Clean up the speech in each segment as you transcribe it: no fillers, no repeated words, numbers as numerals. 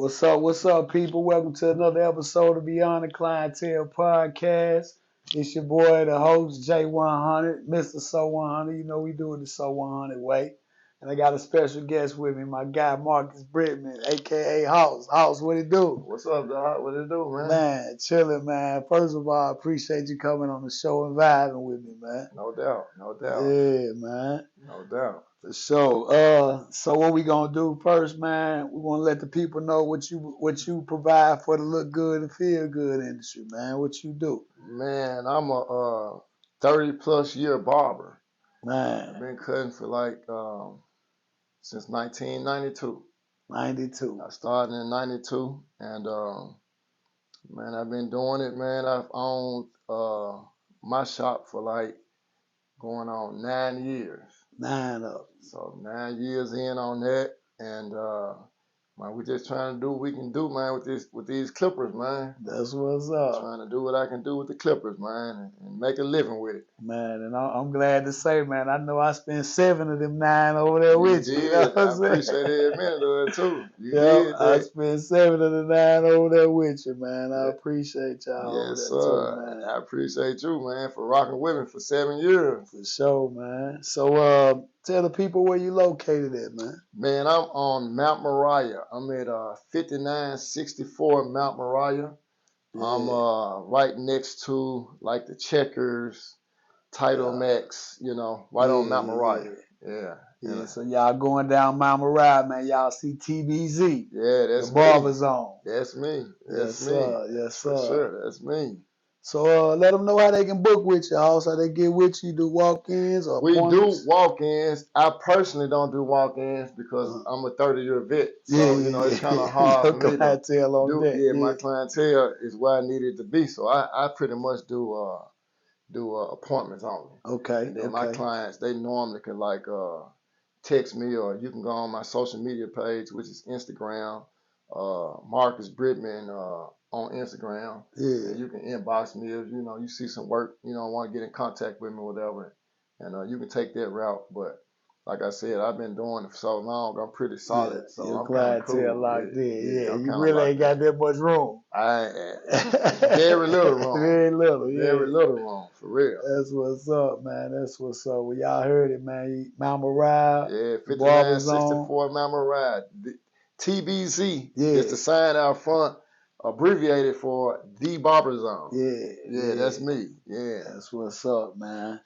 What's up, people? Welcome to another episode of Beyond the Clientele podcast. It's your boy, the host, J100, Mr. So 100. You know we do it the So 100 way. And I got a special guest with me, my guy Marcus Brittmon, a.k.a. House. House, what it do? What's up, dog? What it do, man? Man, chilling, man. First of all, I appreciate you coming on the show and vibing with me, man. No doubt, no doubt. Yeah, man. No doubt. For sure. So what we gonna do first, man? We wanna let the people know what you provide for the look good and feel good industry, man. What you do, Man, I'm a 30-plus year barber. man? I've been cutting for since 1992. 92. I started in 92, and man, I've been doing it, man. I've owned my shop for going on 9 years. 9 up. So 9 years in on that, and man, we just trying to do what we can do, man, with these clippers, man. That's what's up, Trying to do what I can do with the clippers, man, and make a living with it. man. And I'm glad to say, man, I know I spent 7 of them 9 over there with you. Did. You know what I'm saying? I appreciate every minute of it too. You Yeah, did I that. spent 7 of the 9 over there with you, man. I appreciate y'all over Yes, there sir. too, man. I appreciate you, man, for rocking with me for 7 years. For sure, man. So tell the people where you located at, man. Man, I'm on Mount Moriah. I'm at 5964 Mount Moriah. Yeah. I'm right next to the Checkers, Title Max, right on Mount Moriah. Yeah. So y'all going down Mount Moriah, man. Y'all see TBZ. Yeah, that's the me. barber zone. That's me. That's me. Sir. Yes, sir. For sure, that's me. So let them know how they can book with you. Also, they get with you, do walk-ins or We do appointments? walk-ins. I personally don't do walk-ins because I'm a 30-year vet. So, it's kind of hard for me to do. Yeah, my clientele is where I need it to be. So I pretty much do appointments only. Okay. And then my clients, they normally can text me, or you can go on my social media page, which is Instagram, Marcus Brittmon on Instagram. Yeah. And you can inbox me if you see some work, want to get in contact with me or whatever, and you can take that route. But like I said, I've been doing it for so long, I'm pretty solid. Yeah, so your I'm clientele cool. locked in. Yeah, you I'm really ain't got that much room. Very little room. Very little, yeah. Very little room, for real. That's what's up, man. That's what's up. Well, y'all heard it, man. Mount Moriah. Yeah, 5964 Mount Moriah. TBZ is the sign out front, abbreviated for the Barber Zone. Yeah, that's me. Yeah. That's what's up, man.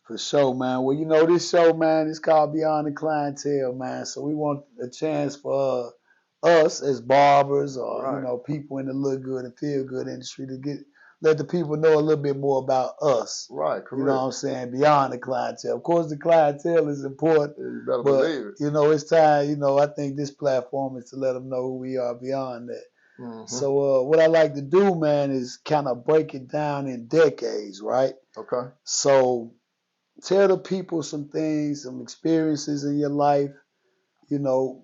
For sure, man. Well, this show, man, is called Beyond the Clientele, man. So we want a chance for us as barbers or, people in the look good and feel good industry to let the people know a little bit more about us. Right, correct. You know what I'm saying? Beyond the clientele. Of course, the clientele is important. You better believe it. It's time, I think this platform is to let them know who we are beyond that. Mm-hmm. So what I like to do, man, is kind of break it down in decades, right? Okay. So tell the people some things, some experiences in your life,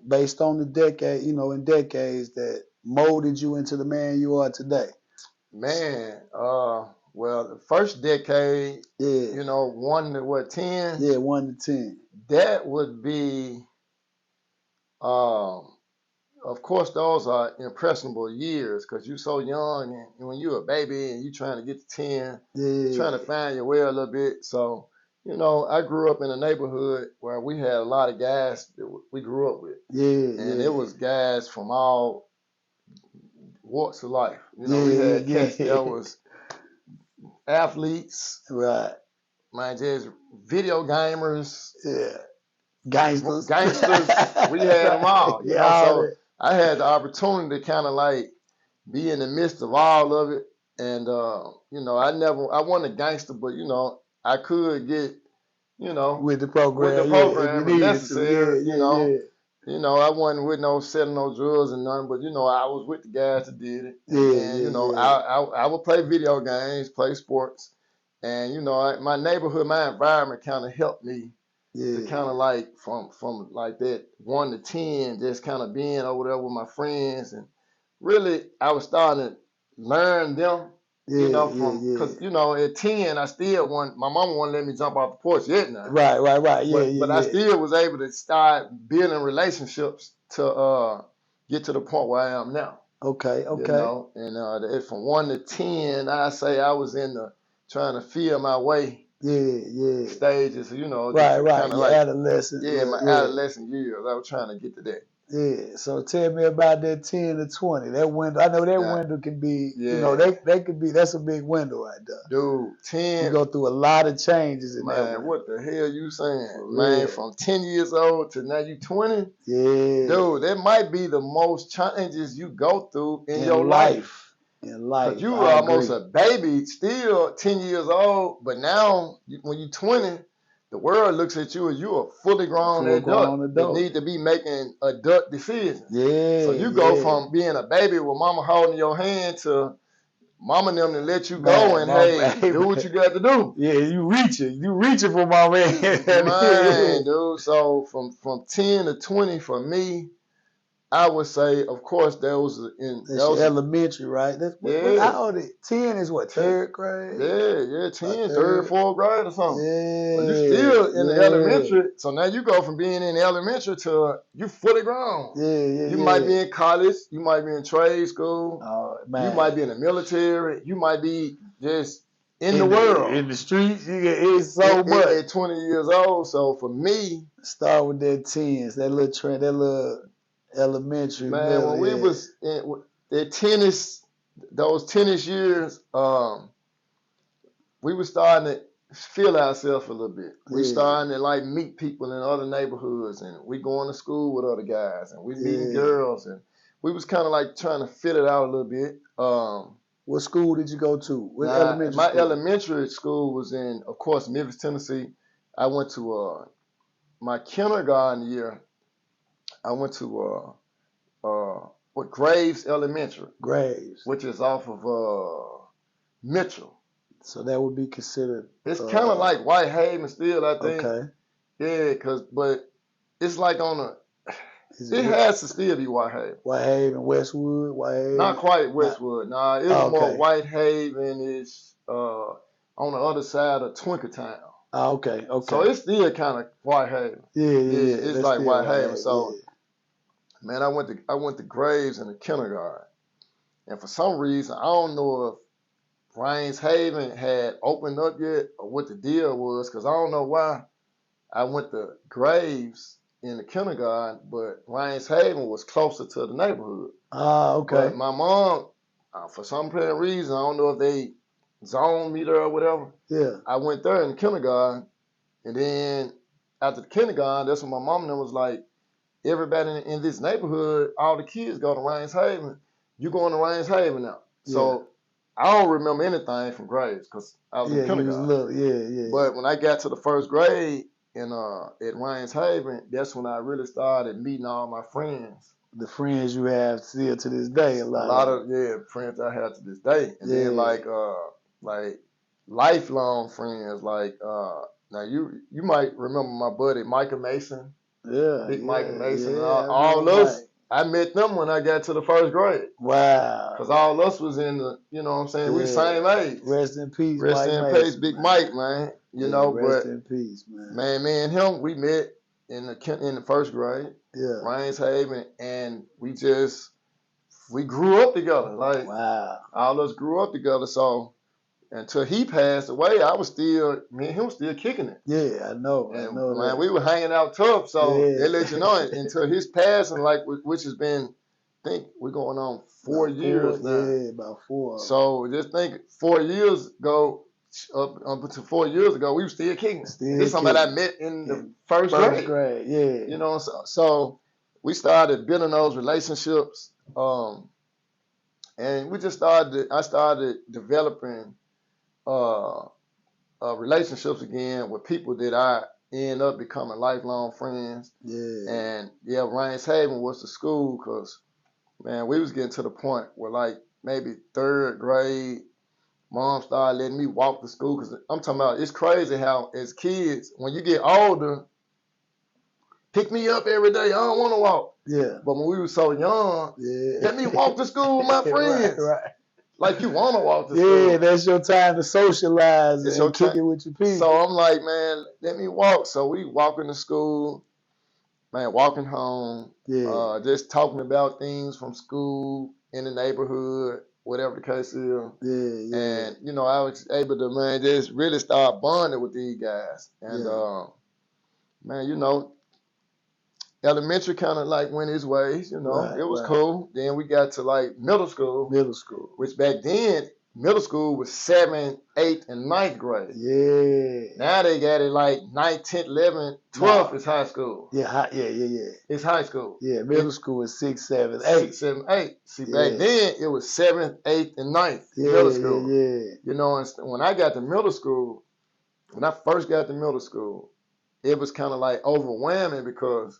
based on the decade, in decades that molded you into the man you are today. Man, well, the first decade, 1 to 10? Yeah, 1 to 10. That would be, of course, those are impressionable years because you're so young, and when you're a baby and you're trying to get to 10, you're trying to find your way a little bit. So, I grew up in a neighborhood where we had a lot of guys that we grew up with. And it was guys from all walks of life. We had cats that was athletes. Right. Man, just video gamers. Yeah. Gangsters. We had them all. So I had the opportunity to kind of be in the midst of all of it. And, I wasn't a gangster, but, I could get, with the program, if necessary, I wasn't with selling no drugs and nothing, but, I was with the guys that did it. I would play video games, play sports. And, my neighborhood, my environment kind of helped me to kind of from that 1 to 10, just kind of being over there with my friends. And really, I was starting to learn them. Because, at 10, I still my mama wouldn't let me jump off the porch yet now. Right. But I still was able to start building relationships to get to the point where I am now. Okay. You know, and from 1 to 10, I say I was in the trying to feel my way. Yeah. Stages, you know. Right. Your like, adolescent. Yeah, my adolescent years. I was trying to get to that. Yeah, so tell me about that 10 to 20. That window, I know that window can be, you know, that could be, that's a big window right there. Dude, 10. You go through a lot of changes in that window. Man, what the hell you saying? Man, from 10 years old to now you 20? Yeah. Dude, that might be the most challenges you go through in your life. In life. Because you were almost a baby, still 10 years old, but now when you're 20, the world looks at you as you a fully grown adult that need to be making adult decisions. Yeah. So you go from being a baby with mama holding your hand to mama and them to let you go and do what you got to do. Yeah, you reaching for my man. Man, dude. So from 10 to 20 for me, I would say, of course, that was elementary, right? How old is it? 10 is what, 3rd grade? Yeah, 10, 3rd, 4th grade or something. Yeah. But you're still in the elementary. So now you go from being in elementary to you fully grown. You might be in college. You might be in trade school. You might be in the military. You might be just in the world. In the streets. It's so much. At 20 years old. So for me. Start with that 10s, that little trend, that little elementary. Man, when we was at tennis, those tennis years, we were starting to feel ourselves a little bit. We starting to like meet people in other neighborhoods, and we going to school with other guys, and we meeting girls, and we was kind of like trying to fit it out a little bit. What school did you go to? My elementary school was in, of course, Memphis, Tennessee. I went to my kindergarten year. I went to Graves Elementary. Graves. Which is off of Mitchell. So that would be considered. It's kind of like Whitehaven still, I think. Okay. Yeah, but it's like on a. It has to still be Whitehaven. Whitehaven, Westwood, Whitehaven. Not quite Westwood. Nah, it's more Whitehaven is on the other side of Twinkertown. Oh, okay. So it's still kind of Whitehaven. Yeah. It's like Whitehaven. So. Man, I went to Graves in the kindergarten, and for some reason, I don't know if Whitehaven had opened up yet or what the deal was, because I don't know why I went to Graves in the kindergarten, but Whitehaven was closer to the neighborhood. Ah, okay. But my mom, for some reason, I don't know if they zoned me there or whatever. Yeah. I went there in the kindergarten, and then after the kindergarten, that's when my mom and them was like, everybody in this neighborhood, all the kids go to Whitehaven. You going to Whitehaven now. Yeah. So I don't remember anything from Graves because I was in kindergarten. But when I got to the 1st grade at Whitehaven, that's when I really started meeting all my friends. The friends you have still to this day. A lot of friends I have to this day. And then like lifelong friends. Like now you might remember my buddy Michael Mason. Yeah, Big Mike and Mason, all us. I met them when I got to the 1st grade. Wow. Because all us was in the, you know what I'm saying, we same age. Rest in peace, Rest in peace, Big Mike, man. You know, rest in peace, man. Man, me and him, we met in the 1st grade. Yeah. Whitehaven, and we grew up together. Like, wow. All us grew up together, so until he passed away, me and him still kicking it. Yeah, I know. Man, we were hanging out tough, so they let you know until his passing, like, which has been, I think we're going on 4 years now. Yeah, about 4. So just think 4 years ago, up to 4 years ago, we were still kicking. This is somebody I met in the first grade. Yeah. You know, so we started building those relationships, and I started developing relationships again with people that I end up becoming lifelong friends. Yeah. And Whitehaven was the school because, man, we was getting to the point where like maybe 3rd grade, mom started letting me walk to school. Because I'm talking about, it's crazy how as kids, when you get older, pick me up every day. I don't want to walk. Yeah. But when we were so young, let me walk to school with my friends. Right. Like you want to walk to school. Yeah, that's your time to socialize and kick it with your people. So I'm like, man, let me walk. So we walking to school, man, walking home, just talking about things from school, in the neighborhood, whatever the case is. And, you know, I was able to, man, just really start bonding with these guys. And, man, you know, elementary kind of like went his ways, you know. It was cool. Then we got to like middle school. Which back then, middle school was 7th, 8th, and 9th grade. Now they got it like 9th, 10th, 11th, 12th is high school. It's high school. Middle school is 6th, 7th, 8th. 6, 7, 8. See, back then it was 7th, 8th, and 9th middle school. You know, and when I got to middle school, when I first got to middle school, it was kind of like overwhelming because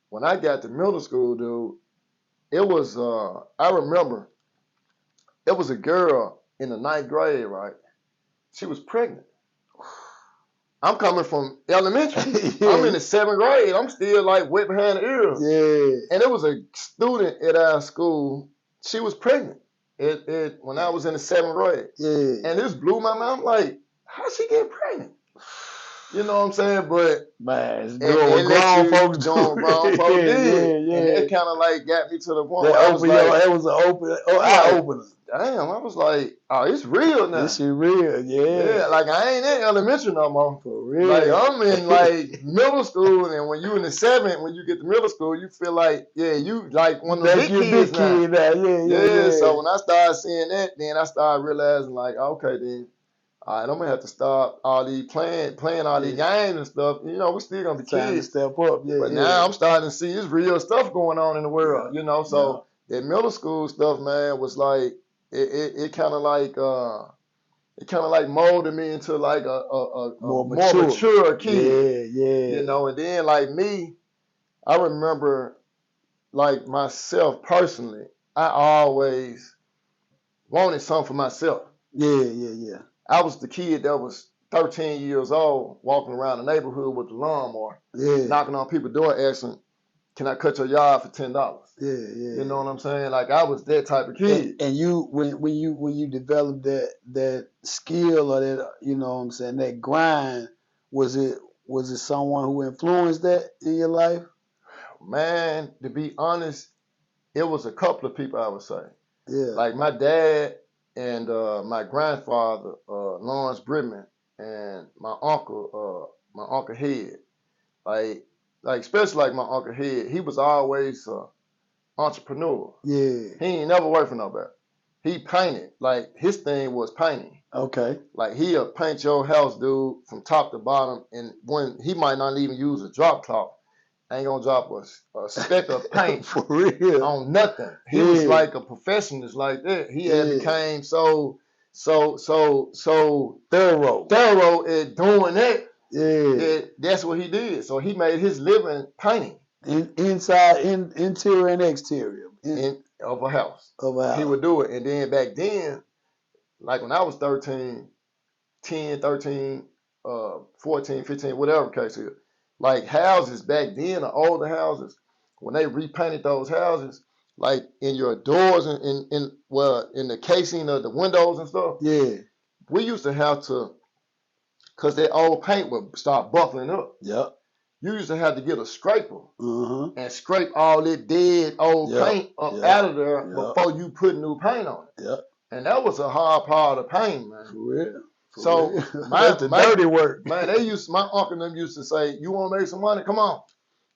when I got to middle school, dude, it was, I remember, it was a girl in the 9th grade, right? She was pregnant. I'm coming from elementary. I'm in the 7th grade. I'm still like wet behind the ears. And it was a student at our school. She was pregnant when I was in the 7th grade. And this blew my mind. I'm like, how'd she get pregnant? You know what I'm saying? But man, grown folks did. And it kind of like got me to the point where I was like, it was an eye opener. Damn, I was like, oh, it's real now. This is real, yeah. Like I ain't in elementary no more. For real. Like I'm in like middle school, and when you in the 7th, when you get to middle school, you feel like, you like one of the big kids now. Yeah. So when I started seeing that, then I started realizing like, okay, then. All right, I'm gonna have to stop all these playing all these games and stuff. You know, we still gonna be time kids. To step up, But now I'm starting to see this real stuff going on in the world. You know, so that middle school stuff, man, was like it kind of like molded me into like a more mature kid. You know, and then like me, I remember like myself personally, I always wanted something for myself. I was the kid that was 13 years old, walking around the neighborhood with the lawnmower, knocking on people's door, asking, "Can I cut your yard for $10?" You know what I'm saying? Like I was that type of kid. And you, when you developed that skill or that, you know what I'm saying, that grind, was it someone who influenced that in your life? Man, to be honest, it was a couple of people, I would say. Like my dad. And my grandfather, Lawrence Brittmon, and my uncle Head, like especially like my uncle Head, he was always entrepreneur. He ain't never worked for nobody. He painted. Like his thing was painting. Like he'll paint your house, dude, from top to bottom, and when he might not even use a drop cloth. Ain't gonna drop a speck of paint for real on nothing. He was like a professional like that. He had became so thorough at doing that. That's what he did. So he made his living painting. Interior and exterior. Of a house. He would do it. And then back then, like when I was 13, 10, 13, 14, 15, whatever case is, like houses back then, the older houses, when they repainted those houses, like in your doors and in the casing of the windows and stuff, we used to have to, because that old paint would start buckling up. You used to have to get a scraper and scrape all that dead old paint up out of there before you put new paint on it. And that was a hard part of the paint, man. For real. So my dirty work. Man, my uncle and them used to say, "You want to make some money? Come on."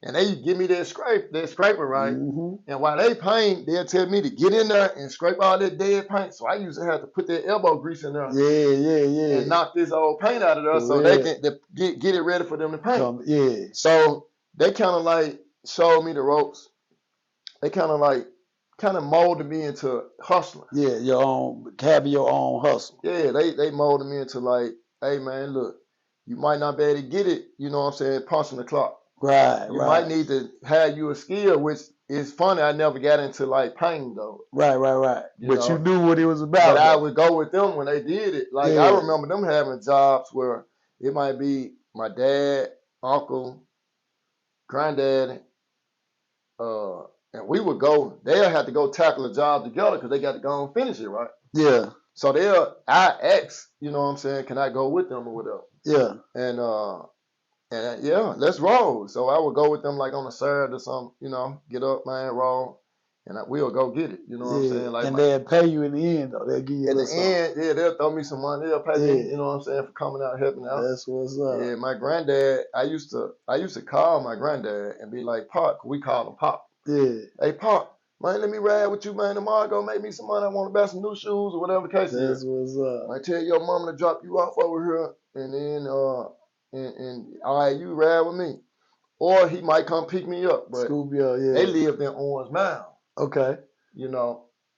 And they give me that scraper, right? And while they paint, they'll tell me to get in there and scrape all that dead paint. So I used to have to put that elbow grease in there. And knock this old paint out of there so they can get it ready for them to paint. So they kind of like showed me the ropes. They kind of molded me into hustling. Having your own hustle. They molded me into like, hey man, look, you might not be able to get it, you know what I'm saying, punching the clock. You might need to have you a skill, which is funny, I never got into like painting though. But you knew what it was about. But I would go with them when they did it. Like I remember them having jobs where it might be my dad, uncle, granddaddy, and we would go, they'll have to go tackle a job together because they got to go and finish it, right? So I ask, you know what I'm saying, can I go with them or whatever? And yeah, let's roll. So I would go with them like on a Saturday or something, get up, man, roll. And we'll go get it. You know what I'm saying? Like, and they'll pay you in the end, though. They'll give you in the end, they'll throw me some money. They'll pay me, you know what I'm saying, for coming out helping out. That's what's up. Yeah, my granddad, I used to call my granddad and be like, Pop, we call him Pop. Yeah. Hey, Pop, man, let me ride with you, man. Tomorrow go make me some money. I want to buy some new shoes or whatever the case is. That's what's up. I tell your mama to drop you off over here, and then and all right, you ride with me. Or he might come pick me up. But Scoop you up, yeah. they lived in Orange Mound. Okay.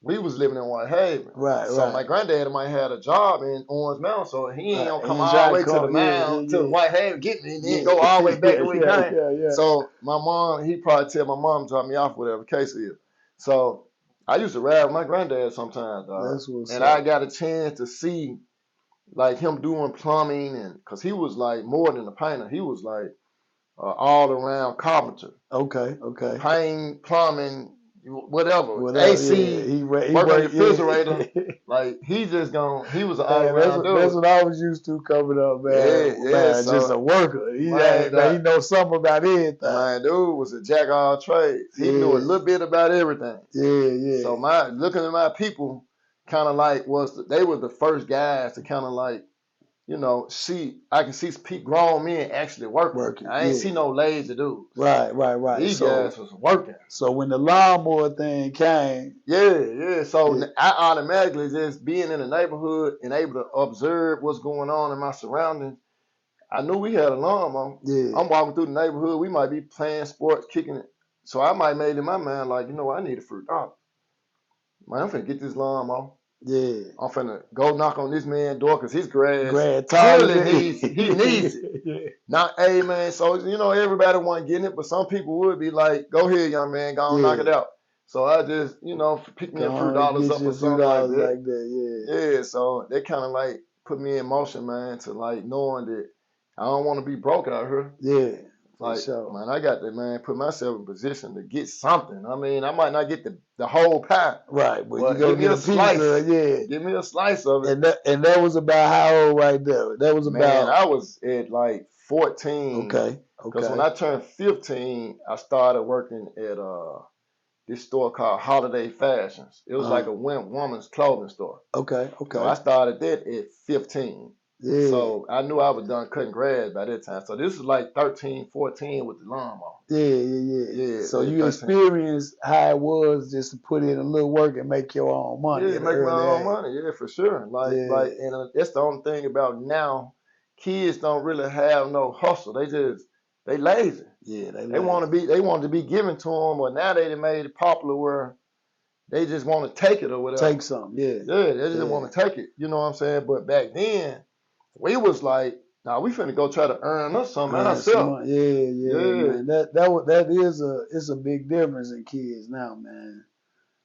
We was living in Whitehaven. Right, so my granddad might have a job in Orange Mound, so he ain't gonna come all the way to the mound to Whitehaven, get me, and then go all the way back to where he came. So my mom, he probably tell my mom to drop me off, whatever the case is. So I used to ride with my granddad sometimes, dog. That's what's and up. I got a chance to see like him doing plumbing, and cause he was like more than a painter. He was like all around carpenter. Okay. Painting, plumbing, whatever. AC, he working on the refrigerator. Like he was an all around dude. That's what I was used to coming up, man. Man, so, just a worker. He knows something about everything. My dude was a jack of all trades. He knew a little bit about everything. Yeah. So looking at my people, kind of like they were the first guys to kind of like, I can see grown men actually working. I ain't see no lazy dudes. Right. These guys was working. So when the lawnmower thing came. Yeah. So I automatically just being in the neighborhood and able to observe what's going on in my surroundings. I knew we had a lawnmower. Yeah. I'm walking through the neighborhood. We might be playing sports, kicking it. So I might made in my mind like, I need a fruit dog. Man, I'm finna get this lawnmower. Yeah. I'm finna go knock on this man's door because his grass clearly needs it. Yeah. Not, hey, man, so, everybody wasn't getting it, but some people would be like, go ahead, young man, go on, knock it out. So I just, pick me a few dollars up or something like that. Yeah, so they kind of like put me in motion, man, to like knowing that I don't want to be broke out here. Yeah. Like, man, I got to, put myself in position to get something. I mean, I might not get the whole pie. Right, but you gotta get a slice. Yeah. Give me a slice of it. And that was about how old right there? That was about... Man, I was at like 14. Okay. Because when I turned 15, I started working at this store called Holiday Fashions. It was like a woman's clothing store. Okay. So I started that at 15. Yeah. So I knew I was done cutting grass by that time. So this was like 13, 14 with the lawnmower. Yeah. So you experienced how it was just to put in a little work and make your own money. Yeah, make my own money. Yeah, for sure. And that's the only thing about now. Kids don't really have no hustle. They lazy. Yeah, they want to be given to them, but now they made it popular where they just want to take it or whatever. Take something, yeah. Yeah, they just want to take it. You know what I'm saying? But back then, we was like, nah, we finna go try to earn us something ourselves. Yeah. Man. That is a big difference in kids now, man.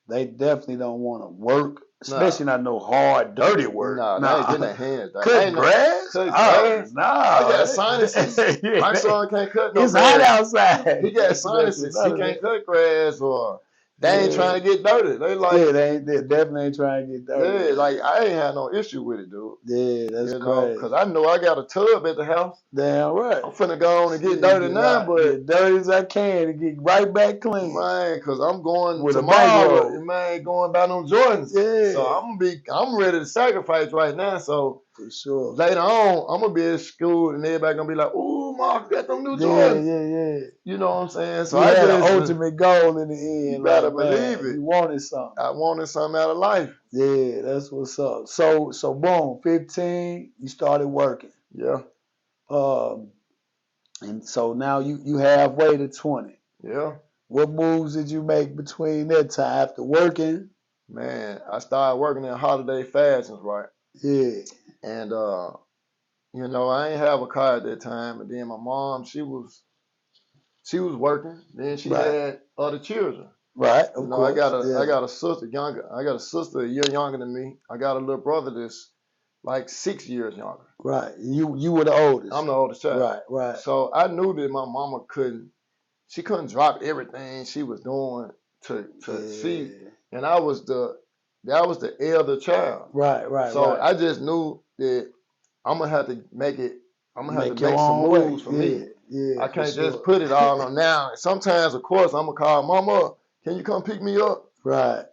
They definitely don't want to work, especially not no hard, dirty work. Nah, they ain't getting their hands dirty. Cut grass? I got sinuses. My son can't cut no grass. It's hot outside. He got sinuses. He can't cut grass or... They ain't trying to get dirty. They like they definitely ain't trying to get dirty. Yeah, like I ain't had no issue with it, dude. Yeah, that's crazy. Because I know I got a tub at the house. Damn right. I'm finna go on and get dirty now, but as dirty as I can to get right back clean. Man, because I'm going with tomorrow. Man, going by them Jordans. Yeah. So I'm ready to sacrifice right now. So for sure. Later on, I'm gonna be at school and everybody gonna be like, "Ooh, Mark, got them new Jordans." Yeah. You know what I'm saying? So I had an ultimate goal in the end. You better believe it. You wanted something. I wanted something out of life. Yeah, that's what's up. So boom, 15, you started working. Yeah. And so now you halfway to 20. Yeah. What moves did you make between that time after working? Man, I started working in Holiday Fashions, right? Yeah. And I ain't have a car at that time. And then my mom, she was working. Then she had other children. Right. Of course. I got a sister younger. I got a sister a year younger than me. I got a little brother that's like 6 years younger. Right. You were the oldest. I'm the oldest child. Right. So I knew that my mama couldn't drop everything she was doing to see. And that was the elder child. Right. So I just knew that I'm gonna have to make some moves for me. Yeah, I can't just put it all on now. Sometimes, of course, I'm gonna call Mama. Can you come pick me up? Right.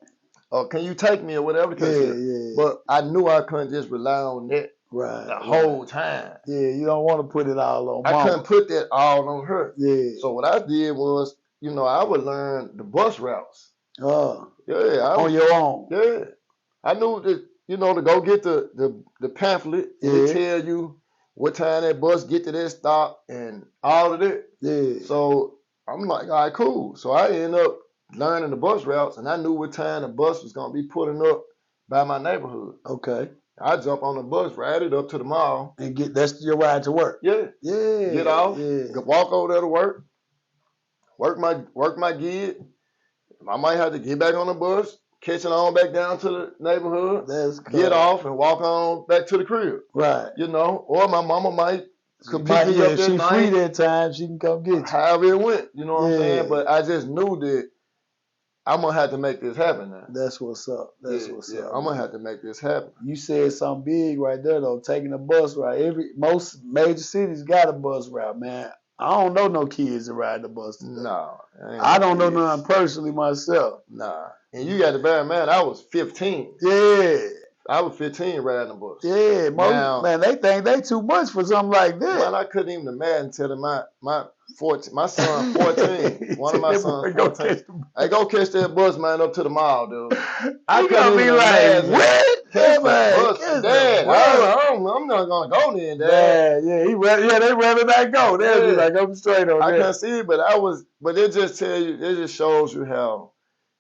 Or can you take me or whatever? Yeah. But I knew I couldn't just rely on that the whole time. Yeah, you don't want to put it all on Mama. I couldn't put that all on her. Yeah. So what I did was, I would learn the bus routes. Yeah. On your own. Yeah. I knew that, to go get the pamphlet and it tell you what time that bus get to that stop and all of that. Yeah. So I'm like, all right, cool. So I ended up learning the bus routes, and I knew what time the bus was gonna be pulling up by my neighborhood. Okay. I jump on the bus, ride it up to the mall, and that's your ride to work. Yeah. Get off. Yeah. Walk over there to work. Work my gig. I might have to get back on the bus, catch it on back down to the neighborhood. That's cool. Get off and walk on back to the crib. Right. Or my mama might pick me up if she's free that time, she can come get you. However it went, you know what I'm saying? But I just knew that I'm gonna have to make this happen now. That's what's up. What's up. I'm gonna have to make this happen. You said something big right there though, taking a bus route. Most major cities got a bus route, man. I don't know no kids that ride the bus today. No. I don't know none personally myself. Nah. And you got to bear in mind, I was 15. Yeah. I was 15 riding the bus. Yeah, man, they think they too much for something like that. Well, I couldn't even imagine until my son 14. One of my sons 14. Hey, go catch that bus, man, up to the mall, dude. I couldn't be like, what? Catch bus, Dad. I'm not gonna go there, Dad. They rather not go. They'll be like, I'm straight on that. I can't see it, but it just shows you how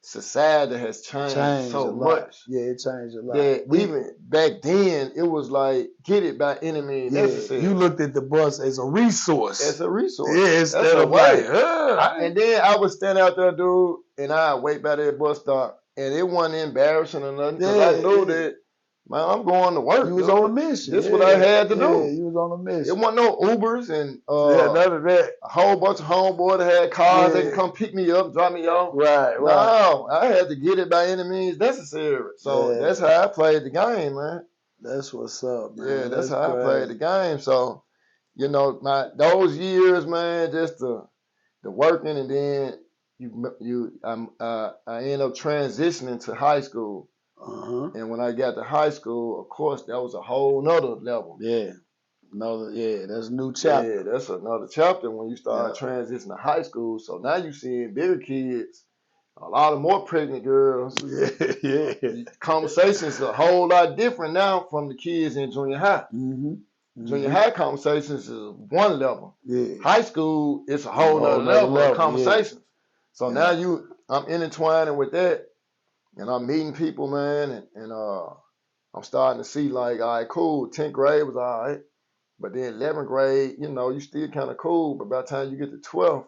society has changed so much. Yeah, it changed a lot. That even back then, it was like, get it by any means necessary. You looked at the bus as a resource. As a resource. Yeah, instead of like, and then I would stand out there, dude, and I'd wait by that bus stop, and it wasn't embarrassing or nothing, because I knew that, man, I'm going to work. You was on a mission. This is what I had to do. Yeah, you was on a mission. It wasn't no Ubers and none of that. A whole bunch of homeboys that had cars that could come pick me up, drop me off. Right. No, I had to get it by any means necessary. So that's how I played the game, man. That's what's up, man. Yeah, that's how I played the game. So, those years, man, just the working, and then I ended up transitioning to high school. And when I got to high school, of course, that was a whole nother level. Yeah. That's a new chapter. Yeah, that's another chapter when you start transitioning to high school. So now you seeing bigger kids, a lot of more pregnant girls. Yeah. Conversations are a whole lot different now from the kids in junior high. Junior high conversations is one level. Yeah. High school, it's a whole other level of conversations. So now I'm intertwining with that. And I'm meeting people, man, and I'm starting to see like, all right, cool, 10th grade was all right. But then 11th grade, you still kind of cool. But by the time you get to 12th,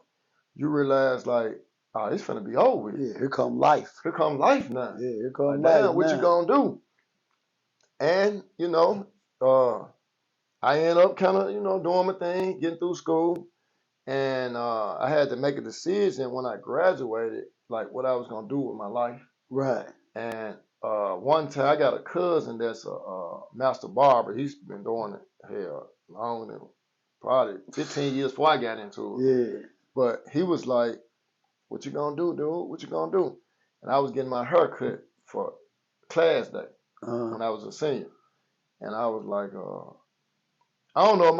you realize like, oh, it's finna be over. Yeah, here come life. Here come life now. Yeah, here come life now. What you gonna do? And, I end up kind of, doing my thing, getting through school. And I had to make a decision when I graduated, like what I was gonna do with my life. Right. And one time I got a cousin that's a master barber. He's been doing it longer than probably 15 years before I got into it. Yeah. But he was like, what you gonna do, dude? What you gonna do? And I was getting my hair cut for class day when I was a senior. And I was like, I don't know.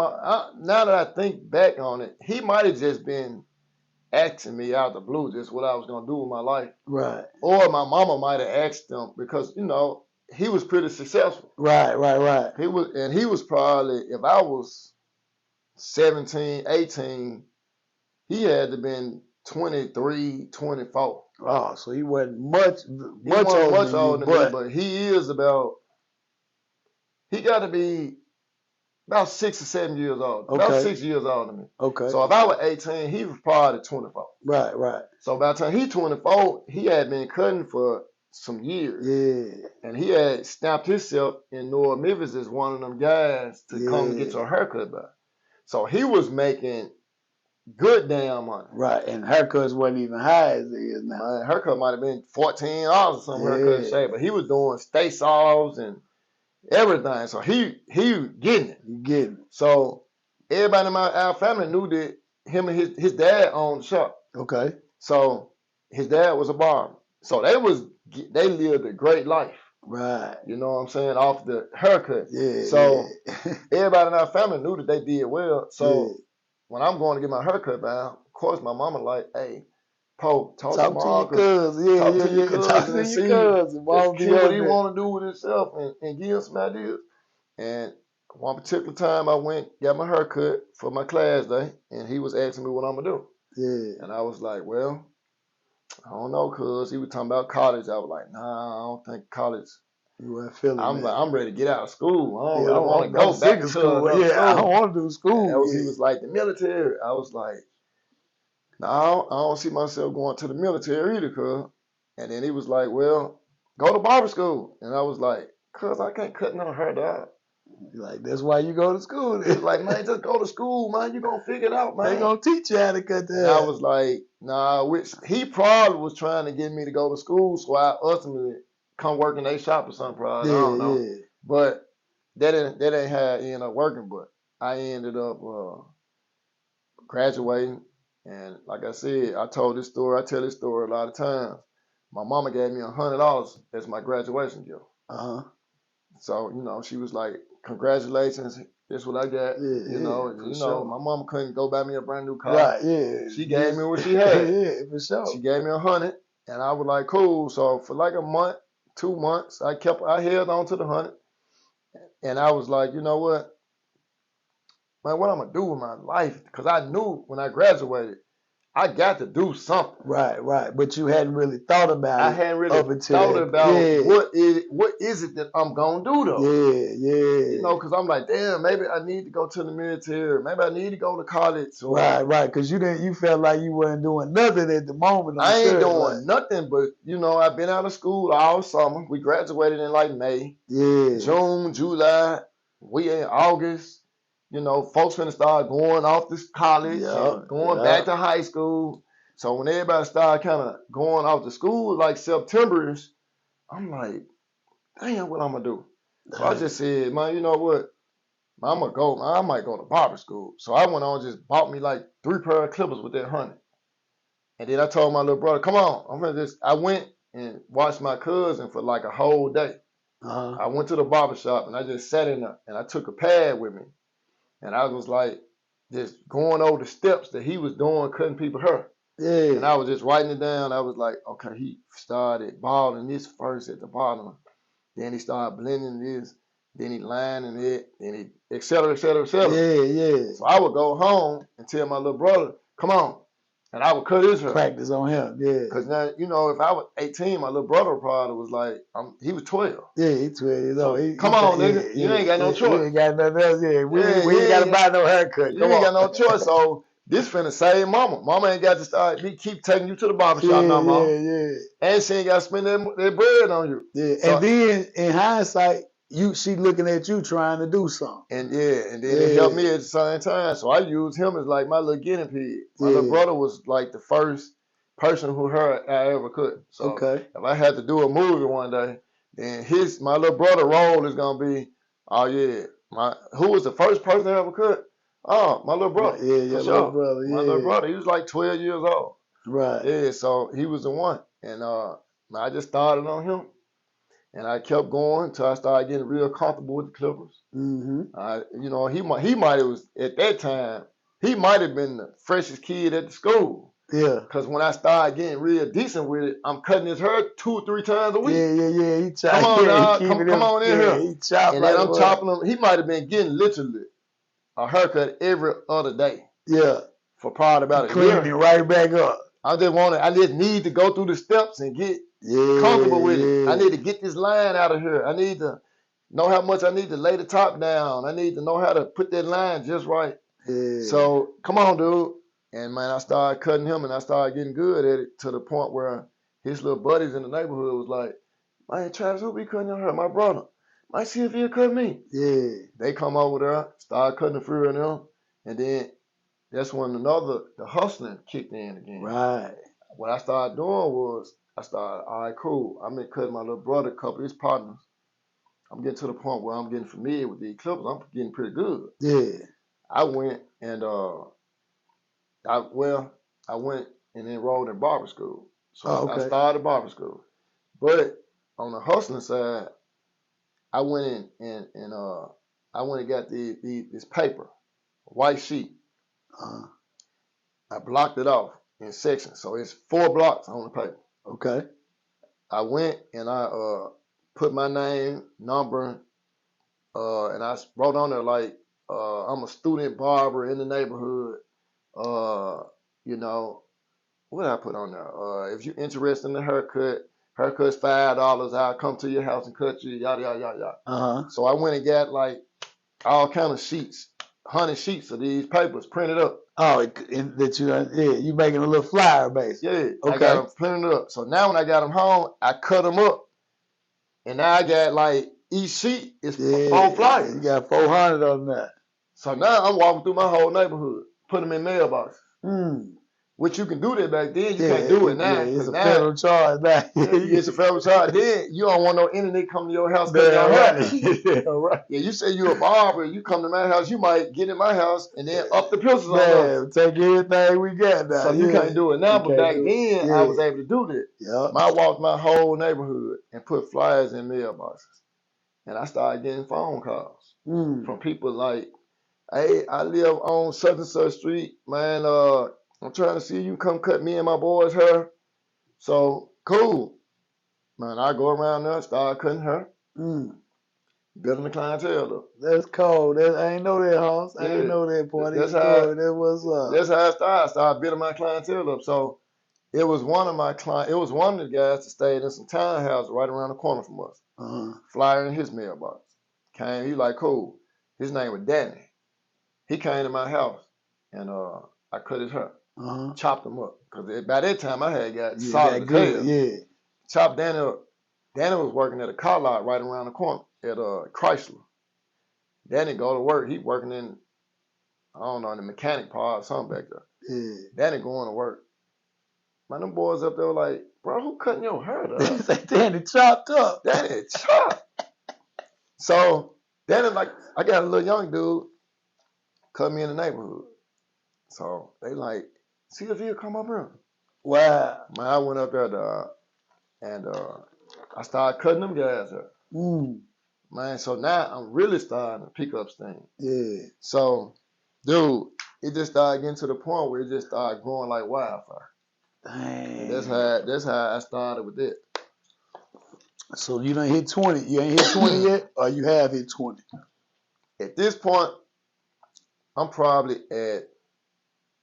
Now that I think back on it, he might have just been asking me out the blue just what I was going to do with my life. Right. Or my mama might have asked him because, he was pretty successful. Right. He was probably, if I was 17, 18, he had to been 23, 24. Oh, so he wasn't much older than me, but he got to be about 6 or 7 years old. Okay. About 6 years older than me. Okay. So if I was 18, he was probably 24. Right. So by the time he 24, he had been cutting for some years. Yeah. And he had snapped himself in North Memphis as one of them guys to come get your haircut by. So he was making good damn money. Right. And haircuts wasn't even high as it is now. My haircut might have been $14 or something, haircut shave, but he was doing stay saws and everything. So he getting it. You getting it. So everybody in our family knew that him and his dad owned the shop. Okay. So his dad was a barber. So they lived a great life. Right. You know what I'm saying? Off the haircut. Yeah. So yeah. everybody in our family knew that they did well. So yeah. when I'm going to get my haircut down, of course my mama like, hey, Poe, talk to your cousin. Yeah, talk yeah, to your yeah. cousin Talk to and your see cousin. what he want to do with himself and give him some ideas. And one particular time I went, got my haircut for my class day, and he was asking me what I'm going to do. Yeah. And I was like, well, I don't know, cuz he was talking about college. I was like, nah, I don't think college. You weren't feeling I'm like, I'm ready to get out of school. I don't yeah, really want to go back to school. another school. I don't want to do school. He was like, the military. I was like, no, I don't see myself going to the military either, cuz. And then he was like, well, go to barber school. And I was like, cuz I can't cut no hair, dog. Like, that's why you go to school. He was like, man, just go to school, man. You gonna figure it out, man. They gonna teach you how to cut that. And I was like, nah, which he probably was trying to get me to go to school so I ultimately come work in their shop or something, probably. I don't know. Yeah. But that ain't how it ended up working. But I ended up graduating. And like I said, I tell this story a lot of times. My mama gave me $100 as my graduation gift. Uh-huh. So, you know, she was like, congratulations, this what I got. Yeah, you know, sure. My mama couldn't go buy me a brand new car. Right, yeah. She gave me what she had. yeah, for sure. She gave me $100, and I was like, cool. So for like a month, 2 months, I held on to the 100, and I was like, you know what, man, what I'm gonna do with my life? Because I knew when I graduated, I got to do something. Right. But you hadn't really thought about it. I hadn't really thought about what is it that I'm gonna do though. Yeah. You know, because I'm like, damn, maybe I need to go to the military. Maybe I need to go to college. Or, right. Because you felt like you weren't doing nothing at the moment. I ain't doing nothing, but you know, I've been out of school all summer. We graduated in like May. Yeah. June, July. We in August. You know, folks finna start going off this college and going back to high school. So when everybody started kind of going off to school, like September-ish, I'm like, damn, what I'm gonna do? So I just said, man, you know what? I might go to barber school. So I went on, just bought me like 3 pair of clippers with that 100. And then I told my little brother, come on, I went and watched my cousin for like a whole day. Uh-huh. I went to the barber shop and I just sat in there and I took a pad with me. And I was like, just going over the steps that he was doing, cutting people's hair. Yeah. And I was just writing it down. I was like, okay, he started balling this first at the bottom. Then he started blending this. Then he lining it. Then he, et cetera, et cetera, et cetera. Yeah. So I would go home and tell my little brother, come on. And I would cut his hair. Practice on him, yeah. Because now, you know, if I was 18, my little brother probably was like, he was 12. Yeah, he's 12 years old. So, come on, nigga. You ain't got no choice. You ain't got nothing else, We ain't got to buy no haircut. You ain't got no choice. So this finna save mama. Mama ain't got to start, keep taking you to the barbershop no more. Yeah. And she ain't got to spend that bread on you. Yeah, so, and then in hindsight, she looking at you trying to do something. And then it helped me at the same time. So I used him as like my little guinea pig. My little brother was like the first person who heard I ever could. So if I had to do a movie one day, then my little brother role is gonna be, who was the first person I ever could? Oh, my little brother. Yeah, your little brother. Yeah. My little brother. He was like 12 years old. Right. Yeah, so he was the one. And I just started on him. And I kept going until I started getting real comfortable with the clippers. Mm-hmm. You know, he might have was at that time. He might have been the freshest kid at the school. Yeah. Because when I started getting real decent with it, I'm cutting his hair 2 or 3 times a week. Yeah. He chopped. Come on, dog. Come on in here. He chopped. And then I'm chopping him. He might have been getting literally a haircut every other day. Yeah. For probably about a year. Cleaning it right back up. I just need to go through the steps and get comfortable with it. I need to get this line out of here. I need to know how much I need to lay the top down. I need to know how to put that line just right. Yeah. So come on, dude. And man, I started cutting him and I started getting good at it to the point where his little buddies in the neighborhood was like, man, Travis, who be cutting your hair? My brother. Might see if he'll cut me. Yeah. They come over there, start cutting the few of them, and then that's when the hustling kicked in again. Right. What I started doing was, all right, cool. I'm cutting my little brother, a couple of his partners. I'm getting to the point where I'm getting familiar with these clippers. I'm getting pretty good. Yeah. I went and I went and enrolled in barber school. So okay. I started barber school. But on the hustling side, I went in and I went and got this paper, white sheet. I blocked it off in sections. So it's 4 blocks on the paper. Okay. I went and I put my name, number, and I wrote on there like I'm a student barber in the neighborhood. You know, what did I put on there? If you're interested in the haircut's $5. I'll come to your house and cut you. Yada yada yada yada. So I went and got like all kind of sheets, 100 sheets of these papers printed up. Oh, you making a little flyer base. Yeah, okay. I got them printed up. So now when I got them home, I cut them up, and now I got like each sheet is 4 flyers. You got 400 on that. So now I'm walking through my whole neighborhood, put them in mailboxes. Which you can do that back then, you can't do it now. Yeah, it's a federal charge now. It's a federal charge. Then you don't want no internet come to your house. Right. Yeah, you say you're a barber, you come to my house, you might get in my house and then up the pistols on us. Take everything we got now. So you can't do it now, but back then I was able to do that. Yep. I walked my whole neighborhood and put flyers in mailboxes. And I started getting phone calls from people like, hey, I live on such and such street, man. I'm trying to see you come cut me and my boys' hair. So, cool. Man, I go around there, start cutting hair. Building the clientele up. That's cold. I ain't know that, Hoss. I ain't know that part. That's how I started. I started building my clientele up. So, it was one of my clients. It was one of the guys that stayed in some townhouse right around the corner from us. Flyer in his mailbox. He like, cool. His name was Danny. He came to my house, and I cut his hair. Chopped him up. Because by that time, I had got solid good. Chopped Danny up. Danny was working at a car lot right around the corner at Chrysler. Danny go to work. He working in, I don't know, in the mechanic part or something back there. Danny going to work. Man, them boys up there were like, bro, who cutting your hair? They say Danny chopped up. Danny chopped. So, Danny like, I got a little young dude cut me in the neighborhood. So, they like, see if he'll come up here. Wow. Man, I went up there, and I started cutting them guys up. Man, so now I'm really starting to pick up steam. Yeah. So, dude, it just started getting to the point where it just started growing like wildfire. Dang. That's how I started with it. So you done hit 20. You ain't hit 20 yet, or you have hit 20? At this point, I'm probably at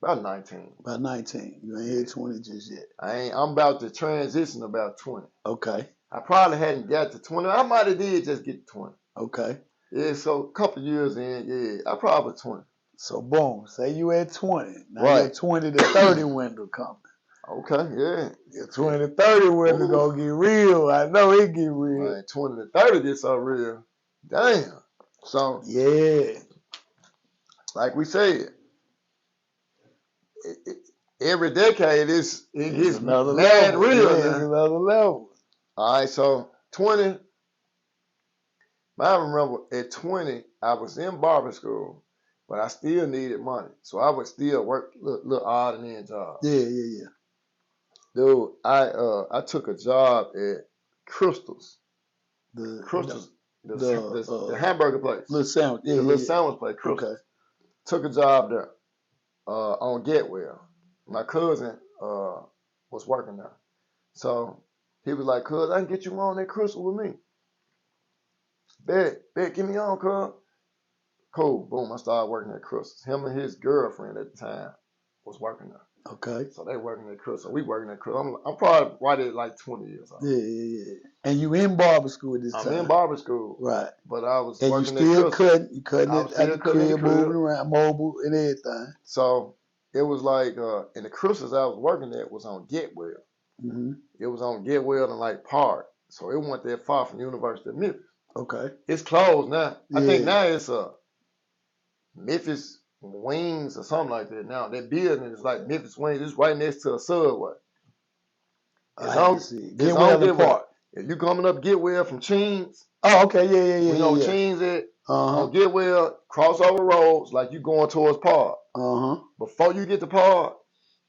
about 19. About 19. You ain't hit 20 just yet. I'm about to transition about 20. Okay. I probably hadn't got to 20. I might have did just get to 20. Okay. Yeah, so a couple years in, I probably 20. So boom, say you at 20. Now your 20 to 30 window coming. Okay, yeah. Your 20 to 30 window gonna get real. I know it get real. Man, 20 to 30 gets so real. Damn. So yeah. Like we said, every decade it gets another mad level. real. Yeah, it's another level. All right, so 20. I remember at 20, I was in barber school, but I still needed money. So I would still work little odd and end jobs. Yeah. Dude, I took a job at Crystal's. The hamburger place. Little sandwich. Yeah, little sandwich place, Crystal's. Okay. Took a job there on Getwell. My cousin was working there. So he was like, cuz, I can get you on that Crystal with me. Bet, get me on, cuz. Cool, boom, I started working at Crystal's. Him and his girlfriend at the time was working there. Okay. So they working at Crystal. We working at Crystal. I'm probably right at like 20 years old. Yeah. And you in barber school at this time? I'm in barber school. Right. But I was and working you still at Crystal. You cutting it at the crib, moving around, mobile and everything. So it was like, in the Crystals I was working at was on Getwell. Mm-hmm. It was on Getwell and like Park. So it wasn't that far from the University of Memphis. Okay. It's closed now. Yeah. I think now it's Memphis Wings or something like that now. That building is like Memphis Wings. It's right next to a Subway. It's on Getwell Park. If you coming up Getwell from Cheens. Oh, okay. Yeah. You know Cheens at on Getwell, crossover roads, like you going towards Park. Before you get to Park,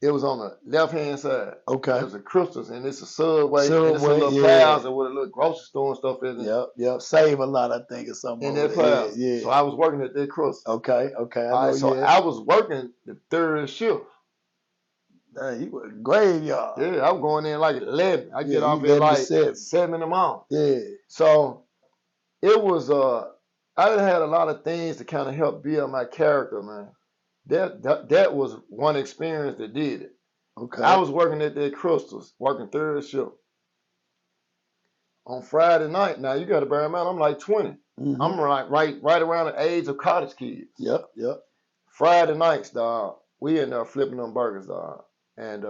it was on the left-hand side. Okay. It was a Crystals, and it's a Subway and it's a little plaza with a little grocery store and stuff in it. Yep. Save a lot, I think, or something. In that plaza. Yeah. So I was working at that Crystals. Okay. I was working the third shift. You were graveyard. Yeah, I was going in like 11. I get off at like 7 in the morning. Yeah. So it was I had a lot of things to kind of help build my character, man. That was one experience that did it. Okay. I was working at the Crystals, working third shift. On Friday night, now you got to bear in mind, I'm like 20. I'm like right around the age of college kids. Yep. Friday nights, dog, we in there flipping them burgers, dog. And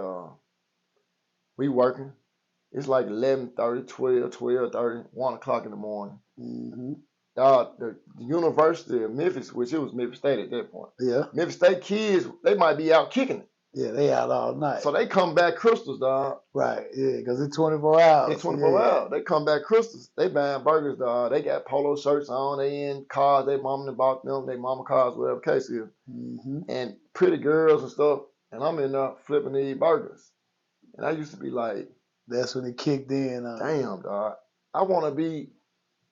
we working. It's like 11:30, 12:30, 1 o'clock in the morning. The University of Memphis, which it was Memphis State at that point. Yeah. Memphis State kids, they might be out kicking it. Yeah, they out all night. So they come back Crystals, dog. Right, yeah, because it's 24 hours. It's 24 hours. They come back Crystals. They buying burgers, dog. They got polo shirts on. They in cars. They mama bought them. They mama cars, whatever case is. And pretty girls and stuff. And I'm in there flipping these burgers. And I used to be like. That's when it kicked in. Damn, dog. I want to be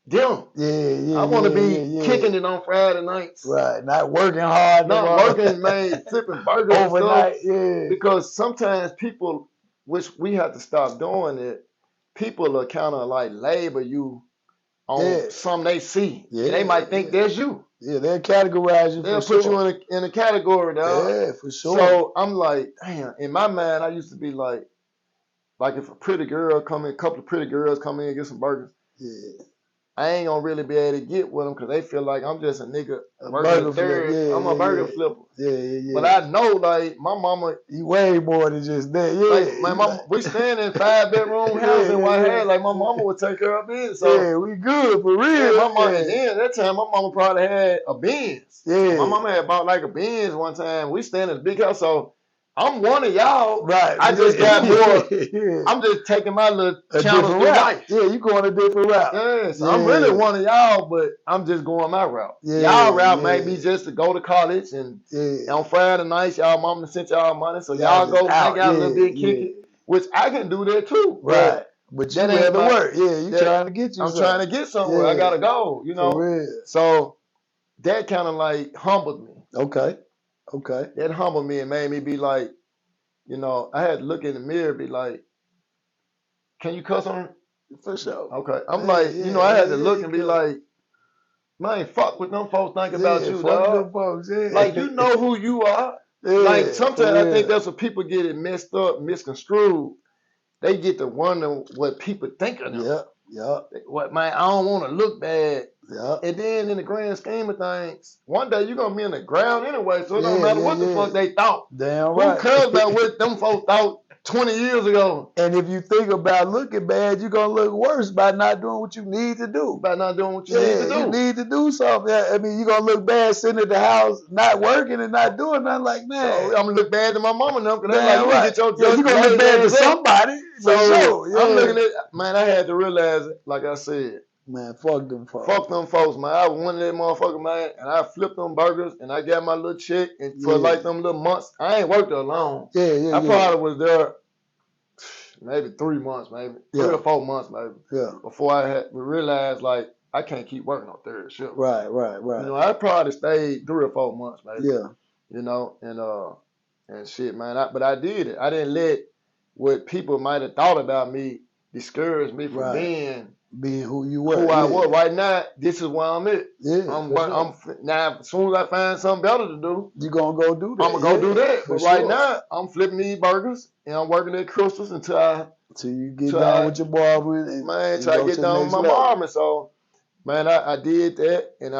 them. Yeah. I want to be kicking it on Friday nights. Right. Not working hard. Not working, man, flipping burgers overnight. Yeah. Because sometimes people, which we have to stop doing it, people are kind of like label you on something they see. Yeah. And they might think that's you. Yeah, they'll categorize you. They'll put you in a category, dog. Yeah, for sure. So I'm like, damn. In my mind, I used to be like if a pretty girl come in, a couple of pretty girls come in and get some burgers. Yeah. I ain't gonna really be able to get with them because they feel like I'm just a nigga. Burger third. Yeah, I'm a burger flipper. Yeah. But I know, like, my mama. You way more than just that. Yeah. Like, my mama, we stand in 5-bedroom house in Whitehaven. Like, my mama would take care of business. So, yeah, we good for real. Yeah, my mama, and then that time, my mama probably had a Benz. Yeah. My mama had bought like a Benz one time. We stand in a big house, so. I'm one of y'all. Right. I just got more. I'm just taking my little challenge through life. Yeah, you going a different route. Yeah, so I'm really one of y'all, but I'm just going my route. Yeah, y'all route may be just to go to college and on Friday nights, y'all mama sent y'all money, so y'all go hang out a little bit, kick it, which I can do that too. Right. But you have to work. Yeah, you trying to get you I'm trying to get somewhere. I got to go, you know. For real. So that kind of like humbled me. Okay. That humbled me and made me be like, you know, I had to look in the mirror and be like, can you cuss on it? For sure. Okay. I'm like, you know, I had to look and be like, man, fuck what them folks think about you, dog. Them folks, like, you know who you are. Like, sometimes I think that's what people get it messed up, misconstrued. They get to wonder what people think of them. What, man, I don't want to look bad. And then in the grand scheme of things, one day you're going to be in the ground anyway, so it don't matter what the fuck they thought. Damn right. Who cares about what them folks thought 20 years ago? And if you think about looking bad, you're going to look worse by not doing what you need to do. By not doing what you need to do. You need to do something. I mean, you're going to look bad sitting at the house, not working and not doing nothing like, man. So I'm going to look bad to my mama now, because they're like, you get your you're going to look bad to somebody. So I'm looking at, man, I had to realize it, like I said. Man, fuck them folks. Fuck them folks, man. I went in that motherfucker, man, and I flipped them burgers, and I got my little check, and for like them little months, I ain't worked there long. I probably was there maybe 3 months, maybe 3 or 4 months, maybe. Before I realized, like, I can't keep working on third shift. Right. You know, I probably stayed 3 or 4 months, maybe. You know, and shit, man. But I did it. I didn't let what people might have thought about me discourage me from being who you were. Who I was. Right now, this is where I'm at. I'm now, as soon as I find something better to do, you're going to go do that. I'm going to go do that. But right now, I'm flipping these burgers, and I'm working at Crystals until you get down with your barbering. And man, until I get down with my barbering. So, man, I did that, and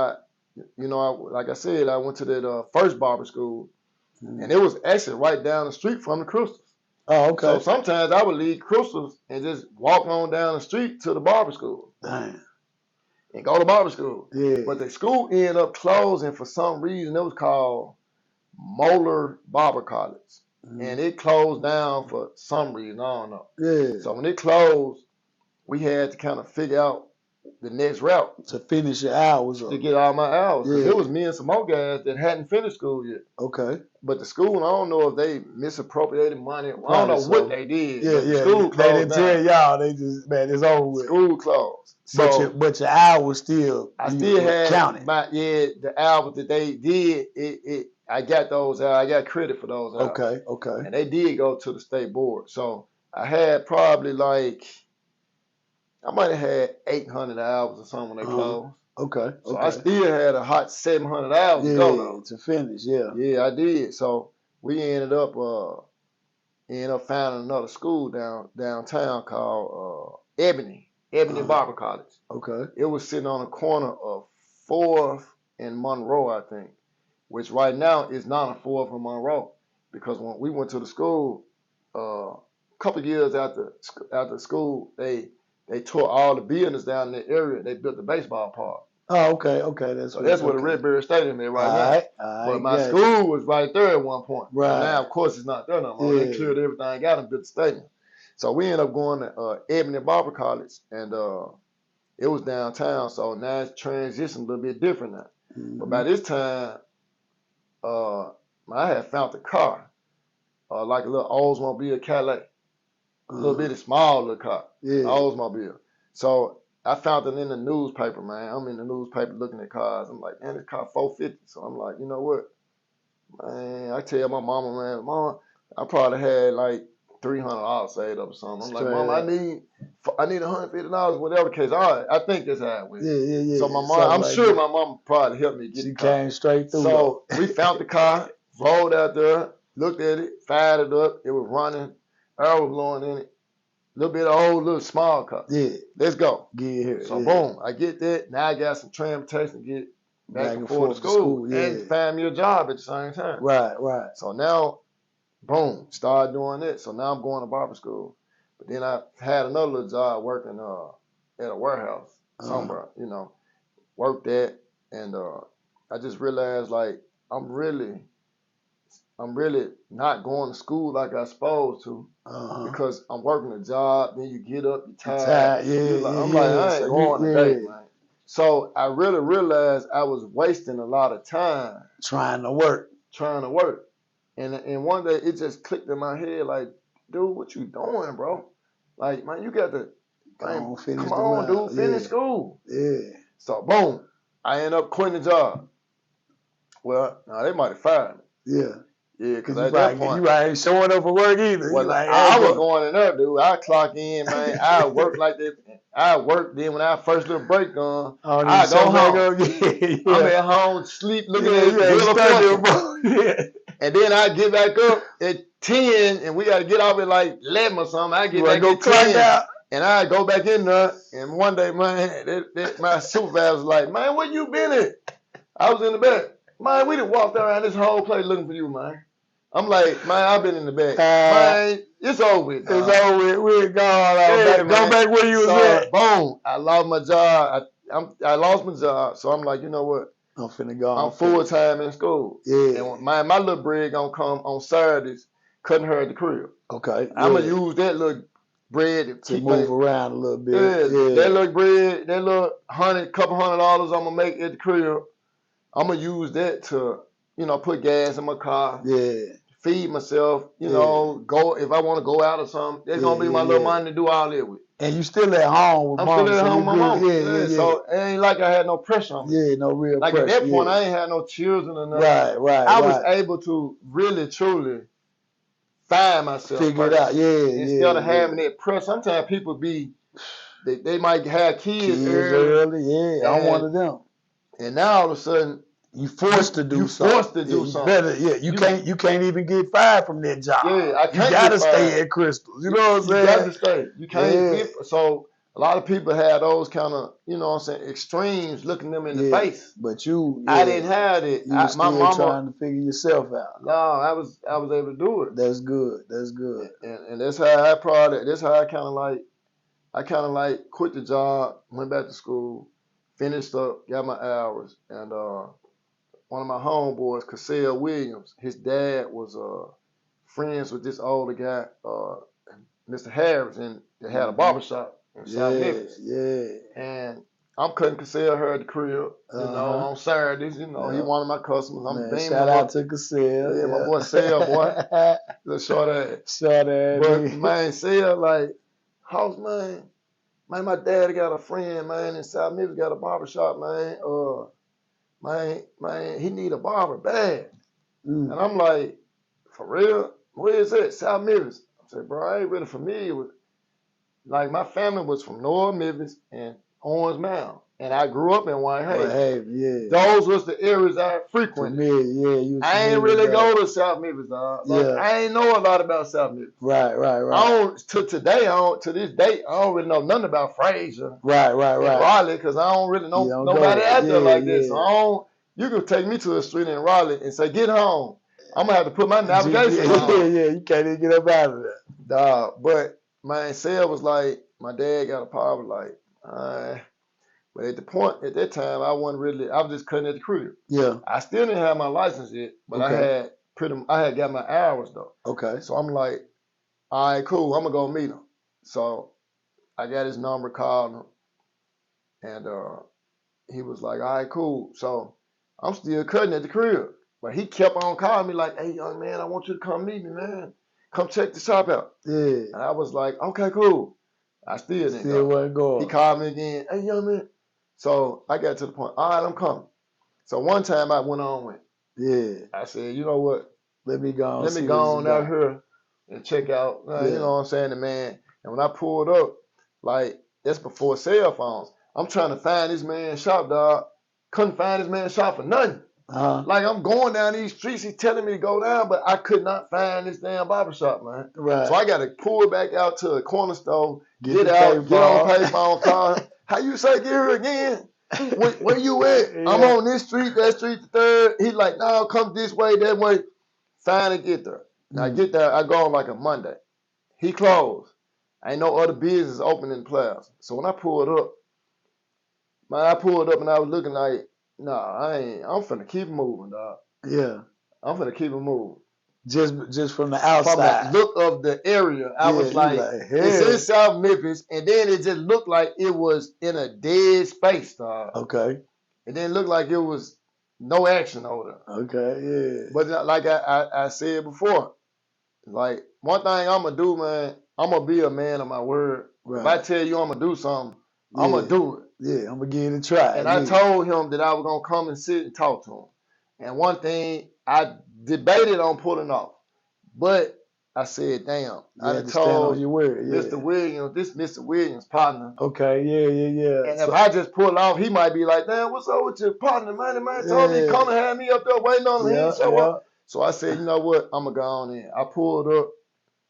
like I said, I went to that first barber school, and it was actually right down the street from the Crystals. Oh, okay. So sometimes I would leave Crystals and just walk on down the street to the barber school. Damn. And go to barber school. Yeah. But the school ended up closing for some reason. It was called Moeller Barber College. And it closed down for some reason. I don't know. Yeah. So when it closed, we had to kind of figure out the next route. To finish your hours up. To get all my hours. Because it was me and some more guys that hadn't finished school yet. Okay. But the school, I don't know if they misappropriated money. I don't know what they did. Yeah, the school closed they didn't down. tell y'all. They just, man, it's over with. School closed. So, but your hours still, I still had counted. The hours that they did. I got those out. I got credit for those hours. Okay. And they did go to the state board. So I had probably I might have had 800 hours or something when they closed. Okay. So I still had a hot 700 hours to go though. To finish, yeah. Yeah, I did. So we ended up finding another school downtown called Ebony Barber College. Okay. It was sitting on the corner of 4th and Monroe, I think, which right now is not a 4th and Monroe, because when we went to the school, a couple of years after school, they tore all the buildings down in the area. They built the baseball park. Oh, okay. That's where the Redbird Stadium is right now. But my school was right there at one point. Right. Now, of course, it's not there no more. They cleared everything out and built the stadium. So we ended up going to Ebony Barber College, and it was downtown. So now it's transitioned a little bit different now. But by this time, I had found a car, like a little Oldsmobile Cadillac, a little bitty small little car, Oldsmobile. So I found it in the newspaper, man. I'm in the newspaper looking at cars. I'm like, man, this car $450. So I'm like, you know what, man? I tell my mama, man, Mama, I probably had like $300 saved up or something. I'm like, Mom, I need $150, whatever the case. All right, I think that's how it went. Yeah. So my mom, I'm sure my mom probably helped me get the car. She came straight through. So we found the car, rolled out there, looked at it, fired it up. It was running, air was blowing in it. Little bit of old, little small car. Yeah. Let's go. Get here. So boom, I get that. Now I got some transportation to get back and forth to school and find me a job at the same time. Right. So now, boom, started doing it. So now I'm going to barber school. But then I had another little job working at a warehouse somewhere, worked at, and I just realized like I'm really not going to school like I supposed to, because I'm working a job. Then you get up, you're tired. I'm like, I ain't going today, man. So I really realized I was wasting a lot of time trying to work. And one day it just clicked in my head, like, dude, what you doing, bro? Like, man, you got to come on, dude, finish school. Yeah. So boom, I end up quitting the job. Well, now they might have fired me. Yeah. Yeah, because at that point, you ain't showing up for work either. Well, I was going in there, dude. I clock in, man. I work like that. I work. Then when I first little break on, I go home. I'm at home, sleep, looking at it. And then I get back up at 10, and we got to get off at like 11 or something. I get back at 10, and I go back in there. And one day, man, my supervisor was like, man, where you been at? I was in the back. Man, we done walked around this whole place looking for you, man. I'm like, man, I've been in the back. Man, it's over with. It's over with. We're gone. Go back where you was at. Boom. I lost my job. I lost my job. So I'm like, you know what? I'm finna go. I'm full-time in school. Yeah. And my little bread gonna come on Saturdays, cutting her at the crib. Okay. I'm gonna use that little bread to move around a little bit. Yeah. That little bread, that little couple $100 I'm gonna make at the crib, I'm gonna use that to, put gas in my car. Yeah. Feed myself, go if I want to go out or something. That's gonna be my little money to do all that with. And you still at home with I'm mom. Still at home with my mom. Yeah. So it ain't like I had no pressure on me. Yeah, no real pressure. Like at that point, I ain't had no children or nothing. Right. I was able to really, truly find myself. Figure it out. Instead of having that pressure. Sometimes people they might have kids early. Yeah, I'm one of them. And now all of a sudden, you forced to do something. You can't even get fired from that job. Yeah, I can't. You gotta stay at Crystals. You know what I'm saying? You got to stay. You can't get, so a lot of people had those kind of, extremes looking them in the face. But you, I didn't have it. You were still my mama trying to figure yourself out. No, I was able to do it. That's good. And that's how I kind of like quit the job, went back to school, finished up, got my hours, and one of my homeboys, Cassell Williams, his dad was friends with this older guy, Mr. Harris, and they had a barbershop in South Memphis. Yeah. And I'm cutting Cassell hair at the crib, you know, on Saturdays. You know, he one of my customers. I'm beaming shout out to Cassell. Yeah, my boy Sell, boy. Little short ass. Short ass. But man, Sell, like, house, man, my dad got a friend, man, in South Memphis, got a barbershop, man. Man, he need a barber bad. And I'm like, for real? Where is it? South Memphis. I said, bro, I ain't really familiar with. Like, my family was from North Memphis and Orange Mound. And I grew up in Whitehaven. Yeah. Those was the areas I frequented. Yeah, I ain't really go to South Memphis, dog. Like, I ain't know a lot about South Memphis. Right. To this day, I don't really know nothing about Fraser. Right. Raleigh, because I don't really know nobody out there like this. So you can take me to a street in Raleigh and say, get home. I'm going to have to put my navigation on. Yeah, you can't even get up out of there. Dog, but my Sale was like, my dad got a power, like, but at that time, I was just cutting at the crib. Yeah. I still didn't have my license yet, but I had got my hours though. Okay. So I'm like, all right, cool, I'm gonna go meet him. So I got his number, called him, and he was like, all right, cool. So I'm still cutting at the crib. But he kept on calling me like, hey, young man, I want you to come meet me, man. Come check the shop out. Yeah. And I was like, okay, cool. I still didn't go. Wasn't going. He called me again, hey, young man. So I got to the point, all right, I'm coming. So one time I went on with. Yeah. I said, you know what? Let me go on out here and check out, you know what I'm saying, the man. And when I pulled up, like, that's before cell phones. I'm trying to find this man's shop, dog. Couldn't find this man's shop for nothing. Like, I'm going down these streets, he's telling me to go down, but I could not find this damn barbershop, man. Right. So I got to pull back out to a corner store, get on payphone, call him. How you say get here again? Where you at? Yeah. I'm on this street, that street, the third. He like, no, come this way, that way. Finally get there. I get there, I go on like a Monday. He closed. Ain't no other business open in the plaza. So when I pulled up, and I was looking like, nah, I'm finna keep moving, dog. Yeah. I'm finna keep it moving. Just from the outside. From the look of the area, I was like it's in South Memphis, and then it just looked like it was in a dead space, dog. Okay. It didn't look like it was no action over there. Okay, yeah. But like I said before, like, one thing I'm gonna do, man, I'm gonna be a man of my word. Right. If I tell you I'm gonna do something, I'm gonna do it. Yeah, I'm gonna give it a try. And I told him that I was gonna come and sit and talk to him. And one thing I debated on pulling off, but I said, damn, I told your word. Yeah. Mr. Williams, this Mr. Williams' partner. Okay, yeah. And if I just pull off, he might be like, damn, what's up with your partner, man? Man told me to come and have me up there waiting on him. He didn't show up. So I said, you know what? I'm gonna go on in. I pulled up.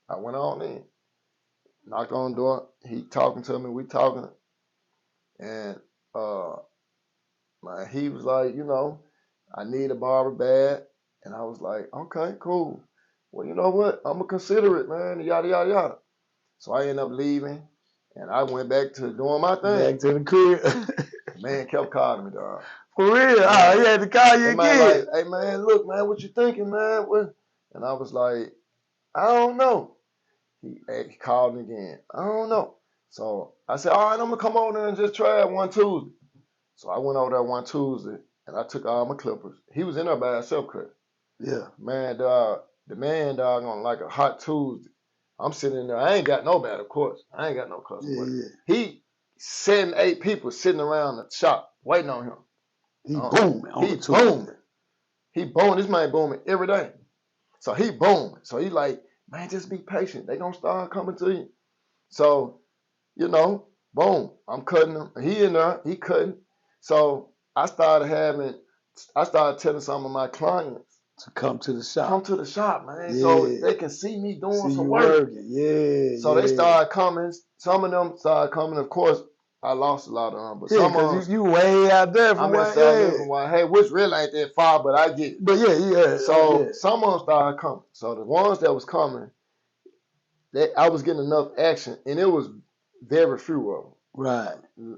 I went on in. Knocked on the door. He talking to me. We talking. And he was like, you know, I need a barber bad. And I was like, okay, cool. Well, you know what? I'm going to consider it, man, yada, yada, yada. So I ended up leaving, and I went back to doing my thing. Back to the crib. Man kept calling me, dog. For real? Oh, he had to call you again. Like, hey, man, look, man, what you thinking, man? And I was like, I don't know. He called me again. I don't know. So I said, all right, I'm going to come over there and just try it one Tuesday. So I went over there one Tuesday, and I took all my clippers. He was in there by himself, cut. Yeah. Man, dog, the man, dog, on like a hot Tuesday. I'm sitting in there. I ain't got nobody, of course. I ain't got no customer. Yeah. He 7, 8 people sitting around the shop waiting on him. He booming. He booming. This man booming every day. So he booming. So he like, man, just be patient. They gonna start coming to you. So, you know, boom, I'm cutting him. He in there, he cutting. So I started telling some of my clients to come to the shop. Come to the shop, man. Yeah. So they can see me doing some work. Working. Yeah. So they started coming. Some of them started coming. Of course, I lost a lot of them. But some of them, you way out there from Whitehaven, which really ain't that far, but I get it. But yeah. So some of them started coming. So the ones that was coming, I was getting enough action, and it was very few of them. Right.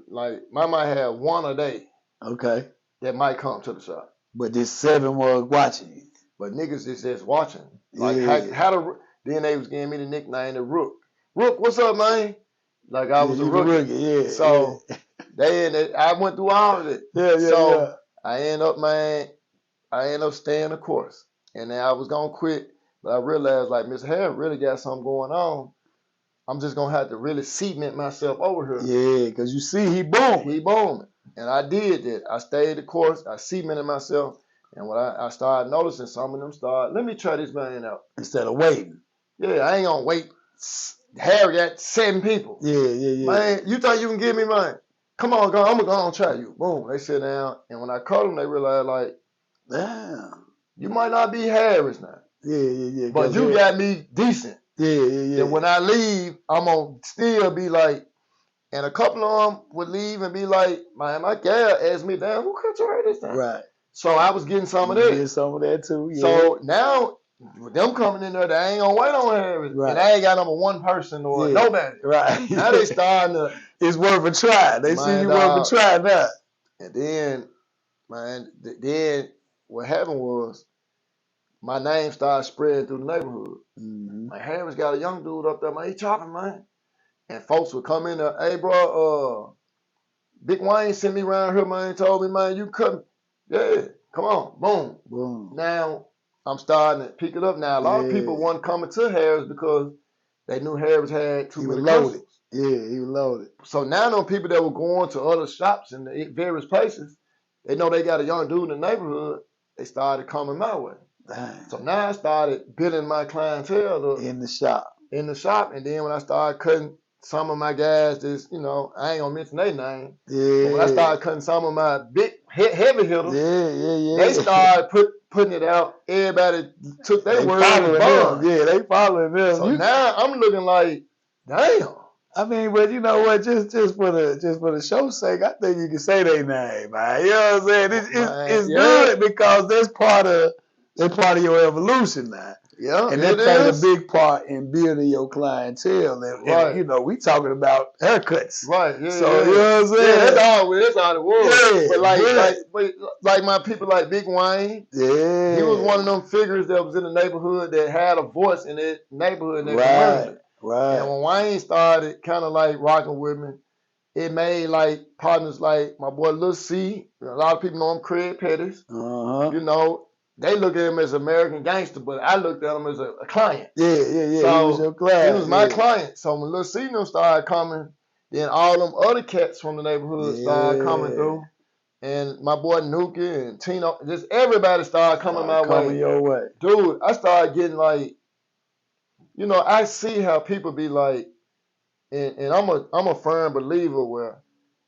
Like, I might have one a day. Okay. That might come to the shop. But this 7 was watching you. But niggas is just watching. Like, then they was giving me the nickname, the Rook. Rook, what's up, man? Like, I was a rookie. Yeah. So I went through all of it. So I end up staying the course. And then I was going to quit, but I realized, like, Mr. Harris really got something going on. I'm just going to have to really cement myself over here. Yeah, because you see, he booming. He booming. And I did that. I stayed the course. I cemented myself. And when I started noticing some of them let me try this man out. Instead of waiting. Yeah, I ain't going to wait. Harry got 7 people. Yeah. Man, you think you can give me mine? Come on, I'm going to go and try you. Boom. They sit down. And when I called them, they realized, like, damn. You might not be Harris now. Yeah. But you got me decent. Yeah. And when I leave, I'm going to still be like, and a couple of them would leave and be like, man, my gal asked me, damn, who cut your hair this time? Right. So I was getting some of that. Getting some of that too, yeah. So now, with them coming in there, they ain't going to wait on Harris. Right. And I ain't got number one person or nobody. Right. Now they starting to. It's worth a try. They see you worth a try now. And then, man, what happened was, my name started spreading through the neighborhood. Mm-hmm. Like, Harris got a young dude up there, man. He chopping, man. And folks would come in there, hey, bro, Big Wayne sent me around here, man. Told me, man, you cut. Yeah, come on, boom. Now, I'm starting to pick it up now. A lot of people weren't coming to Harris because they knew Harris had too many customers. Yeah, he was loaded. So now them people that were going to other shops in the various places, they know they got a young dude in the neighborhood, they started coming my way. Dang. So now I started building my clientele up in the shop. And then when I started cutting some of my guys, I ain't gonna mention their name. Yeah. But when I started cutting some of my big heavy hitters, they started putting it out. Everybody took their word and bun. Yeah, they following them. So now I'm looking like, damn. I mean, but you know what? Just for the show's sake, I think you can say their name, man. You know what I'm saying? It's good because that's part of your evolution now. Yeah, and that played a big part in building your clientele. And you know, we talking about haircuts. Right. Yeah. So you know what I'm saying? Yeah, that's all it was. Yeah, but like my people like Big Wayne. Yeah. He was one of them figures that was in the neighborhood that had a voice in that neighborhood, in that community. Right. And when Wayne started kind of like rocking with me, it made like partners like my boy Lil C. A lot of people know him, Craig Pettis. You know, they look at him as an American gangster, but I looked at him as a client. Yeah. So he was your client. He was my client. So when Lil C them started coming, then all them other cats from the neighborhood started coming through. And my boy Nuki and Tino, just everybody started coming my way. Coming your way. Dude, I started getting like, you know, I see how people be like, and I'm a firm believer where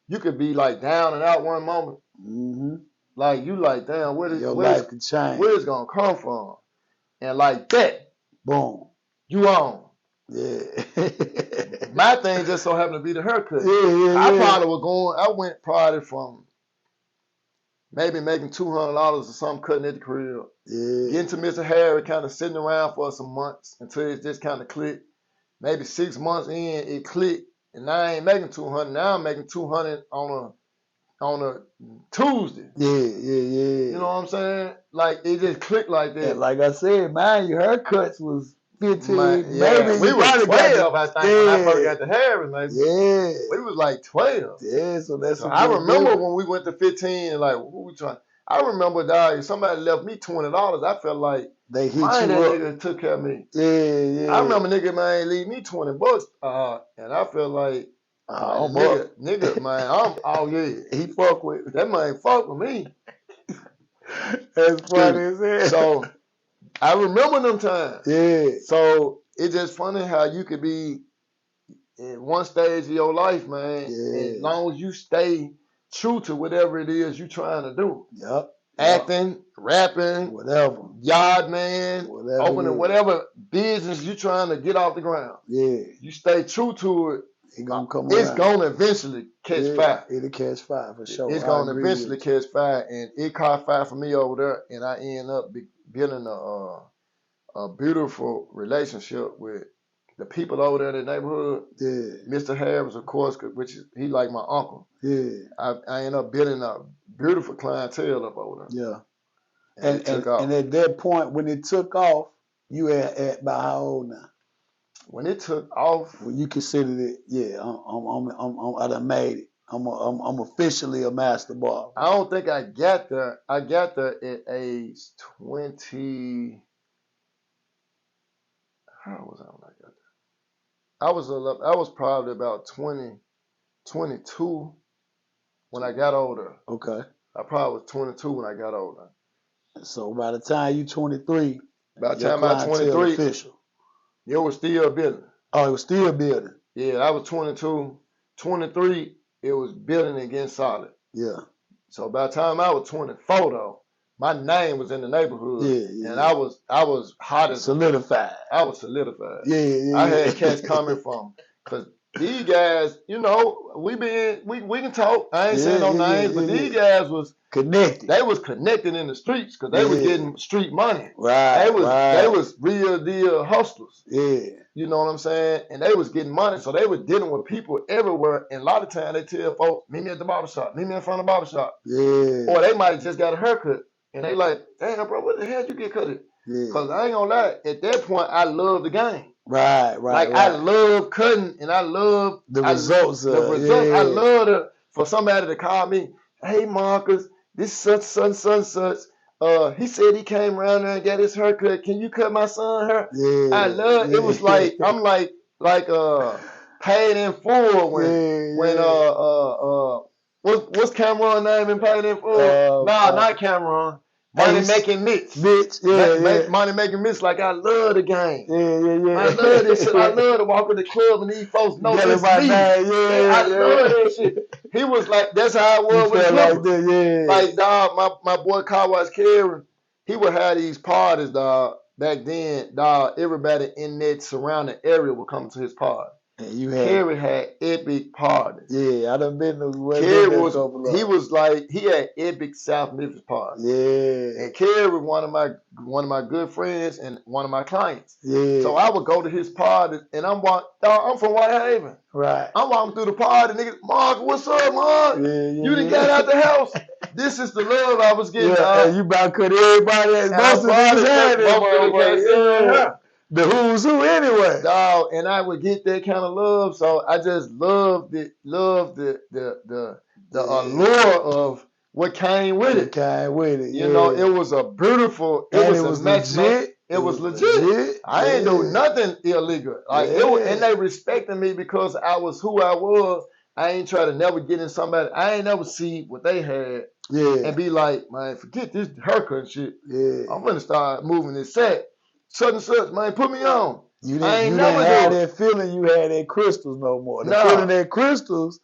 you could be like down and out one moment. Mm-hmm. Like you like, damn, where life could change. Where it's gonna come from? And like that, boom, you on. Yeah. My thing just so happened to be the haircut. Yeah. I went probably from maybe making $200 or something cutting at the crib. Yeah. Getting to Mr. Harry, kind of sitting around for some months until it just kind of clicked. Maybe 6 months in, it clicked, and now I ain't making 200. Now I'm making 200 on a Tuesday. Yeah. You know what I'm saying? Like it just clicked like that. And like I said, man, your haircuts was 15. Maybe we were 12, I think, when I first got the Harris, maybe. Yeah. We was like 12. Yeah, so I remember when we went to 15 and like, who we trying? I remember, dog, somebody left me $20. I felt like they hit that you up. nigga took care of me. Yeah. I remember nigga, man, leave me $20. And I felt like, nigga, man, he fuck with that man fuck with me. That's funny as hell. So I remember them times. Yeah. So it's just funny how you could be in one stage of your life, man. Yeah. As long as you stay true to whatever it is you trying to do. Yep. Acting, rapping, whatever. Yard man, opening whatever business you trying to get off the ground. Yeah. You stay true to it. It's going to evenly catch fire. It'll catch fire for sure. It's going to eventually catch fire. And it caught fire for me over there. And I end up building a beautiful relationship with the people over there in the neighborhood. Yeah. Mr. Harris, of course, he like my uncle. Yeah. I end up building a beautiful clientele up over there. Yeah. And at that point, when it took off, you at about how old now? When it took off, when you considered it, I done made it. I'm officially a master barber? I don't think I got there. I got there at age 20. How was I when I got there? I was probably about 20, 22 when I got older. Okay. I probably was 22 when I got older. So by the time you 23, by the time I was 23, official. It was still building. Oh, it was still building. Yeah, I was 22. 23, it was building and getting solid. Yeah. So by the time I was 24, though, my name was in the neighborhood. Yeah. And I was hot as solidified. I was solidified. Yeah. I had cats coming from, because these guys, we can talk. I ain't saying no names, but these guys was connected. They was connected in the streets because they was getting street money. Right. They was real deal hustlers. Yeah. You know what I'm saying? And they was getting money, so they was dealing with people everywhere. And a lot of times they tell folks, meet me at the barbershop, meet me in front of the barbershop. Yeah. Or they might have just got a haircut. And they like, damn, bro, what the hell you get cut at? Yeah. Because I ain't gonna lie, at that point, I love the game. Right. I love cutting, and I love the results. I love for somebody to call me, hey, Marcus, this such. He said he came around there and got his haircut. Can you cut my son hair? Yeah. I love it. Was like I'm like paid in full when what's Cameron's name in paid in full? Not Cameron. Money making mitts. Money making mitts. Like I love the game. Yeah. I love this shit. I love to walk in the club and these folks know this me. I love that shit. He was like, that's how I was with him. Like dog, my boy Kawhi's Karen, he would have these parties, dog. Back then, dog, everybody in that surrounding area would come to his party. And Kerry had epic parties. Yeah, I done been to he had epic South Memphis parties. Yeah. And Kerry was one of my good friends and one of my clients. Yeah. So I would go to his parties and I'm from Whitehaven. Right. I'm walking through the party, niggas, Mark, what's up, Mark? You done got out the house. This is the love I was getting. And you about cut everybody as most of these had it. The who's who anyway. Dog, and I would get that kind of love. So I just loved the allure of what came with it. You know, it was a beautiful, it was legit. It was legit. I ain't do nothing illegal. Like and they respected me because I was who I was. I ain't try to never get in somebody. I ain't never see what they had. And be like, man, forget this haircut and shit. I'm gonna start moving this set. Such and such, man, put me on. You didn't have that feeling you had at Crystals no more. The feeling at Crystals,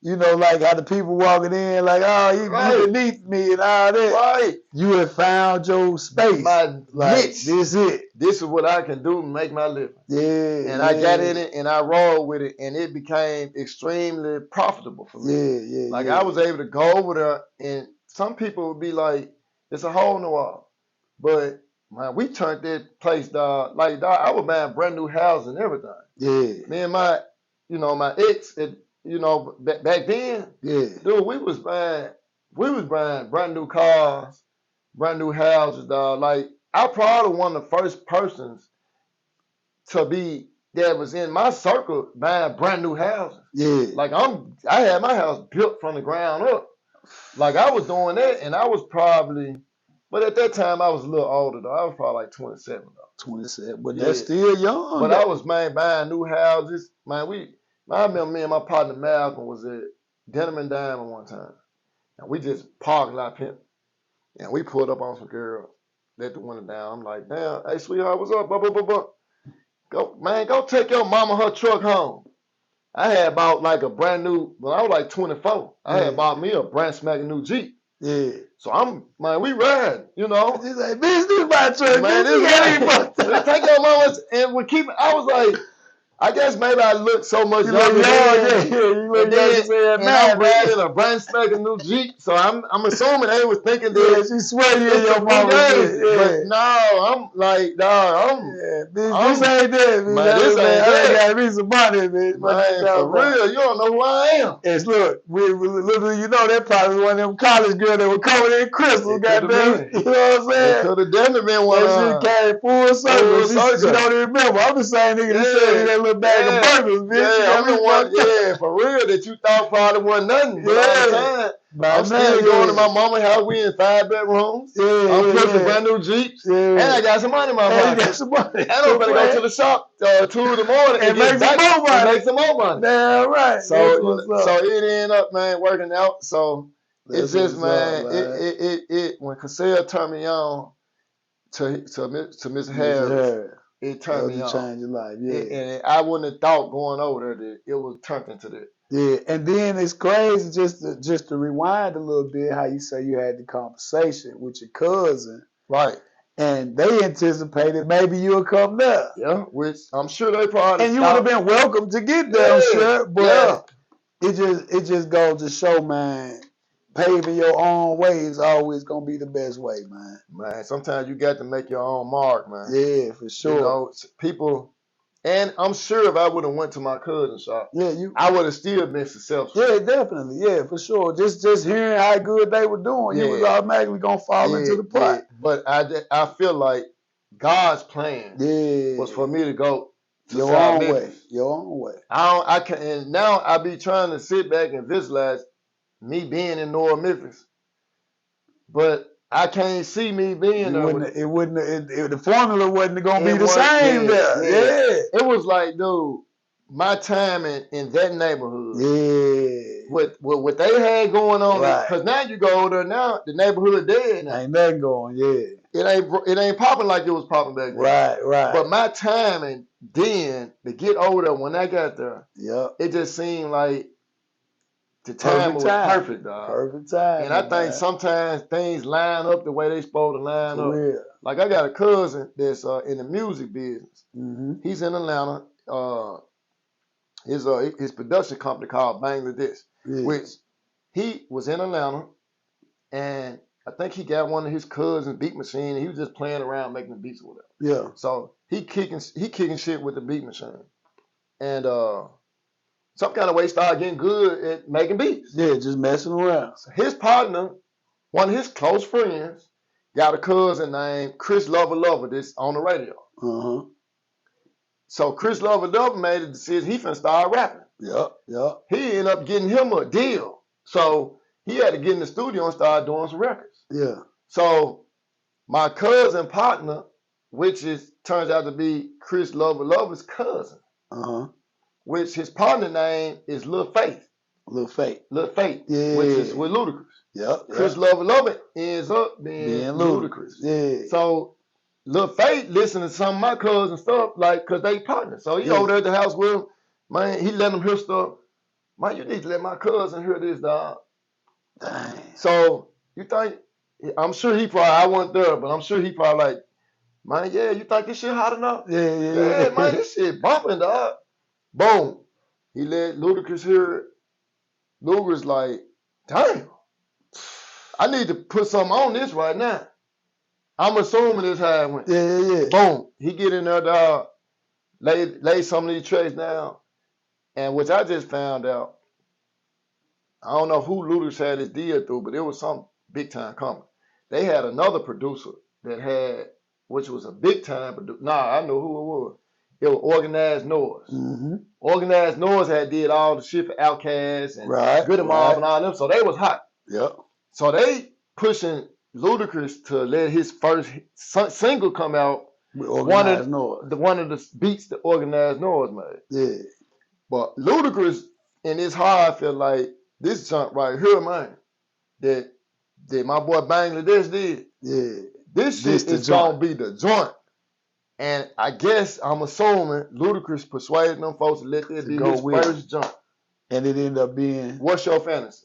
you know, like how the people walking in, like, oh, you beneath me and all that. Right. You have found your space. My niche. This it. This is what I can do to make my living. Yeah. And I got in it and I rolled with it and it became extremely profitable for me. Like I was able to go over there and some people would be like, it's a hole in the wall. But man, we turned that place, dog. Like, dog, I was buying brand new houses and everything. Yeah. Me and my ex, back then, dude, we was buying brand new cars, brand new houses, dog. Like, I probably one of the first persons to be that was in my circle buying brand new houses. Yeah. Like, I had my house built from the ground up. Like, I was doing that, and I was probably. But at that time, I was a little older, though. I was probably like 27, though. 27, but that's still young. But I was, buying new houses. Man, I remember me and my partner Malcolm was at Denim and Diamond one time. And we just parked lot pimping. And we pulled up on some girls. Let the window down. I'm like, damn, hey, sweetheart, what's up? Go take your mama her truck home. I had bought like a brand new, when I was like 24, I had bought me a brand spanking new Jeep. Yeah. So we ride, you know. He's like, bitch, this my truck. Man, this take your mama and we keep it. I was like, I guess maybe I look so much younger. You look and I'm riding a brand spanking new Jeep. So I'm assuming they was thinking that she swear you in your mama. But no, I'm like, dog, this ain't that, man. This ain't that. I got me some money, man. For real, you don't know who I am. It's look, you know that probably was one of them college girls that were coming in Crystals, goddamn. You know what I'm saying? It could have definitely been one. That shit came full circle. She don't even remember. I'm the same nigga that said that a bag of burgers, bitch. Yeah, I'm the one, for real, that you thought probably wasn't nothing. But all the time, I'm still going to my mama's house. We in 5 bedrooms. I'm flipping brand new Jeeps. And I got some money in my pocket. And I'm going to go to the shop 2 in the morning and get back and make some more money. Damn right. So it ended up, man, working out. So it's just, man, when Cassell turned me on to Miss Harris, it turned me on. Change your life, and I wouldn't have thought going over there that it would turn into that. Yeah, and then it's crazy just to rewind a little bit how you say you had the conversation with your cousin. Right. And they anticipated maybe you'll come there. Yeah, which I'm sure they probably and you would have been welcome to get there, I'm sure. But it just goes to show, man, paving your own way is always gonna be the best way, man. Man, sometimes you got to make your own mark, man. Yeah, for sure. You know, people, and I'm sure if I would have went to my cousin's shop, I would have still been successful. Yeah, definitely. Yeah, for sure. Just hearing how good they were doing, you was automatically gonna fall into the pot. But I feel like God's plan was for me to go to your own way. Your own way. And now I be trying to sit back and visualize me being in North Memphis, but I can't see me being there. The formula wasn't going to be the same there. Yeah. It was like, dude, my time in that neighborhood. Yeah. What they had going on. Because now you go over there now, the neighborhood dead now. Ain't nothing going, It ain't popping like it was popping back then. Right. But my timing then to get over there when I got there, it just seemed like the time was perfect, dog. Perfect time. And I think sometimes things line up the way they supposed to line up. Real. Like I got a cousin that's in the music business. He's in Atlanta. His production company called Bangladesh, which he was in Atlanta, and I think he got one of his cousins' beat machine. And he was just playing around making the beats with it. Yeah. So he kicking shit with the beat machine, and some kind of way started getting good at making beats. Yeah, just messing around. So his partner, one of his close friends, got a cousin named Chris Lover that's on the radio. So Chris Lover made a decision he finna start rapping. Yep. He ended up getting him a deal. So he had to get in the studio and start doing some records. Yeah. So my cousin partner, which turns out to be Chris Lover's cousin. Which his partner name is Lil Faith. Lil Faith. Yeah. Which is with Ludacris. Yep. Chris Lover ends up being Ludacris. Yeah. So Lil Faith listened to some of my cousins stuff, like, cause they partners. So he over there at the house with him, man, he let them hear stuff. Man, you need to let my cousin hear this, dog. Dang. So you think, I'm sure he probably, I wasn't there, but I'm sure he probably like, man, you think this shit hot enough? Yeah, man, this shit bumping, dog. Boom. He let Ludacris hear it. Ludacris like, damn, I need to put something on this right now. I'm assuming this how it went. Yeah. Boom. He get in there, dog, lay some of these tracks down. And which I just found out, I don't know who Ludacris had his deal through, but it was some big time company. They had another producer that had, which was a big time producer. Nah, I know who it was. It was Organized Noise. Organized Noise had did all the shit for Outkast and Good and Mob and all them, so they was hot. Yep. So they pushing Ludacris to let his first single come out. One of the beats that Organized Noise made. Yeah. But Ludacris in his heart felt like this junk right here, man, that my boy Bangladesh did. Yeah. This shit is gonna be the joint. And I guess I'm assuming Ludacris persuaded them folks to let that be his first jump. And it ended up being What's Your Fantasy?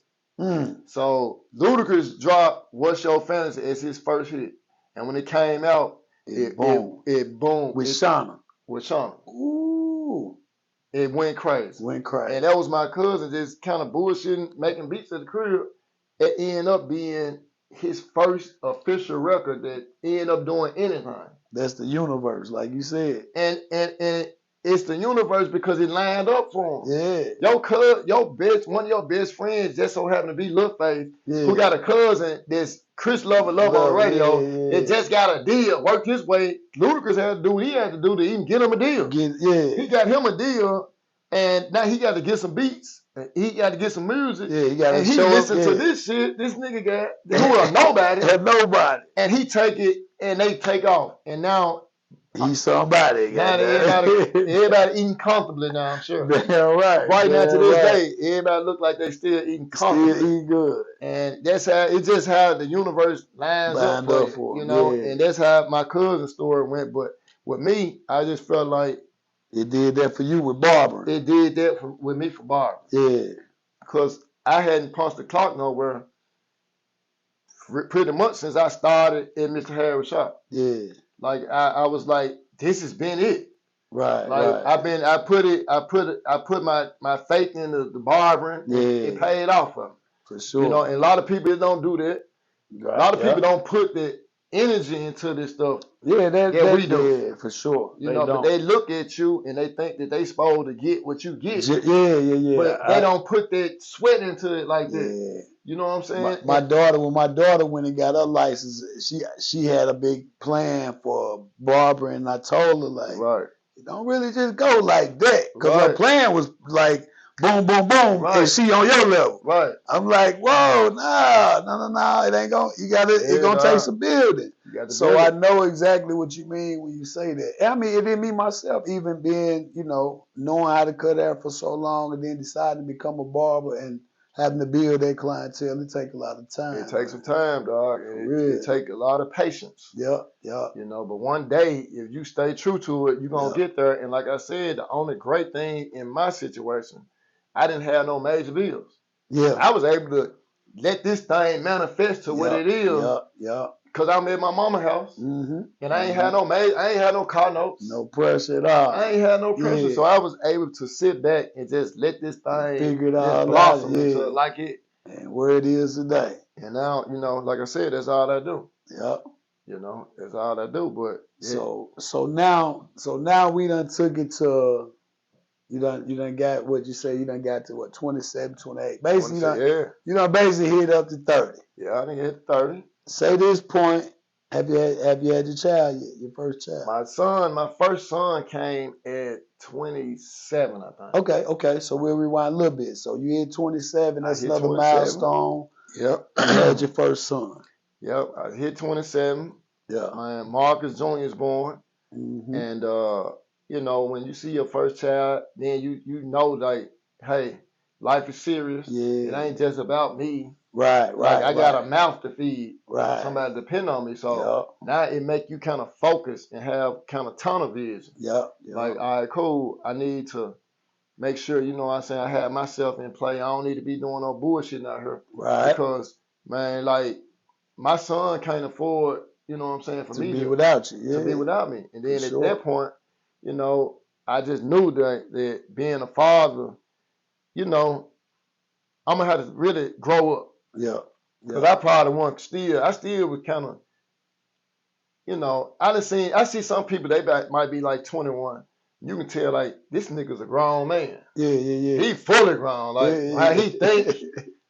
So Ludacris dropped What's Your Fantasy as his first hit. And when it came out, it boomed. With Shauna. Ooh. It went crazy. And that was my cousin just kind of bullshitting, making beats at the crib. It ended up being his first official record that ended up doing anything. That's the universe, like you said. And it's the universe because it lined up for him. Yeah. One of your best friends just so happened to be Lil Faith, who got a cousin that's Chris Lover on the radio. It just got a deal, worked his way. Ludacris had to do what he had to do to even get him a deal. He got him a deal, and now he got to get some beats. He got to get some music. Yeah, he got to show listen to this shit. This nigga got who a nobody. And he take it, and they take off. And now he's somebody. Now everybody eating comfortably now, I'm sure. Damn right. Right now to this day, everybody look like they still eating comfortably. Still eating good. And that's how it's just how the universe lines up for you know. And that's how my cousin's story went. But with me, I just felt like it did that for you with barber. It did that with me for barber. Yeah. Because I hadn't punched the clock nowhere pretty much since I started in Mr. Harris' shop. Yeah. Like I was like, this has been it. Right. Like I put my faith in the barbering. Yeah. It paid off for me. For sure. You know, and a lot of people don't do that. Right. A lot of people don't put the energy into this stuff. Yeah, that we do. Yeah, for sure. You know, but they look at you and they think that they supposed to get what you get. Yeah. But they don't put that sweat into it like that. Yeah. You know what I'm saying? When my daughter went and got her license, she had a big plan for barber, and I told her like, you don't really just go like that, because her plan was like boom, boom, boom, and she on your level. Right. I'm like, whoa, no, it ain't gonna. It's gonna take some building. So I know exactly what you mean when you say that. I mean, even me myself, even being, knowing how to cut hair for so long, and then deciding to become a barber and having to build that clientele, it takes a lot of time. It takes some time, dog. It takes a lot of patience. Yeah. But one day, if you stay true to it, you're going to get there. And like I said, the only great thing in my situation, I didn't have no major bills. Yeah. I was able to let this thing manifest to what it is. Yeah. Because I'm at my mama's house. Mm-hmm. And I ain't had no car notes. No pressure at all. I ain't had no pressure. So I was able to sit back and just let this thing figure it all blossom into like it. And where it is today. And now, like I said, that's all I do. Yep. That's all I do. But so now we done took it to you done got what you say, you done got to what, 27, 28. Basically you done basically hit up to 30. Yeah, I done hit 30. Say this point, have you had your child yet, your first child? My first son came at 27, I think. Okay. So we'll rewind a little bit. So you hit 27, that's another 27. Milestone. Yep. You had your first son. Yep, I hit 27. Yeah. My Marcus Jr. is born. Mm-hmm. And when you see your first child, then you know like, hey, life is serious. Yeah. It ain't just about me. Right. I got a mouth to feed. Right. Somebody depend on me. So now it make you kind of focus and have kind of tunnel vision. Yep. Like, all right, cool. I need to make sure, I have myself in play. I don't need to be doing no bullshit out here. Right. Because, man, like, my son can't afford, for me to be without you. Yeah. To be without me. And then at that point, I just knew that being a father, I'm going to have to really grow up. Yeah. Because I probably I still was kind of, I see some people, they might be like 21. You can tell, like, this nigga's a grown man. Yeah. He fully grown. Like, how he think,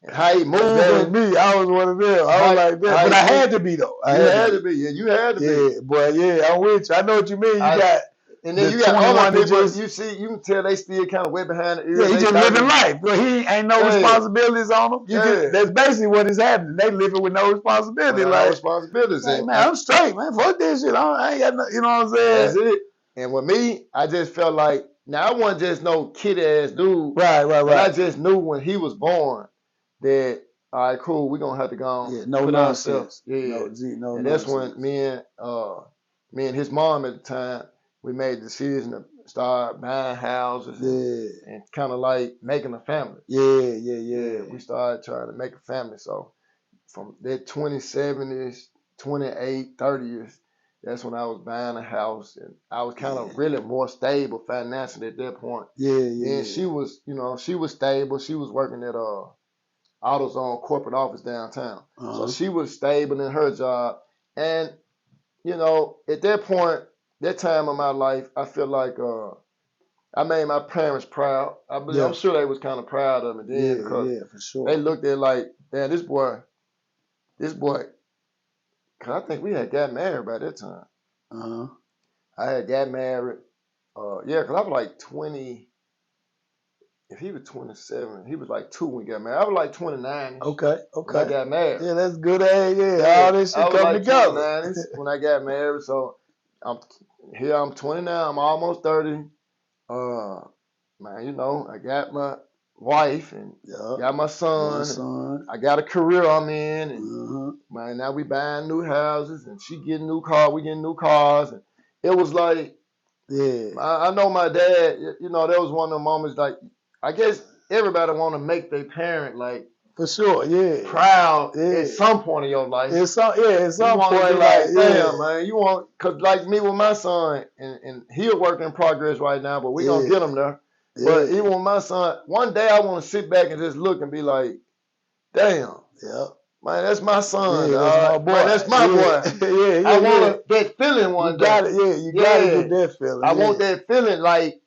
how he move. That was me. I was one of them. I was like that. But I had to be, though. You had to be. Yeah, you had to be. Yeah, boy, I'm with you. I know what you mean. And then you got other people, you can tell they still kind of way behind the ears. Yeah, he just living life. But he ain't no responsibilities on him. That's basically what is happening. They living with no responsibility. No responsibilities. Like, man, I'm straight, man. Fuck this shit. I ain't got no, you know what I'm saying? That's it. And with me, I just felt like, now I wasn't just no kid-ass dude. Right. But I just knew when he was born that, all right, cool, we're going to have to go on. Yeah, no nonsense. Yeah. No and that's when me and his mom at the time, we made the decision to start buying houses and kind of like making a family. Yeah. We started trying to make a family. So from that 27-ish, 28, 30-ish, that's when I was buying a house. And I was kind of really more stable financially at that point. Yeah. And she was, she was stable. She was working at AutoZone corporate office downtown. So she was stable in her job. And, at that point, that time of my life, I feel like I made my parents proud. I'm sure they was kind of proud of me then because for sure. They looked at like, damn, this boy, cause I think we had got married by that time. I had got married. Yeah, cause I was like 20. If he was 27, he was like 2 when we got married. I was like 29. Okay. When I got married. Yeah, that's good age. Yeah, all this shit come together. I was like 29 when I got married. So I'm 29. I'm almost 30. Man, you know, I got my wife and got my son. I got a career I'm in, and man, now we buying new houses, and she getting new cars. We getting new cars, and it was like, I know my dad. You know, that was one of the moments. Like, I guess everybody want to make their parent like for sure, proud at some point in your life. At some point, like, damn, man, you want, cause like me with my son, and he a work in progress right now, but we gonna get him there. But even with my son, one day I want to sit back and just look and be like, damn. Man, that's my son. That's my boy. Man, that's my boy. I want that feeling one day. You gotta get that feeling. I want that feeling like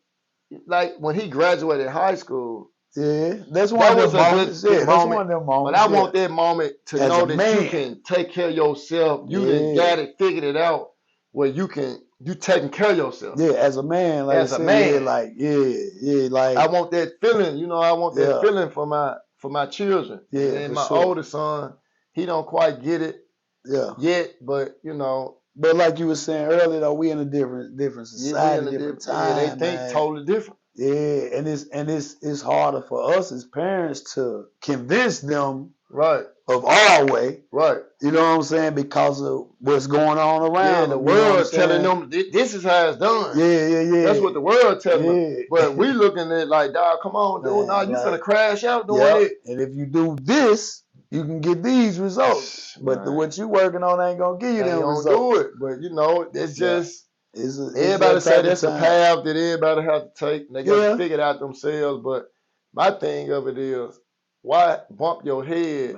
when he graduated high school. That's one of them moments. That's one of them moments. But I want that moment to know that you can take care of yourself. You done got it, figured it out, where you taking care of yourself. As a man, like as a man, like I want that feeling. You know, I want that feeling for my children. And my oldest son, he don't quite get it yet, but you know. But like you were saying earlier, though, we in a different society, different time. Yeah, they think totally different. Yeah, and it's harder for us as parents to convince them of our way. Right. You know what I'm saying? Because of what's going on around. Yeah, the world telling them this is how it's done. Yeah. That's what the world telling them. But we looking at like, dog, come on, dude. Now you finna crash out doing it. And if you do this, you can get these results. But what you working on ain't gonna give you them results. Do it. But you know, it's just everybody say that's a path that everybody has to take. And they got to figure it out themselves. But my thing of it is, why bump your head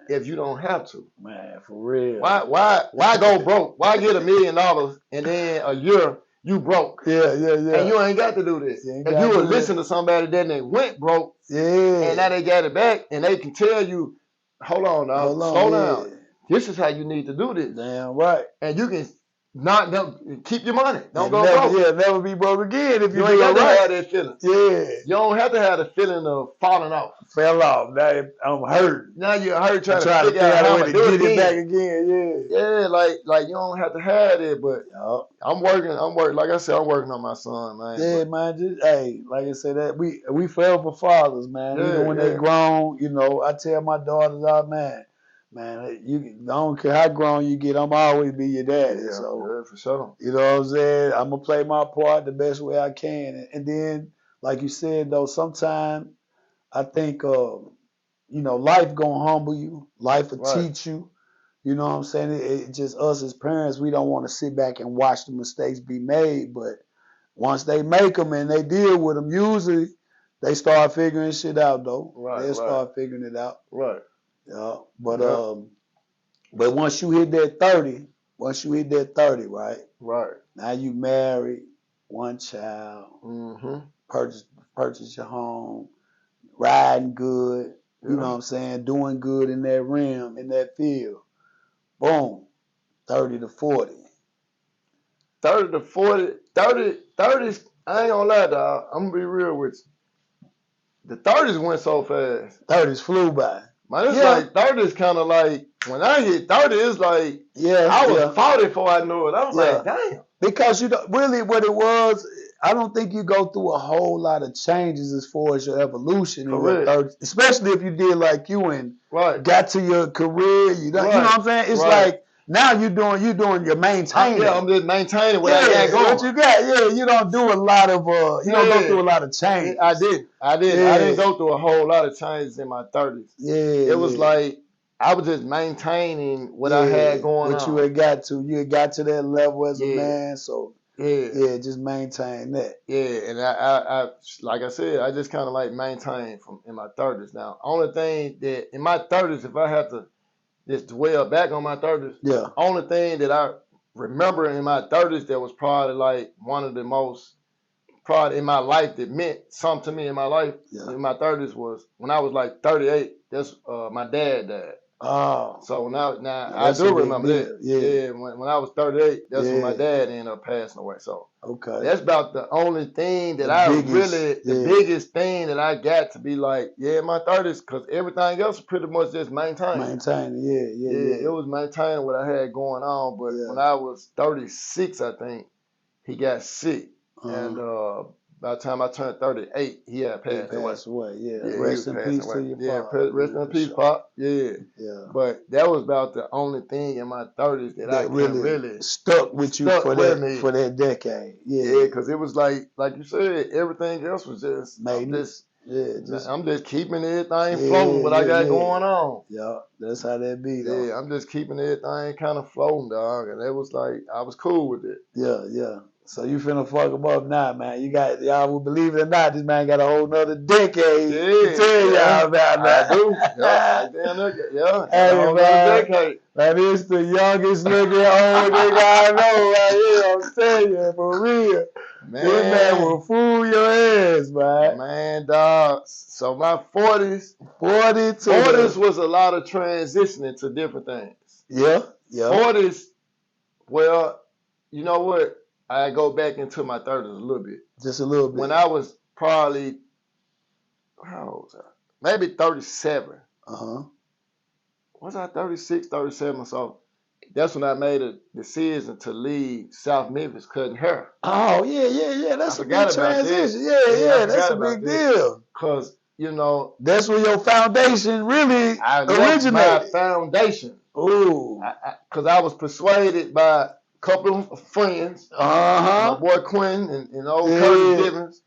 if you don't have to? Man, for real. Why go broke? Why get $1 million and then a year you broke? Yeah. And you ain't got to do this. If you would listen to somebody that they went broke, and now they got it back, and they can tell you, hold on, now, slow down. This is how you need to do this. Damn right. And you can keep your money. Don't go broke. Yeah, never be broke again if you ain't got to have that feeling. Yeah. You don't have to have the feeling of falling off. Fell off. Now I'm hurt. Now you're hurt trying to figure out how to get it back again. Yeah, like you don't have to have it, but I'm working. Like I said, I'm working on my son, man. Yeah, man. Like I said, that we forever fathers, man. Even when they grown, you know, I tell my daughters, man, I don't care how grown you get, I'm always be your daddy. So for sure. You know what I'm saying? I'm gonna play my part the best way I can. And then, like you said, though, sometimes I think you know, life gonna humble you, life will teach you. You know what I'm saying? It just us as parents, we don't want to sit back and watch the mistakes be made, but once they make them and they deal with them, usually they start figuring shit out, though. They'll start figuring it out. Right. Yeah, but once you hit that 30, right? Right. Now you married, one child, purchase your home, riding good, you know what I'm saying, doing good in that realm, in that field. Boom, 30 to 40. 30 to 40, 30, I ain't gonna lie, dog. I'm gonna be real with you. The 30s went so fast. 30s flew by. Man, it's like 30 is kind of like, when I hit 30, it's like, I was 40 before I knew it. I was like, damn. Because you know, really what it was, I don't think you go through a whole lot of changes as far as your evolution in your 30s, especially if you did like you and got to your career. You know what I'm saying? It's like, now you're your maintaining. I'm just maintaining what I got going. What you got, you don't do a lot of, you don't go through a lot of change. I did. I didn't go through a whole lot of changes in my 30s. It was like, I was just maintaining what I had going on. What you had got to. You had got to that level as a man, so just maintain that. Yeah, and I like I said, I just kind of like maintain in my 30s. Now, only thing that in my 30s, if I have to just dwell back on my 30s, only thing that I remember in my 30s that was probably like one of the most probably in my life that meant something to me in my life in my 30s was when I was like 38. That's my dad died. Oh, so I do remember that. Yeah, when I was 38, that's when my dad ended up passing away. So that's about the only thing that the biggest thing that I got to be like, in my 30s, because everything else was pretty much just maintaining. It was maintaining what I had going on. But when I was 36, I think he got sick, and by the time I turned 38, he had passed away. Rest in peace to your father. Rest in peace, Pop. But that was about the only thing in my 30s that I really stuck with you for that decade. Because it was like you said, everything else was just I'm just keeping everything floating. What I got going on. Yeah, that's how that be. Though. Yeah, I'm just keeping everything kind of floating, dog, and it was like I was cool with it. Yeah. So you finna fuck him up now, man. Y'all will believe it or not, this man got a whole nother decade to tell y'all about that. I do. Hey, man, it's the youngest looking old nigga I know right here. I'm telling you, for real. Man, this man will fool your ass, man. Man, dog. So my 40s was a lot of transitioning to different things. Yeah. 40s, well, you know what? I go back into my 30s a little bit. Just a little bit. When I was probably, how old was I? Maybe 37. Was I 36, 37 or so? That's when I made a decision to leave South Memphis cutting hair. Oh, yeah. That's a big transition. Yeah, that's a big deal. Because, you know. That's where your foundation really originated. My foundation. Ooh. Because I was persuaded by couple of friends, my boy Quinn and old Curtis Givens.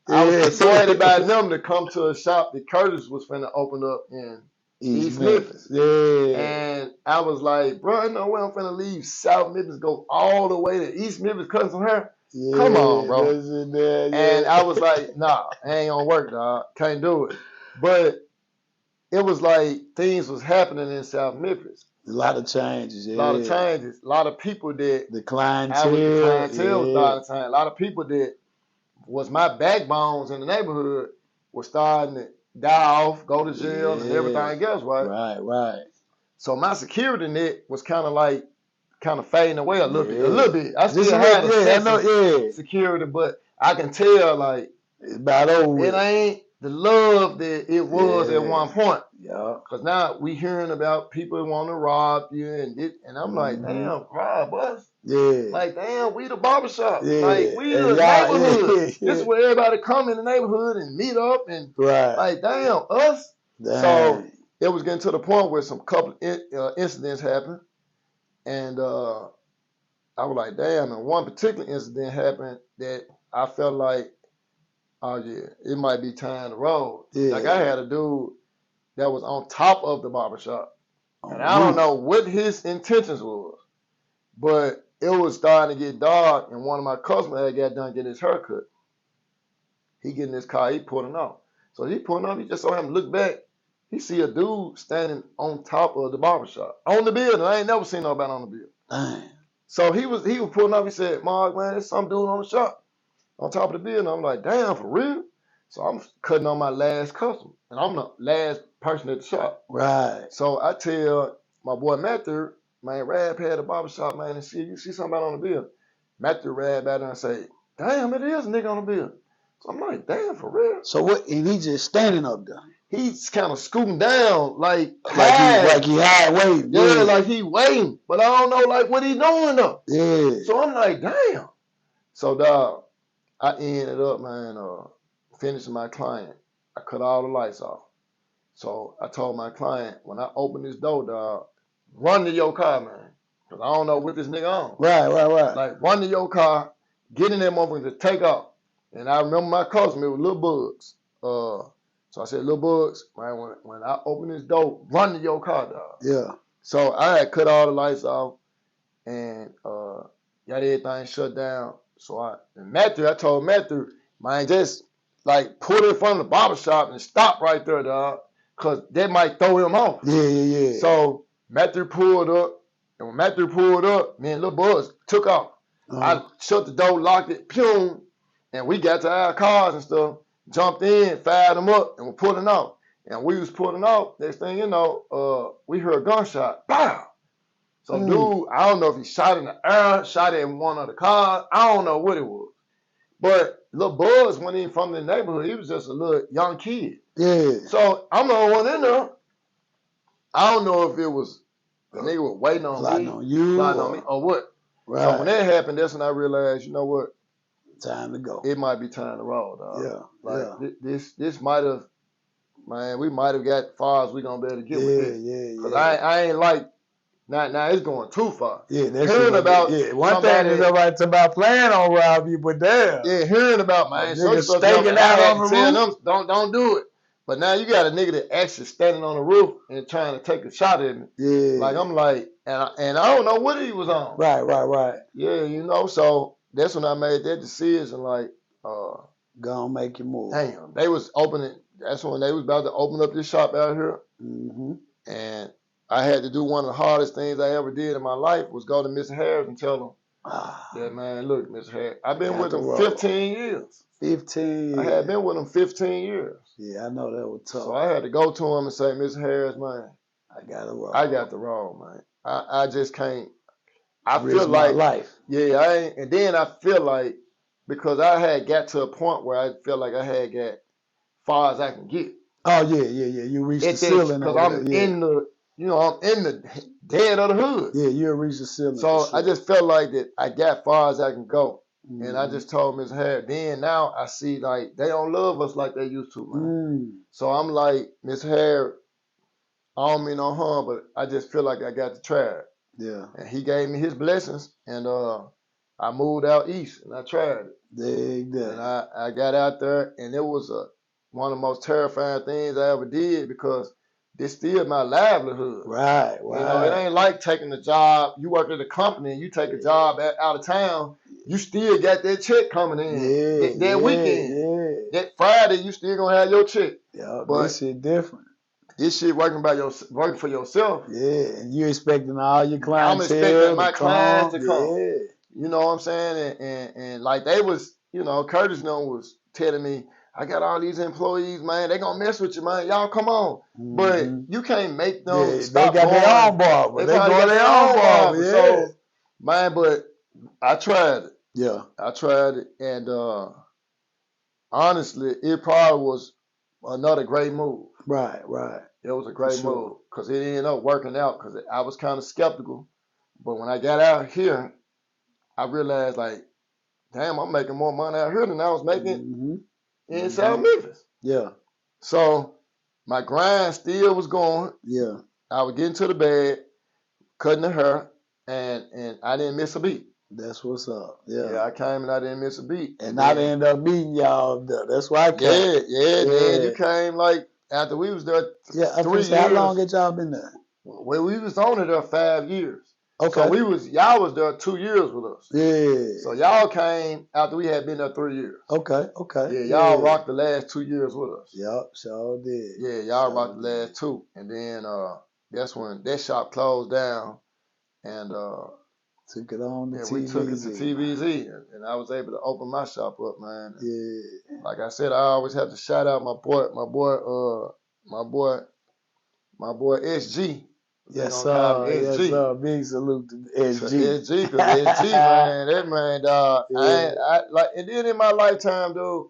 I was persuaded by them to come to a shop that Curtis was finna open up in East Memphis. And I was like, bro, no way I'm finna leave South Memphis, go all the way to East Memphis cutting some hair. Come on, bro. And I was like, nah, ain't gonna work, dog. Can't do it. But it was like things was happening in South Memphis. A lot of changes, A lot of changes. A lot of people that the clientele was starting to change. A lot of people that was my backbones in the neighborhood were starting to die off, go to jail, and everything else, right? Right. So my security net was kind of fading away a little bit. I still had a sense of security, but I can tell like it's about over. It ain't the love that it was at one point. Yeah. Cause now we hearing about people want to rob you and I'm like, damn, rob us. Yeah. Like, damn, we the barbershop. Like, we the neighborhood. This is where everybody come in the neighborhood and meet up and like, damn, us. So it was getting to the point where some couple incidents happened, and I was like, damn. And one particular incident happened that I felt like, oh yeah, it might be time to roll. Like I had a dude that was on top of the barbershop. And I don't know what his intentions was, but it was starting to get dark, and one of my customers had got done getting his hair cut. He get in his car, he pulling off. So he pulling off, he just saw him look back. He see a dude standing on top of the barbershop. On the building. I ain't never seen nobody on the building. Dang. So he was pulling off, he said, Mark, man, there's some dude on the shop. On top of the building. I'm like, damn, for real? So I'm cutting on my last customer. And I'm the last person at the shop. Right. So I tell my boy Matthew, man, Rab had a barbershop, man, and you see somebody on the bill. Matthew Rab out there and say, damn, it is a nigga on the bill. So I'm like, damn, for real? So what, and he just standing up there? He's kind of scooting down, like he high waiting. Yeah, like he waiting. But I don't know, like, what he doing though. Yeah. So I'm like, damn. So, dog, I ended up, man, finishing my client. I cut all the lights off. So I told my client, when I open this door, dog, run to your car, man. Because I don't know what this nigga on. Right. Like, run to your car, get in that motherfucker to take off. And I remember my customer, it was Lil Bugs. So I said, Lil Bugs, man, when I open this door, run to your car, dog. Yeah. So I had cut all the lights off and got everything shut down. So I told Matthew, man, just like put it in front of the barbershop and stop right there, dog. Cause that might throw him off. Yeah. So Matthew pulled up, and when Matthew pulled up, me and Lil Bugs took off. I shut the door, locked it, pew, And we got to our cars and stuff, jumped in, fired them up, and we're pulling off. And we was pulling off. Next thing you know, we heard a gunshot. Pow! So dude, I don't know if he shot in the air, shot in one of the cars. I don't know what it was. But little Buzz went in from the neighborhood. He was just a little young kid. Yeah. So I'm the only one in there. I don't know if it was the nigga was waiting on plotting me, on you, plotting on me, or what. Right. So when that happened, that's when I realized, you know what? Time to go. It might be time to roll, dog. Yeah. Like this might have, man, we might have got far as we gonna be able to get with this. Because I ain't like, now it's going too far. Yeah, that's hearing about one thing is about planning on rob you, but damn. Yeah, hearing about, man, so staking out on the roof. Don't do it. But now you got a nigga that actually standing on the roof and trying to take a shot at me. Yeah. Like I'm like, and I don't know what he was on. Right. Yeah, you know, so that's when I made that decision, like, gonna make you move. Damn, they was opening. That's when they was about to open up this shop out here, and I had to do one of the hardest things I ever did in my life was go to Mr. Harris and tell him that, man, look, Mr. Harris, I've been with him 15 years. 15 years. I had been with him 15 years. Yeah, I know that was tough. So I had to go to him and say, Mr. Harris, man, I got it wrong. I got the wrong, man. I just can't. I feel like life. Yeah, I ain't, and then I feel like because I had got to a point where I felt like I had got far as I can get. Oh yeah. You reached the ceiling because I'm in the, I'm in the dead of the hood. Yeah, you reached the ceiling. So I just felt like that I got far as I can go, and I just told Ms. Harris. Then now I see like they don't love us like they used to, man. So I'm like, Ms. Harris, I don't mean no harm, but I just feel like I got to try it. Yeah. And he gave me his blessings, and I moved out east, and I tried it. And I got out there, and it was one of the most terrifying things I ever did because this still my livelihood. Right. You know, it ain't like taking a job. You work at a company, and you take a job out of town, you still got that check coming in. That weekend. That Friday, you still gonna have your check. Yeah, but this shit different. This shit working for yourself. Yeah, and you expecting all your clientele. I'm expecting my clients to come. Yeah. You know what I'm saying? And like they was, Curtis was telling me, I got all these employees, man. They gonna mess with you, man. Y'all come on. But you can't make them stop. They got their own barber. They got their own barber. Yeah. So, man, but I tried it. Yeah. I tried it. And honestly, it probably was another great move. Right. It was a great move because it ended up working out because I was kind of skeptical. But when I got out here, I realized, like, damn, I'm making more money out here than I was making in South Memphis. Yeah. So my grind still was going. Yeah. I would get into the bed, cutting the hair, and I didn't miss a beat. That's what's up. Yeah. Yeah, I came and I didn't miss a beat. And I ended up meeting y'all. That's why I came. Yeah. Then you came like after we was there 3 years. How long had y'all been there? Well, we was only there 5 years. Okay. So y'all was there 2 years with us. Yeah. So y'all came after we had been there 3 years. Okay. Yeah, y'all rocked the last 2 years with us. Yep, sure did. Yeah, y'all rocked the last 2. And then that's when that shop closed down and took it on to TVZ. We took it to TVZ and I was able to open my shop up, man. Yeah. Like I said, I always have to shout out my boy SG. Yes, sir. Big salute to SG. SG, cause SG, man, that man, dog. Yeah. And then in my lifetime, dude,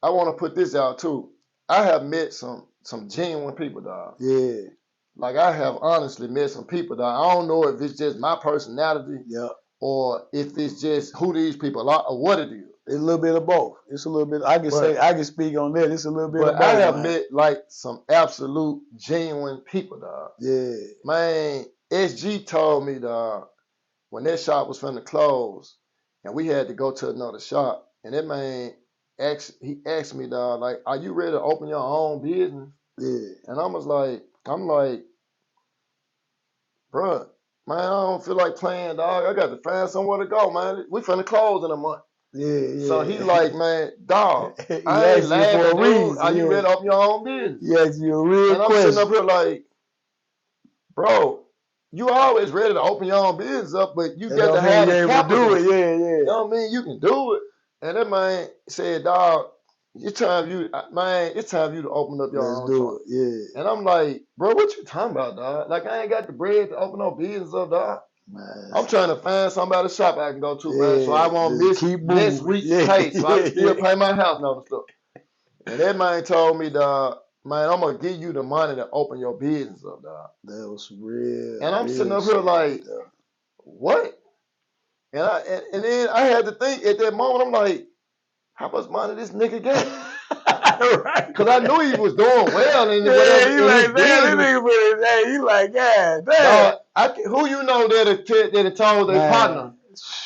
I want to put this out too. I have met some genuine people, dog. Yeah. Like I have honestly met some people, dog. I don't know if it's just my personality, or if it's just who these people are, or what it is. It's a little bit of both. It's a little bit. I can speak on that. It's a little bit of both. I have met like some absolute genuine people, dog. Yeah. Man, SG told me, dog, when that shop was finna close, and we had to go to another shop, and that man he asked me, dog, like, are you ready to open your own business? Yeah. And I'm like, bruh, man, I don't feel like playing, dog. I got to find somewhere to go, man. We finna close in a month. Yeah. So he like, man, dog, I ain't laughing for a reason. Are you ready to open your own business? Yes, you're a real question. And I'm sitting up here like, bro, you always ready to open your own business up, but you got to have the capital. Do it. Yeah. You know what I mean? You can do it. And that man said, dog, it's time for you to open up your own joint. Yeah. And I'm like, bro, what you talking about, dog? Like, I ain't got the bread to open no business up, dog. Man. I'm trying to find somebody shop I can go to, man, so I won't miss next week's pay, so I can still pay my house note and stuff. And that man told me, dog, man, I'm gonna give you the money to open your business up, dog. That was real. And I'm sitting up here like, what? And then I had to think at that moment, I'm like, how much money this nigga got? Right. Because I knew he was doing well in whatever. You like, damn, this nigga put his name. You like, God, damn. Who you know that told their partner,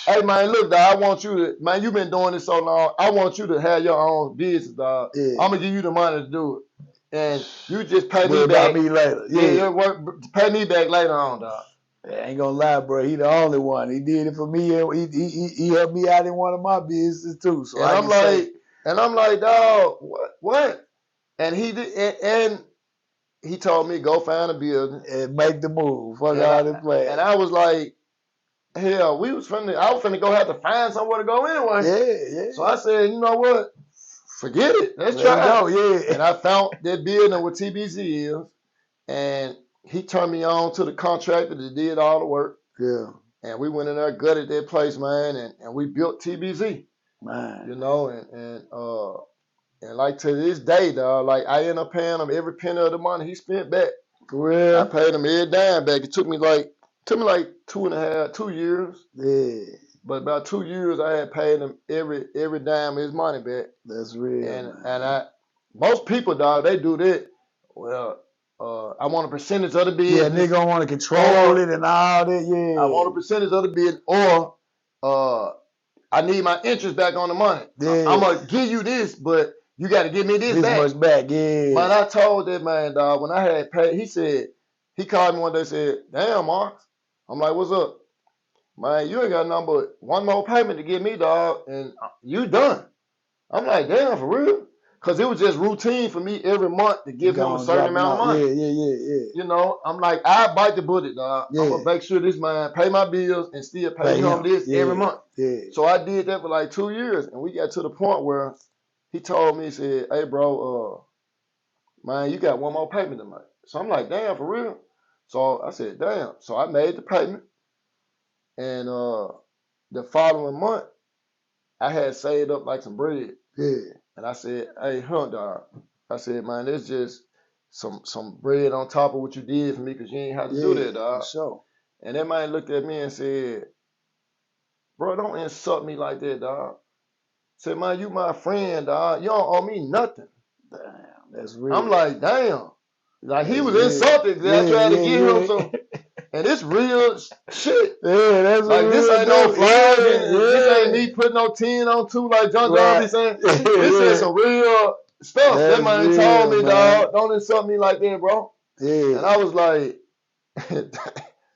hey, man, look, dog, I want you to, man, you've been doing this so long. I want you to have your own business, dog. Yeah. I'm going to give you the money to do it. And you just pay me back. Me later. Yeah. Pay me back later on, dog. I ain't gonna lie, bro. He the only one. He did it for me. He helped me out in one of my businesses too. So and I'm like, dog, what? And he did, and he told me go find a building and make the move. Fuck all the plans. And I was like, hell, I was finna go have to find somewhere to go anyway. Yeah. So I said, you know what? Forget it. Let's try it out. Yeah. And I found that building where TBZ is, and he turned me on to the contractor that did all the work. Yeah. And we went in there, gutted that place, man, and we built TBZ. Man. You know, and like to this day, dog, like I end up paying him every penny of the money he spent back. For real? I paid him every dime back. It took me like 2 years. Yeah. But about 2 years I had paid him every dime of his money back. That's real. And most people, dog, they do that. Well, I want a percentage of the business. Yeah, nigga don't want to control it and all that. Yeah. I want a percentage of the business, or I need my interest back on the money. Yeah. I'm gonna give you this, but you got to give me this back. Much back, yeah. Man, I told that man, dog, when I had paid, he called me one day and said, damn, Mark. I'm like, what's up? Man, you ain't got nothing but one more payment to give me, dog, and you done. I'm like, damn, for real? Because it was just routine for me every month to give him a certain amount of money. Yeah. You know, I'm like, I bite the bullet, dog. Yeah. I'm going to make sure this man pay my bills and still pay him this every month. Yeah. So I did that for like 2 years, and we got to the point where he told me, he said, hey, bro, man, you got one more payment to make. So I'm like, damn, for real? So I said, damn. So I made the payment, and the following month, I had saved up like some bread. Yeah. And I said, hey, dog. I said, man, it's just some bread on top of what you did for me because you ain't have to do that, dog. For sure. And that man looked at me and said, bro, don't insult me like that, dog. I said, man, you my friend, dog. You don't owe me nothing. Damn, that's real. I'm like, damn. Like, he was insulted because I tried to give him some. And it's real shit. Yeah, that's like, this ain't no flag. This ain't me putting no 10 on 2 like John be saying. This is some real stuff. That's that man told me, dog, don't insult me like that, bro. Yeah. And I was like, I couldn't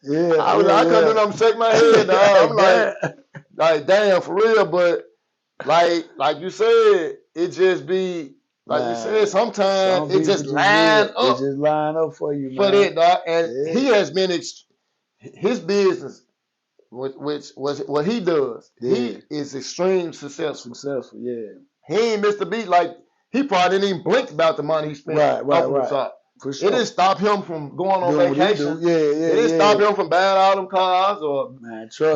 do nothing but shake my head, dog. I'm like, damn, for real. But like you said, it just be, like you said, sometimes it just line up. It just line up for you, man. For that, dog. And he has been, his business, which was what he does, he is extreme successful. Yeah. He ain't missed a beat. Like, he probably didn't even blink about the money he spent. Right. For sure. It didn't stop him from going on vacation. It didn't stop him from buying all them cars or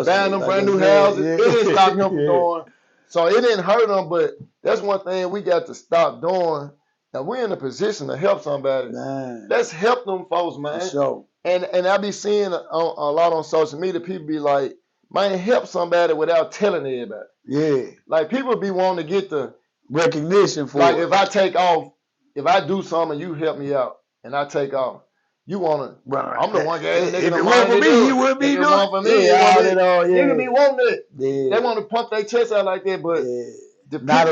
buying them brand new houses. It didn't stop him from going. So it didn't hurt him, but that's one thing we got to stop doing. Now, we're in a position to help somebody. Man. Let's help them folks, man. For sure. And I be seeing a lot on social media, people be like, man, help somebody without telling everybody. Yeah. Like, people be wanting to get the recognition for like, it. if I take off, if I do something and you help me out and I take off, you want to, I'm the one guy. If it weren't for me, you wouldn't be doing it. For me, nigga be wanting it. Yeah. They want to pump their chest out like that, but not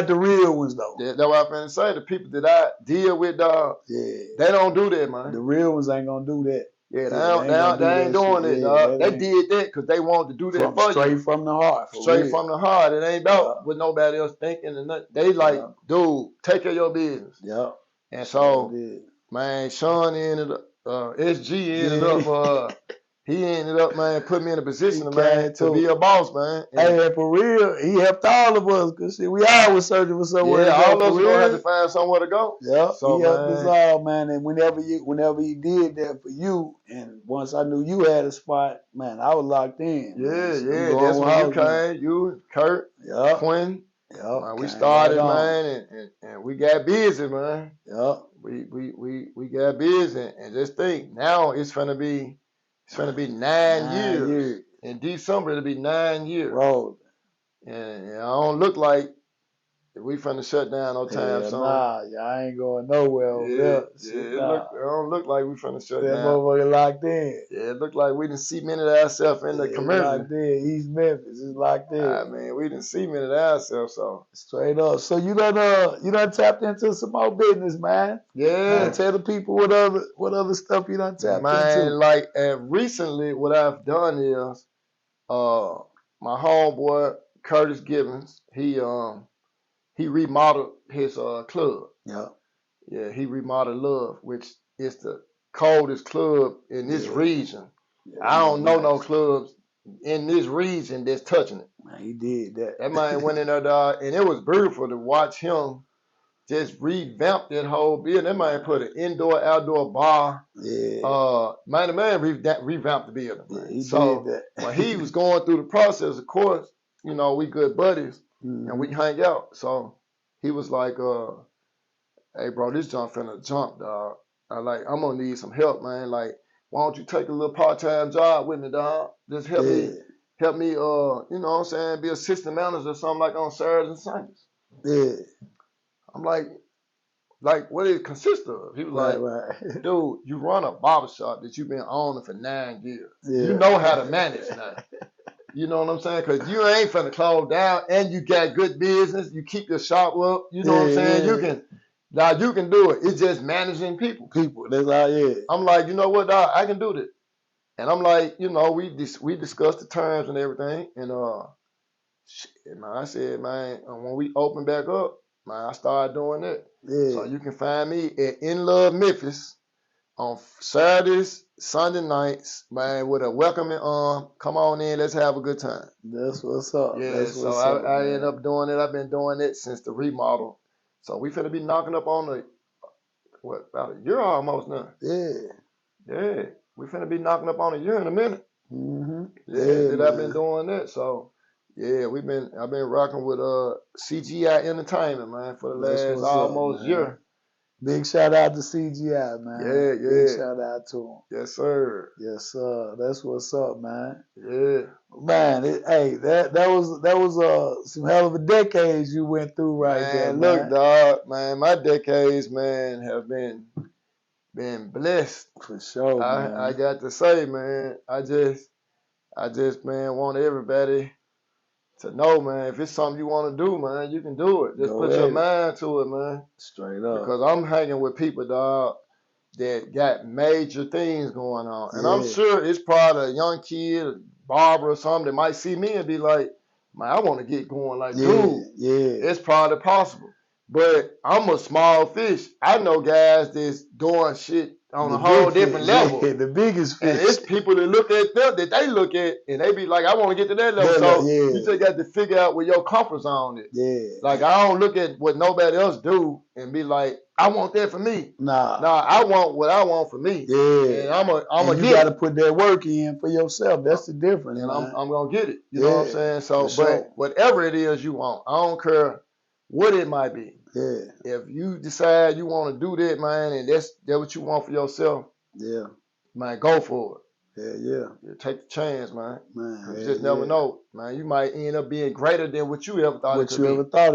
the real ones, though. That's what I'm finna say. The people that I deal with, dog, they don't do that, man. The real ones ain't gonna do that. Yeah, they ain't doing it, dog. They did that because they wanted to do that for you. Straight from the heart. Straight from the heart. It ain't about what nobody else thinking. And nothing. They like, dude, take care of your business. Yeah. And so, man, Sean ended up, SG ended up he ended up, man, putting me in a position, man, to be a boss, man. And for real, he helped all of us, because we all was searching for somewhere to go. All of us gonna have to find somewhere to go. Yeah, so, he helped us all, man. And whenever he did that for you, and once I knew you had a spot, man, I was locked in. Yeah, that's when you came, you, Kurt, Quinn. Yeah, we started, man, and we got busy, man. Yeah, we got busy, and just think, now it's gonna be 9 years. In December it'll be 9 years. Bro. And I don't look like we finna shut down no time soon. Nah, I ain't going nowhere over there. It don't look like we finna shut down. That motherfucker locked in. Yeah, it looked like we done cemented ourselves in the community. Locked in. East Memphis is locked in. I mean, we done cemented ourselves, so. Straight up. So you done tapped into some more business, man. Yeah. Tell the people what other stuff you done tapped into. Like, recently what I've done is, my homeboy Curtis Gibbons, he remodeled his club. Yeah. Yeah, he remodeled Love, which is the coldest club in this region. Yeah, I don't know no clubs in this region that's touching it. Man, he did that. That man went in there, dog, and it was beautiful to watch him just revamp that whole building. That man put an indoor, outdoor bar. Yeah. The man revamped the building. Man. Yeah, he did that. When he was going through the process, of course, you know, we good buddies. And we hang out. So he was like, hey, bro, this jump finna jump, dog. I'm gonna need some help, man. Like, why don't you take a little part-time job with me, dog? Just help me, you know what I'm saying, be assistant manager or something like on Saturdays and Sundays. Yeah. I'm like, what it consists of? He was like, dude, you run a barbershop that you've been owning for 9 years. Yeah. You know how to manage now. You know what I'm saying? Because you ain't finna close down, and you got good business. You keep your shop up. You know what I'm saying? You can do it. It's just managing people. That's all. I'm like, you know what, dog? I can do that. And I'm like, you know, we discussed the terms and everything. And man, I said, man, when we open back up, man, I started doing that. Yeah. So you can find me at In Love Memphis on Saturdays, Sunday nights, man, with a welcoming arm. Come on in, let's have a good time. That's what's up. Yeah, I ended up doing it. I've been doing it since the remodel. So we finna be knocking up on about a year almost now. Yeah. Yeah. We finna be knocking up on a year in a minute. Mm-hmm. Yeah, I've been doing that. So yeah, I've been rocking with CGI Entertainment, man, for the last almost year. Big shout out to CGI, man. Yeah. Big shout out to him. Yes, sir. Yes, sir. That's what's up, man. Yeah. Man, that was some hell of a decades you went through there, man. Look, dog, man, my decades, man, have been blessed. For sure, man. I got to say, man, I just, man, want everybody to know, man, if it's something you want to do, man, you can do it. Just put your mind to it, man. Straight up. Because I'm hanging with people, dog, that got major things going on. And I'm sure it's probably a young kid, a barber or something that might see me and be like, man, I want to get going like dude. Yeah. It's probably possible. But I'm a small fish. I know guys that's doing shit on a whole different level. Yeah, the biggest fish. And it's people that look at them, that they look at, and they be like, I want to get to that level. So you just got to figure out where your comfort zone is. Yeah. Like, I don't look at what nobody else do and be like, I want that for me. Nah, I want what I want for me. Yeah. And I'm you got to put that work in for yourself. That's the difference. And I'm going to get it. You know what I'm saying? So, but whatever it is you want, I don't care what it might be. Yeah. If you decide you want to do that, man, and that's what you want for yourself, man, go for it. Yeah. Take the chance, man. You just never know, man. You might end up being greater than what you ever thought it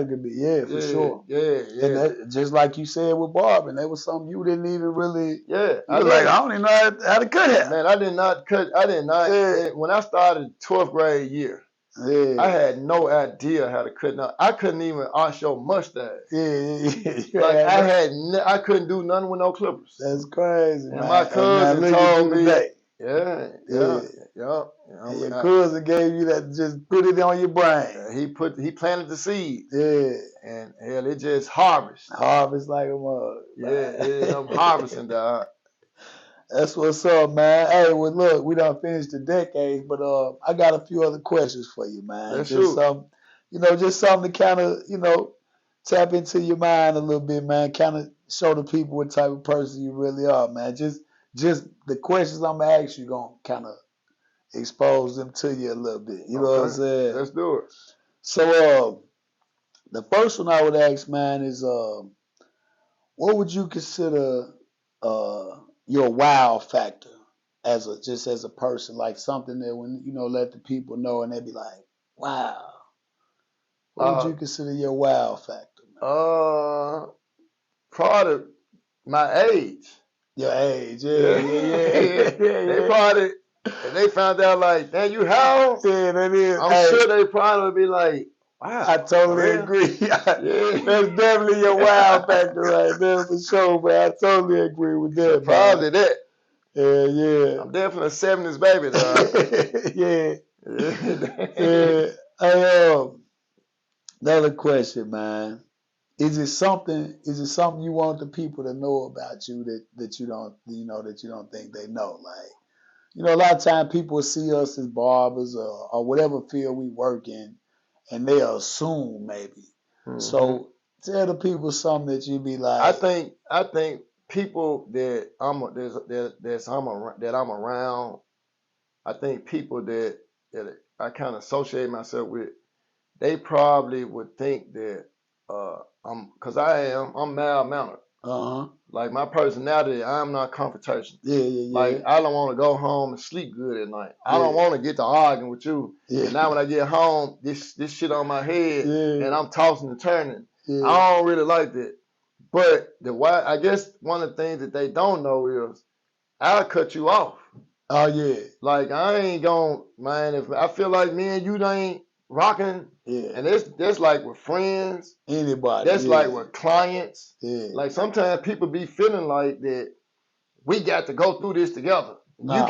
could be. Yeah, for sure. Yeah. And that, just like you said with barbering, that was something you didn't even really. Yeah. I don't even know how to cut hair. Man, I did not. Yeah. When I started 12th grade year, I had no idea how to cut. Now I couldn't even arch your mustache. Like I couldn't do nothing with no clippers. That's crazy. And my cousin told me. Yeah. Your cousin gave you that, just put it on your brain. He planted the seed. Yeah. And hell, it just harvest. Harvest like a mug. Yeah, I'm harvesting, dog. That's what's up, man. Hey, well, look, we done finished the decades, but I got a few other questions for you, man. Let's just shoot. Just something to kind of, tap into your mind a little bit, man. Kind of show the people what type of person you really are, man. Just the questions I'm gonna ask you gonna kind of expose them to you a little bit. You know what I'm saying? Let's do it. So, the first one I would ask, man, is what would you consider your wow factor as a person, like something that when let the people know and they be like, wow. What would you consider your wow factor, man? Probably my age. Your age, yeah. They probably, if they found out like, man, you how? Yeah, that is. I'm sure they probably be like, wow. I totally agree. That's definitely your wow factor right there for sure, man. I totally agree with that. Probably that. Yeah. I'm definitely a 70s baby, dog. Another question, man. Is it something you want the people to know about you that you don't think they know? Like, a lot of times people see us as barbers or whatever field we work in, and they assume maybe. Mm-hmm. So tell the people something that you be like. I think people that I'm around. I think people that I kind of associate myself with, they probably would think that I'm mild-mannered. Like my personality, I'm not confrontational. Yeah. Like I don't want to go home and sleep good at night. I don't want to get to arguing with you. Yeah. And now when I get home, this shit on my head, and I'm tossing and turning. Yeah. I don't really like that. But I guess one of the things that they don't know is I'll cut you off. Oh yeah. Like I ain't gonna, man. If I feel like me and you ain't rocking, and that's like with friends, anybody. That's like with clients. Yeah. Like sometimes people be feeling like that we got to go through this together. Nah.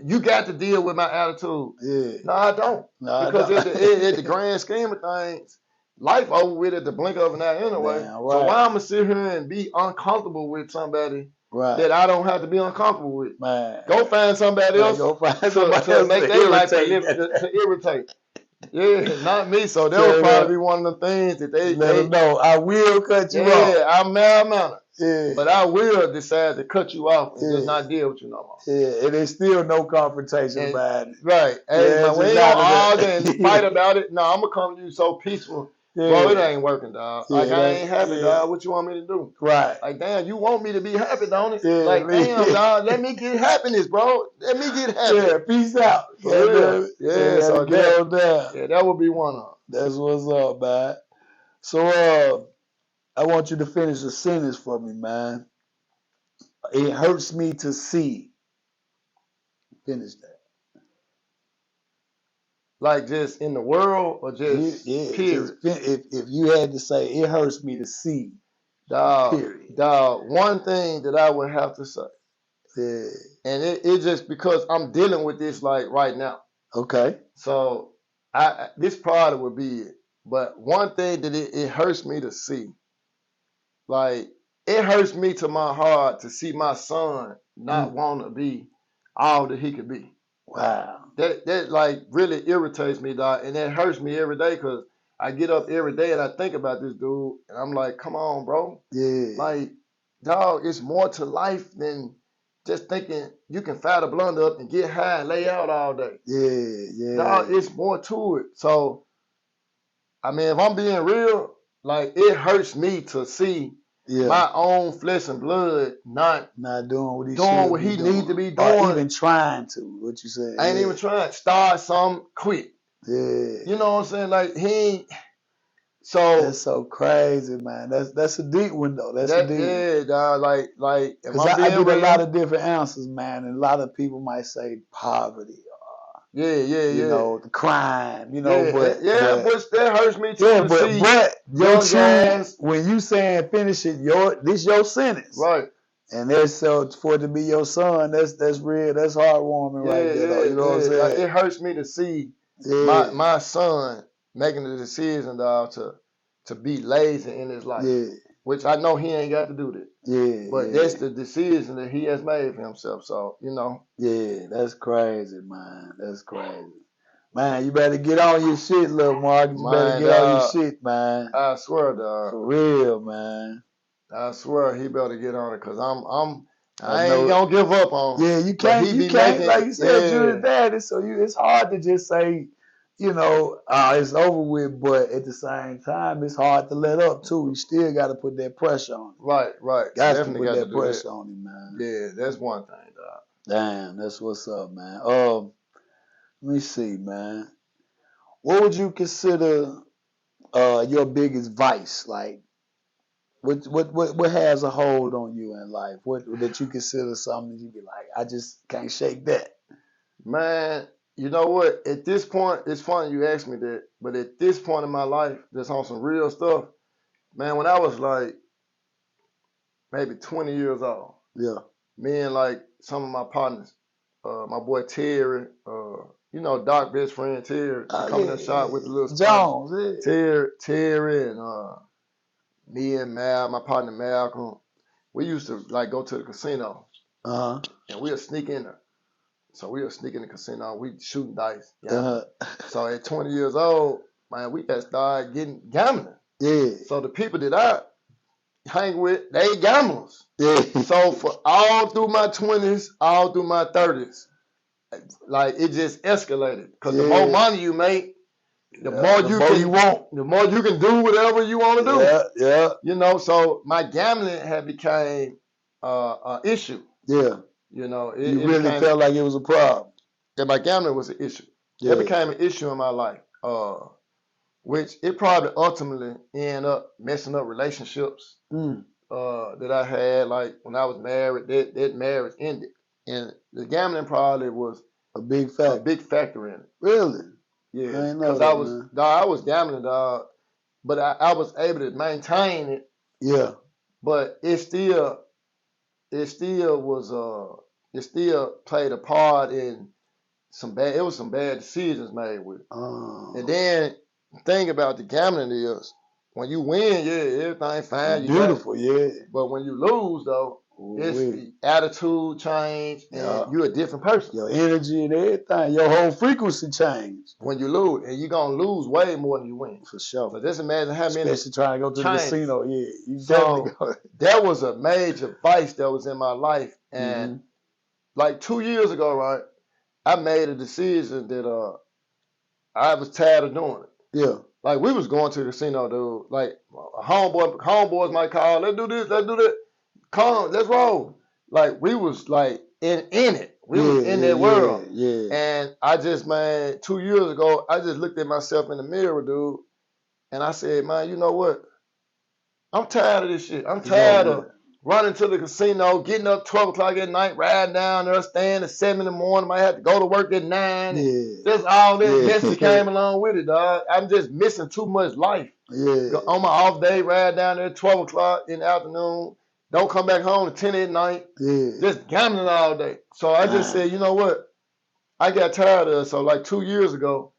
You got to deal with my attitude. Yeah. No, I don't. Because at the grand scheme of things, life over with at the blink of an eye anyway. Man, right. So why I'm gonna sit here and be uncomfortable with somebody that I don't have to be uncomfortable with? Man. Go find somebody else. Go find somebody else to make their life to irritate. Yeah, not me. So that would probably be one of the things that they let them know. I will cut you off. Yeah, I'm mild-mannered. Yeah. But I will decide to cut you off and just not deal with you no more. Yeah, and there's still no confrontation about it. Right. Hey, we ain't gonna argue and fight about it. No, I'm gonna come to you so peaceful. Yeah. Bro, it ain't working, dog. Yeah, like, I ain't happy, dog. What you want me to do? Right. Like, damn, you want me to be happy, don't it? Yeah, like, damn, dog, let me get happiness, bro. Let me get happy. Yeah, peace out. Yeah, so that would be one of them. That's what's up, man. So, I want you to finish a sentence for me, man. It hurts me to see. Finish that. Like just in the world or just period? If you had to say, it hurts me to see. Period. Dog, one thing that I would have to say. Yeah. And it's just because I'm dealing with this like right now. Okay. So this probably would be it. But one thing that it hurts me to see. Like, it hurts me to my heart to see my son not want to be all that he could be. Wow. That like really irritates me, dog, and that hurts me every day because I get up every day and I think about this dude, and I'm like, come on, bro. Yeah. Like, dog, it's more to life than just thinking you can fire the blunt up and get high and lay out all day. Yeah. Dog, it's more to it. So, I mean, if I'm being real, like, it hurts me to see my own flesh and blood not doing what he need to be doing. Or even trying to, what you say. I ain't even trying. Start some, quit. Yeah. You know what I'm saying? Like, he ain't. So that's so crazy, man. That's a deep one though. That's a deep one. Yeah, dog. Like, because I get a lot of different answers, man, and a lot of people might say poverty. You know, the crime, but but that hurts me too. Yeah, but your truth, when you saying finish it, this your sentence, right? And that's for it to be your son. That's real. That's heartwarming, right there. Though, you know what I'm saying? Like, it hurts me to see my son making the decision, dog, to be lazy in his life. Yeah. which I know he ain't got to do that. Yeah. But that's the decision that he has made for himself. So, you know. Yeah, that's crazy, man. That's crazy. Man, you better get on your shit, little Mark. You better get on your shit, man. I swear, dog. For real, man. I swear he better get on it, cause I ain't gonna give up on him. Yeah, you can't, like you said, you're his daddy, so it's hard to just say, you know, it's over with, but at the same time, it's hard to let up too. You still got to put that pressure on him. Right. Definitely got to put that pressure on him, man. Yeah, that's one thing, dog. Damn, that's what's up, man. Let me see, man. What would you consider your biggest vice? Like, what has a hold on you in life? What that you consider something you be like, I just can't shake that. Man, you know what? At this point, it's funny you asked me that, but at this point in my life, just on some real stuff, man, when I was like maybe 20 years old, me and like some of my partners, my boy Terry, you know, Doc best friend Terry, coming in the shop with the little Jones, Terry and me and Mal, my partner Malcolm, we used to like go to the casino, and we'll sneak in there. So we'll sneak in the casino, we shooting dice. So at 20 years old, man, we got started getting gambling. Yeah. So the people that I hang with, they gamblers. Yeah. So for all through my 20s, all through my 30s, like it just escalated. Because the more money you make, the more you can do whatever you want to do. Yeah. You know, so my gambling had became an issue. Yeah. You know, it really felt like it was a problem. That my gambling was an issue. Yeah. It became an issue in my life, which it probably ultimately ended up messing up relationships that I had. Like when I was married, that marriage ended, and the gambling probably was a big factor in it. Really? Yeah, because I was gambling, dog, but I was able to maintain it. Yeah, but it still played a part in some bad decisions made with it. And then the thing about the gambling is when you win, everything fine. Beautiful, But when you lose though, it's the attitude change and you're a different person. Your energy and everything, your whole frequency change. When you lose, and you're gonna lose way more than you win. For sure. So just imagine how many. Especially trying to go to the casino, you definitely go. That was a major vice that was in my life. And like 2 years ago, right, I made a decision that I was tired of doing it. Yeah. Like we was going to the casino, dude. Like homeboys might call, let's do this, let's do that. Come, let's roll. Like we was like in it. We was in that world. Yeah. And I just, man, 2 years ago, I just looked at myself in the mirror, dude, and I said, man, you know what? I'm tired of this shit. I'm tired of running to the casino, getting up 12 o'clock at night, riding down there, staying at 7 in the morning. Might have to go to work at 9. Yeah. Just all this mess that came along with it, dog. I'm just missing too much life. Yeah. On my off day, ride down there at 12 o'clock in the afternoon. Don't come back home at 10 at night. Yeah. Just gambling all day. So I just said, you know what? I got tired of it. So like 2 years ago,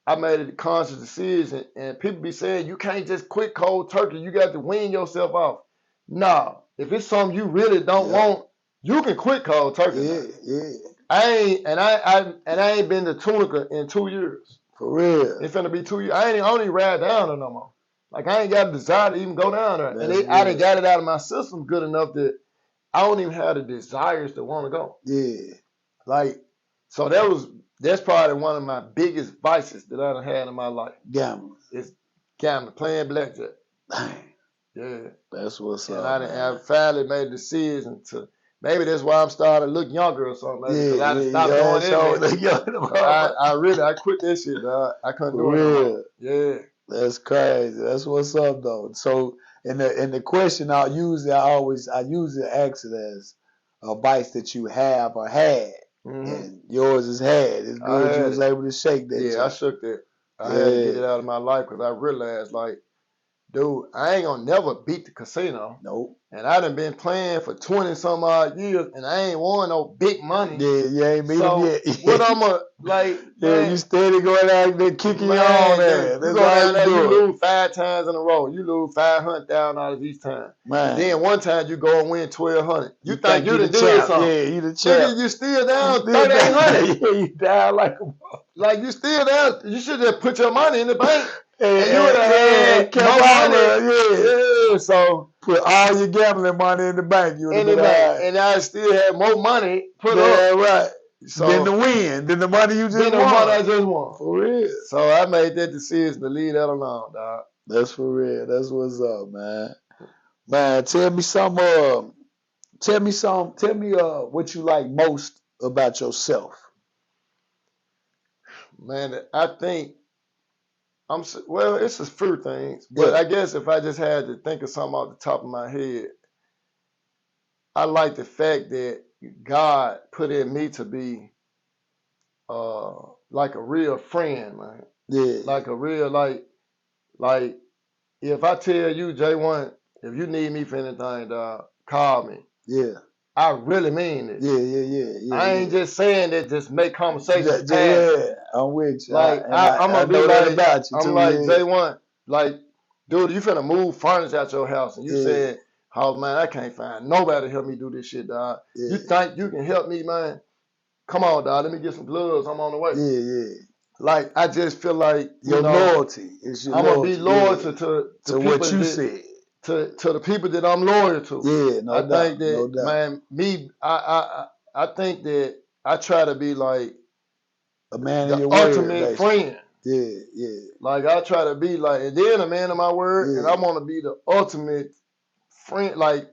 I made a conscious decision. And people be saying, you can't just quit cold turkey. You got to wean yourself off. Nah. If it's something you really don't want, you can quit cold turkey. Yeah. I ain't been to Tunica in 2 years. For real. It's finna be 2 years. I only ride down there no more. Like I ain't got a desire to even go down there. I done got it out of my system good enough that I don't even have the desires to want to go. Yeah. Like, so that's probably one of my biggest vices that I done had in my life. Gambling. It's gambling, playing blackjack. Dang. Yeah. That's what's up. And I finally made a decision to, maybe that's why I'm starting to look younger or something. Because I done stopped doing it. I quit that shit, dog. I couldn't do it no more. Yeah. That's crazy. That's what's up though. So in the question I usually ask it as a vice that you have or had. And yours is had. It's good you was able to shake that. Yeah, I shook that. I had to get it out of my life because I realized like dude, I ain't gonna never beat the casino. Nope. And I done been playing for 20 some odd years, and I ain't won no big money. Yeah, you ain't beat him yet. What I'ma like? Yeah, man, you steady going out there kicking your own ass. You go down there, you lose 5 times in a row. You lose $500,000 each time. Man. And then one time you go and win $1,200. You think you done did something? Yeah, you the champ. Nigga, you still down $3,800. Yeah, you down like you still down. You should just put your money in the bank. And you would have had more money. Yeah, so put all your gambling money in the bank. You would have been all right. And I still had more money put up. Yeah, right. So then the win, then the money you just won. Then the money I just won. For real. So I made that decision to leave that alone, dog. That's for real. That's what's up, man. Man, tell me what you like most about yourself. Man, I think it's a few things, but I guess if I just had to think of something off the top of my head, I like the fact that God put in me to be like a real friend, man. Yeah. Like a real like if I tell you, J1, if you need me for anything, dog, call me. Yeah. I really mean it. Yeah. I ain't just saying that just make conversation. Yeah, I'm with you. Like I'm gonna be like about you. I'm like J1, like, dude, you finna move furniture out your house, and you said, "Oh man, I can't find nobody to help me do this shit, dog. Yeah. You think you can help me, man? Come on, dog. Let me get some gloves. I'm on the way." Yeah. Like I just feel like your loyalty is your. I'm gonna be loyal to what you said. To the people that I'm loyal to. Yeah, no doubt. I think that, man, I think that I try to be like a man of your word, ultimate friend. Yeah. Like I try to be like, and then a man of my word, and I want to be the ultimate friend, like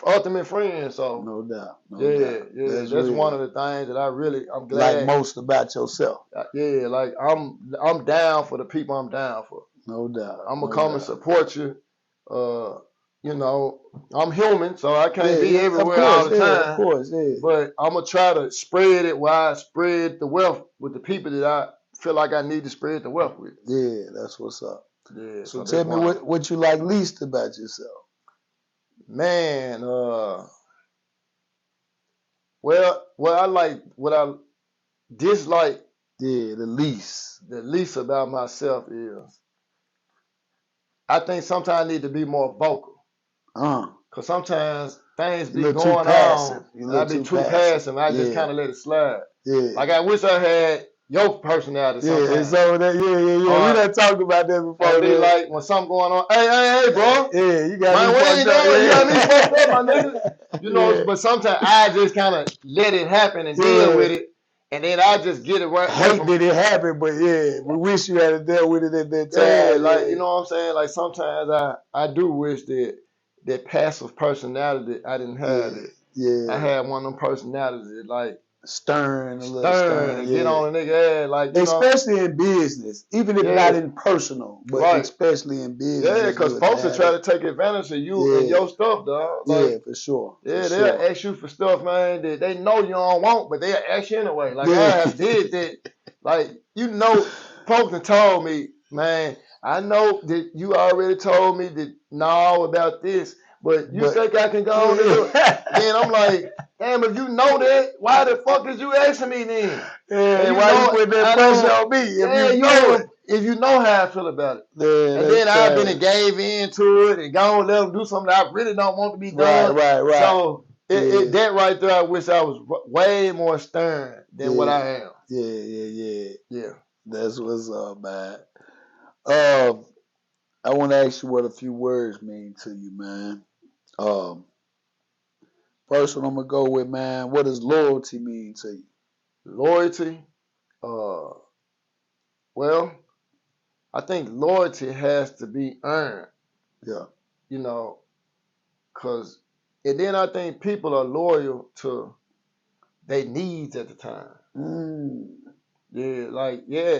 ultimate friend. So no doubt. That's real. One of the things that I'm glad. Like most about yourself. Yeah, like I'm down for the people I'm down for. No doubt. I'm gonna come and support you. You know, I'm human, so I can't be everywhere all the time. Of course, But I'm gonna try to spread it while I spread the wealth with the people that I feel like I need to spread the wealth with. Yeah, that's what's up. Yeah. So tell me what you like least about yourself. Man, what I dislike. Yeah, the least about myself is I think sometimes I need to be more vocal. Cause sometimes things be going on, and I be too passive, and I just kind of let it slide. Yeah. Like I wish I had your personality. Sometimes. Yeah, it's over there. Yeah. We done talked about that before. I be like when something going on. Hey, bro. Yeah, you got me fucked up. You got me fucked up, my nigga. You know, but sometimes I just kind of let it happen and deal with it. And then I just get it right. Hate that it happened, but we wish you had to deal with it at that time. Yeah, like you know what I'm saying. Like sometimes I do wish that passive personality I didn't have it. Yeah, I had one of them personalities that like stern, and get on a nigga ass, like especially in business, even if not in personal, but especially in business. Yeah, because folks will try to take advantage of you and your stuff, dog. Like, for sure. Yeah, they'll ask you for stuff, man, that they know you don't want, but they'll ask you anyway. Like I have did that. Like folks have told me, man, I know that you already told me that about this. But you think I can go on and do it? Then I'm like, damn, if you know that, why the fuck is you asking me then? Yeah, why you put that pressure on me? If you know how I feel about it. Yeah, and then I've been and gave into it and gone let them do something that I really don't want to be done. Right. So that right there, I wish I was way more stern than what I am. Yeah. That's what's up, man. I want to ask you what a few words mean to you, man. First one I'm gonna go with, man. What does loyalty mean to you? Loyalty, well, I think loyalty has to be earned. Yeah. You know, and then I think people are loyal to their needs at the time. Yeah, like yeah.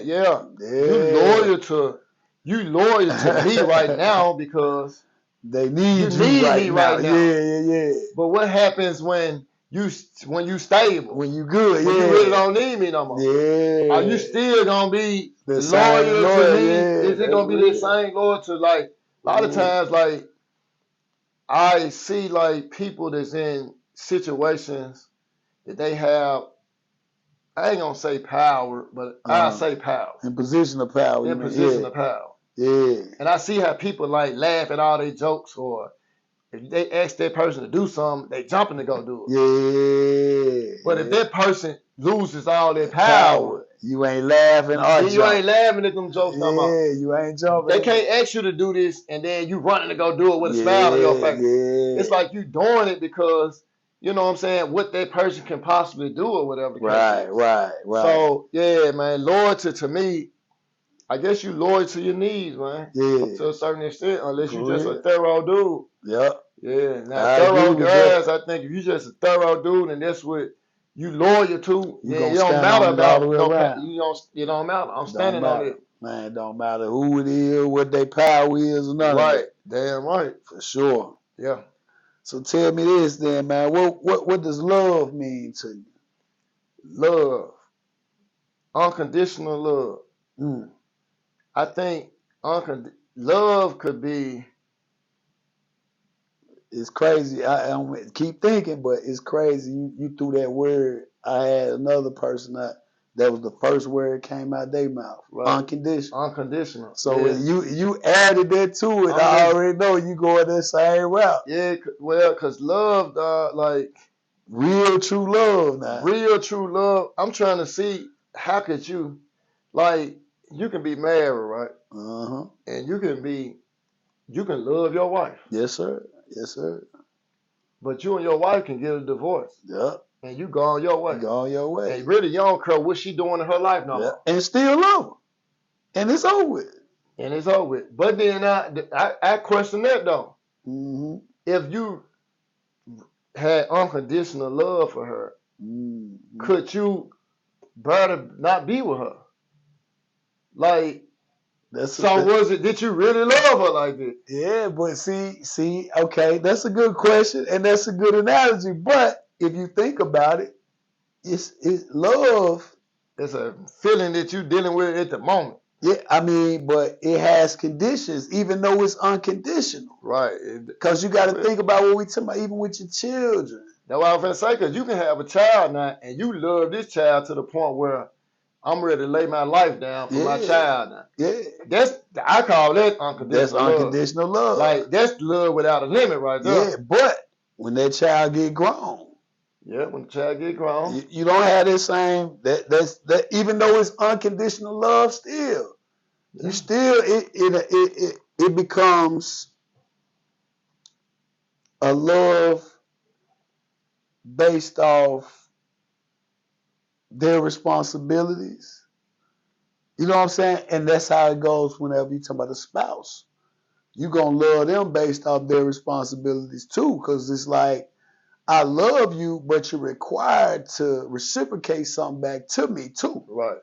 You loyal to me right now because they need me right now. Yeah. But what happens when you stable? When you good, when you really don't need me no more. Yeah. Are you still gonna be loyal to me? Is it gonna be the same loyal to like A lot of times, like, I see, like, people that's in situations that they have, I ain't gonna say power, but I'll say power. In position of power. In position of power. Yeah. And I see how people, like, laugh at all their jokes, or if they ask that person to do something, they jumping to go do it. Yeah. But if that person loses all their power, you ain't laughing or you ain't laughing at them jokes no more. Yeah, you ain't jumping. They can't ask you to do this and then you running to go do it with a smile on your face. Yeah. It's like you doing it because, you know what I'm saying, what that person can possibly do or whatever the case is. Right. So, yeah, man, loyalty to me, I guess you loyal to your needs, man. Yeah. To a certain extent, unless you just a thorough dude. Yep. Yeah. Now, thorough guys, I think if you just a thorough dude and that's what you loyal to, then it don't matter about it don't matter. I'm standing on it. Man, it don't matter who it is, what their power is, or nothing. Right. Damn right. For sure. Yeah. So tell me this then, man. What does love mean to you? Love. Unconditional love. I think love could be. It's crazy. I don't keep thinking, but it's crazy. You threw that word. I had another person that was the first word that came out their mouth. Right. Unconditional. Unconditional. So when you added that to it, I already know you going that same route. Yeah, well, because love, like real true love now. Real true love. I'm trying to see how could you, like, you can be married, right? And you can love your wife. Yes, sir. Yes, sir. But you and your wife can get a divorce. Yep. And you go on your way. Go on your way. And really, you don't care what she doing in her life no more. And still love her. And it's over with. And it's over with. But then I question that, though. If you had unconditional love for her, could you bear to not be with her? Like, did you really love her like that? Yeah, but see, okay, that's a good question and that's a good analogy. But if you think about it, it's love. It's a feeling that you're dealing with at the moment. Yeah, I mean, but it has conditions, even though it's unconditional. Right. Because you got to think about what we talking about, even with your children. That's what I was going to say, because you can have a child now, and you love this child to the point where I'm ready to lay my life down for my child now. Yeah. I call that unconditional love. That's unconditional love. Like, that's love without a limit right there. Yeah, but when that child get grown. Yeah, when the child get grown. You don't have that same, that even though it's unconditional love still, you still, it becomes a love based off their responsibilities. You know what I'm saying? And that's how it goes whenever you talk about a spouse. You're going to love them based off their responsibilities too, because it's like, I love you, but you're required to reciprocate something back to me too. Right.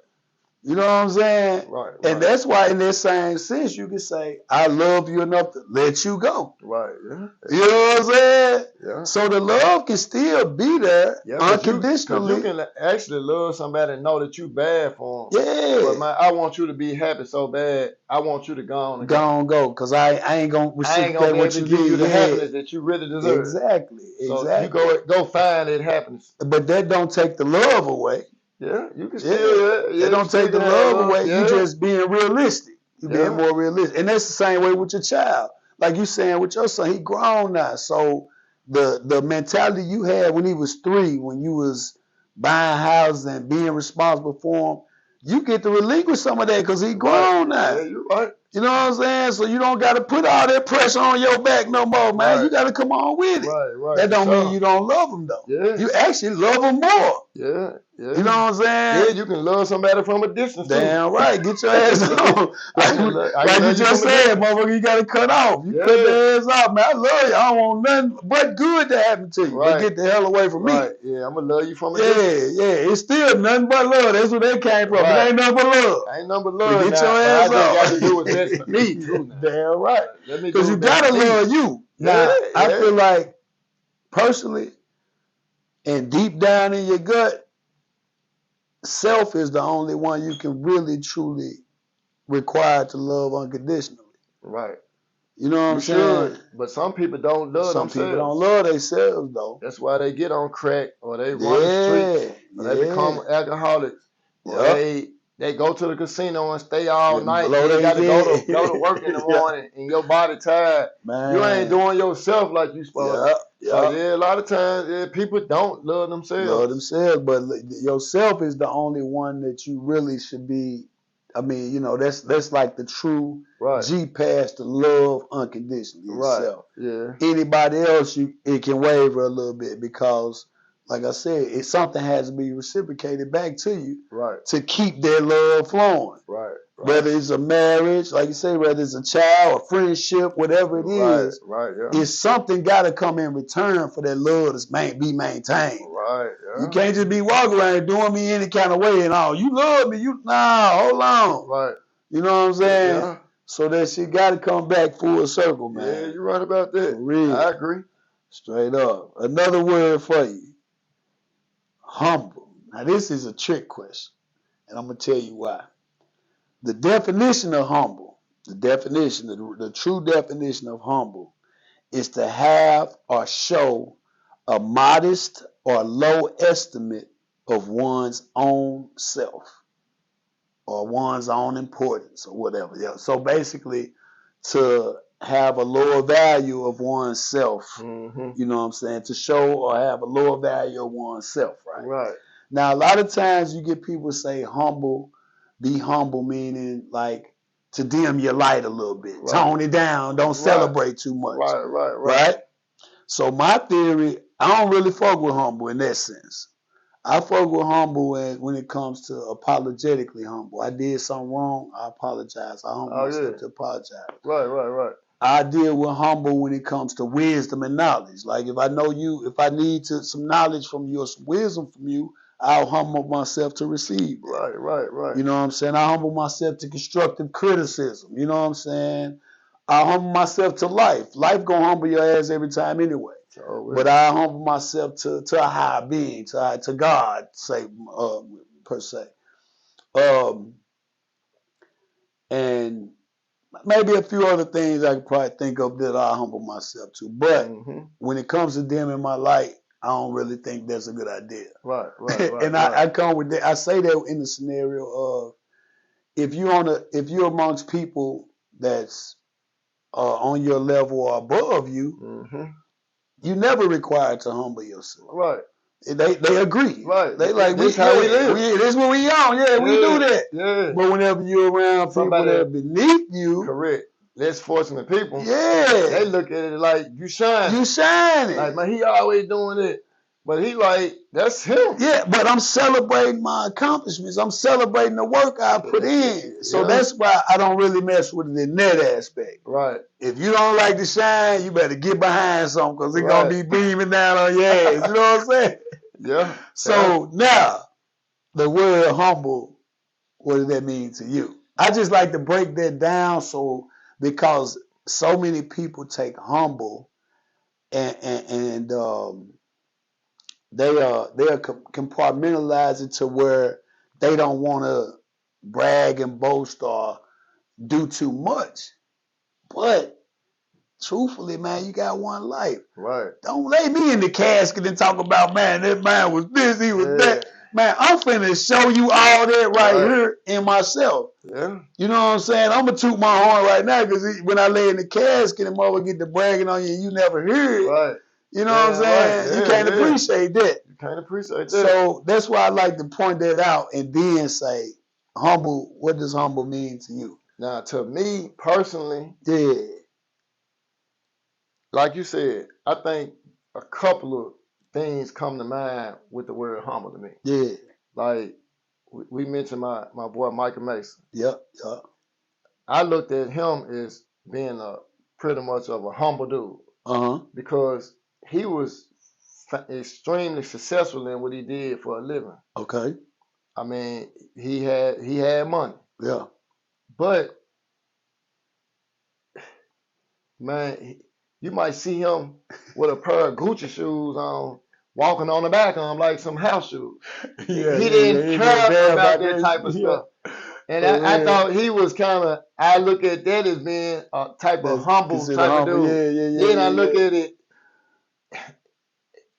You know what I'm saying? Right. And that's why in that same sense, you can say, I love you enough to let you go. Right. Yeah. You know what I'm saying? Yeah. So the love can still be there unconditionally. You can actually love somebody and know that you bad for them. Yeah. But man, I want you to be happy so bad. I want you to go on and go. Because I ain't going to reciprocate what you give you the happiness that you really deserve. Exactly. So you go find that happiness. But that don't take the love away. Yeah, you can still. They don't take the love away. You just being realistic. You being more realistic, and that's the same way with your child. Like you saying with your son, he grown now. So the mentality you had when he was 3, when you was buying houses and being responsible for him, you get to relinquish some of that because he grown now. Yeah, you're right. You know what I'm saying? So you don't got to put all that pressure on your back no more, man. Right. You got to come on with it. Right. That don't mean you don't love him, though. Yeah. You actually love him more. Yeah. You know what I'm saying? Yeah, you can love somebody from a distance, Damn right. Get your ass on. like you just said, motherfucker, you got to cut off. You cut the ass off, man. I love you. I don't want nothing but good to happen to you. But get the hell away from me. Yeah, I'm going to love you from a distance. Yeah. It's still nothing but love. That's where that came from. It ain't nothing but love. Ain't nothing but love. Get your ass off. got to do what's best for me, too. Damn right. Because you got to love you. Now, I feel like, personally, and deep down in your gut, self is the only one you can really, truly require to love unconditionally. Right. You know what I'm saying? Should, but some people don't love themselves. Some people don't love themselves, though. That's why they get on crack, or they run the streets, or they become alcoholics, or they go to the casino and stay all night. They got to go to work in the morning, and your body tired. Man. You ain't doing yourself like you supposed to. So a lot of times people don't love themselves. But yourself is the only one that you really should be. I mean, that's like the true G-pass to love unconditionally yourself. Yeah. Anybody else, it can waver a little bit because, like I said, something has to be reciprocated back to you to keep that love flowing. Right. Whether it's a marriage, like you say, whether it's a child, a friendship, whatever it is, it's something got to come in return for that love to be maintained. Right. Yeah. You can't just be walking around doing me any kind of way and all. You love me, hold on. Right. You know what I'm saying? Yeah. So that shit got to come back full circle, man. Yeah, you're right about that. For real. I agree. Straight up. Another word for you. Humble. Now, this is a trick question, and I'm going to tell you why. The definition of humble, the true definition of humble is to have or show a modest or low estimate of one's own self or one's own importance or whatever. Yeah. So basically, to have a lower value of oneself, you know what I'm saying, to show or have a lower value of oneself, right? Right. Now, a lot of times you get people say humble, be humble, meaning like to dim your light a little bit, tone it down, don't celebrate too much. Right? So my theory, I don't really fuck with humble in that sense. I fuck with humble when it comes to apologetically humble. I did something wrong, I apologize. I humble myself to apologize. Right. I deal with humble when it comes to wisdom and knowledge. Like if I know you, if I need some knowledge from you or some wisdom from you, I'll humble myself to receive that. Right. You know what I'm saying? I humble myself to constructive criticism. You know what I'm saying? I humble myself to life. Life gonna humble your ass every time anyway. But I humble myself to a higher being, to God, say per se. And maybe a few other things I could probably think of that I humble myself to. But when it comes to dimming my light, I don't really think that's a good idea. Right. And I come with that. I say that in the scenario of if you're amongst people that's on your level or above you, you never required to humble yourself. Right. They agree. Right. They like, this how we live. This is what we on. Yeah, we do that. Yeah. But whenever you're around people that are beneath you. Correct. Less fortunate people. Yeah. They look at it like, you shining. You shining. Like, man, he always doing it. But he like, that's him. Yeah, but I'm celebrating my accomplishments. I'm celebrating the work I put in. So that's why I don't really mess with it in that aspect. Right. If you don't like to shine, you better get behind something because it's going to be beaming down on your ass. You know what I'm saying? Yeah. So now, the word humble, what does that mean to you? I just like to break that down because so many people take humble and they compartmentalize it to where they don't want to brag and boast or do too much. But truthfully, man, you got one life. Right. Don't lay me in the casket and talk about, man, that man was this, he was that. Man, I'm finna show you all that right here in myself. Yeah. You know what I'm saying? I'm gonna toot my horn right now because when I lay in the casket and mother get to bragging on you and you never hear it. Right. You know what I'm saying? Yeah, you can't appreciate that. You can't appreciate that. So that's why I like to point that out and then say, humble, what does humble mean to you? Now, to me personally, like you said, I think a couple of things come to mind with the word humble to me. Yeah. Like, we mentioned my boy Michael Mason. Yep. I looked at him as being pretty much of a humble dude. Because he was extremely successful in what he did for a living. Okay. I mean, he had money. Yeah. But, man, you might see him with a pair of Gucci shoes on, walking on the back of him like some house shoes. He didn't care about that type of stuff. And I thought he was kind of, I look at that as being a type of humble type of dude. Then I look at it,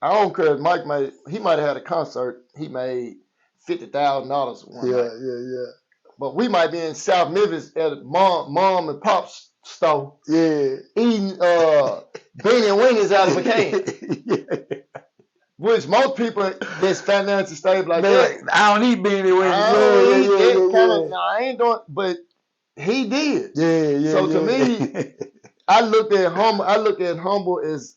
I don't care if Mike he might have had a concert, he made $50,000 one night. Yeah. But we might be in South Memphis at a mom and pop's store. Yeah. Eating beanie and weenies out of a can. Which most people that's financially stable like that. I don't eat beanie weenies. I don't eat that kind of, no, I ain't doing, but he did. Yeah. So to me, I look at humble as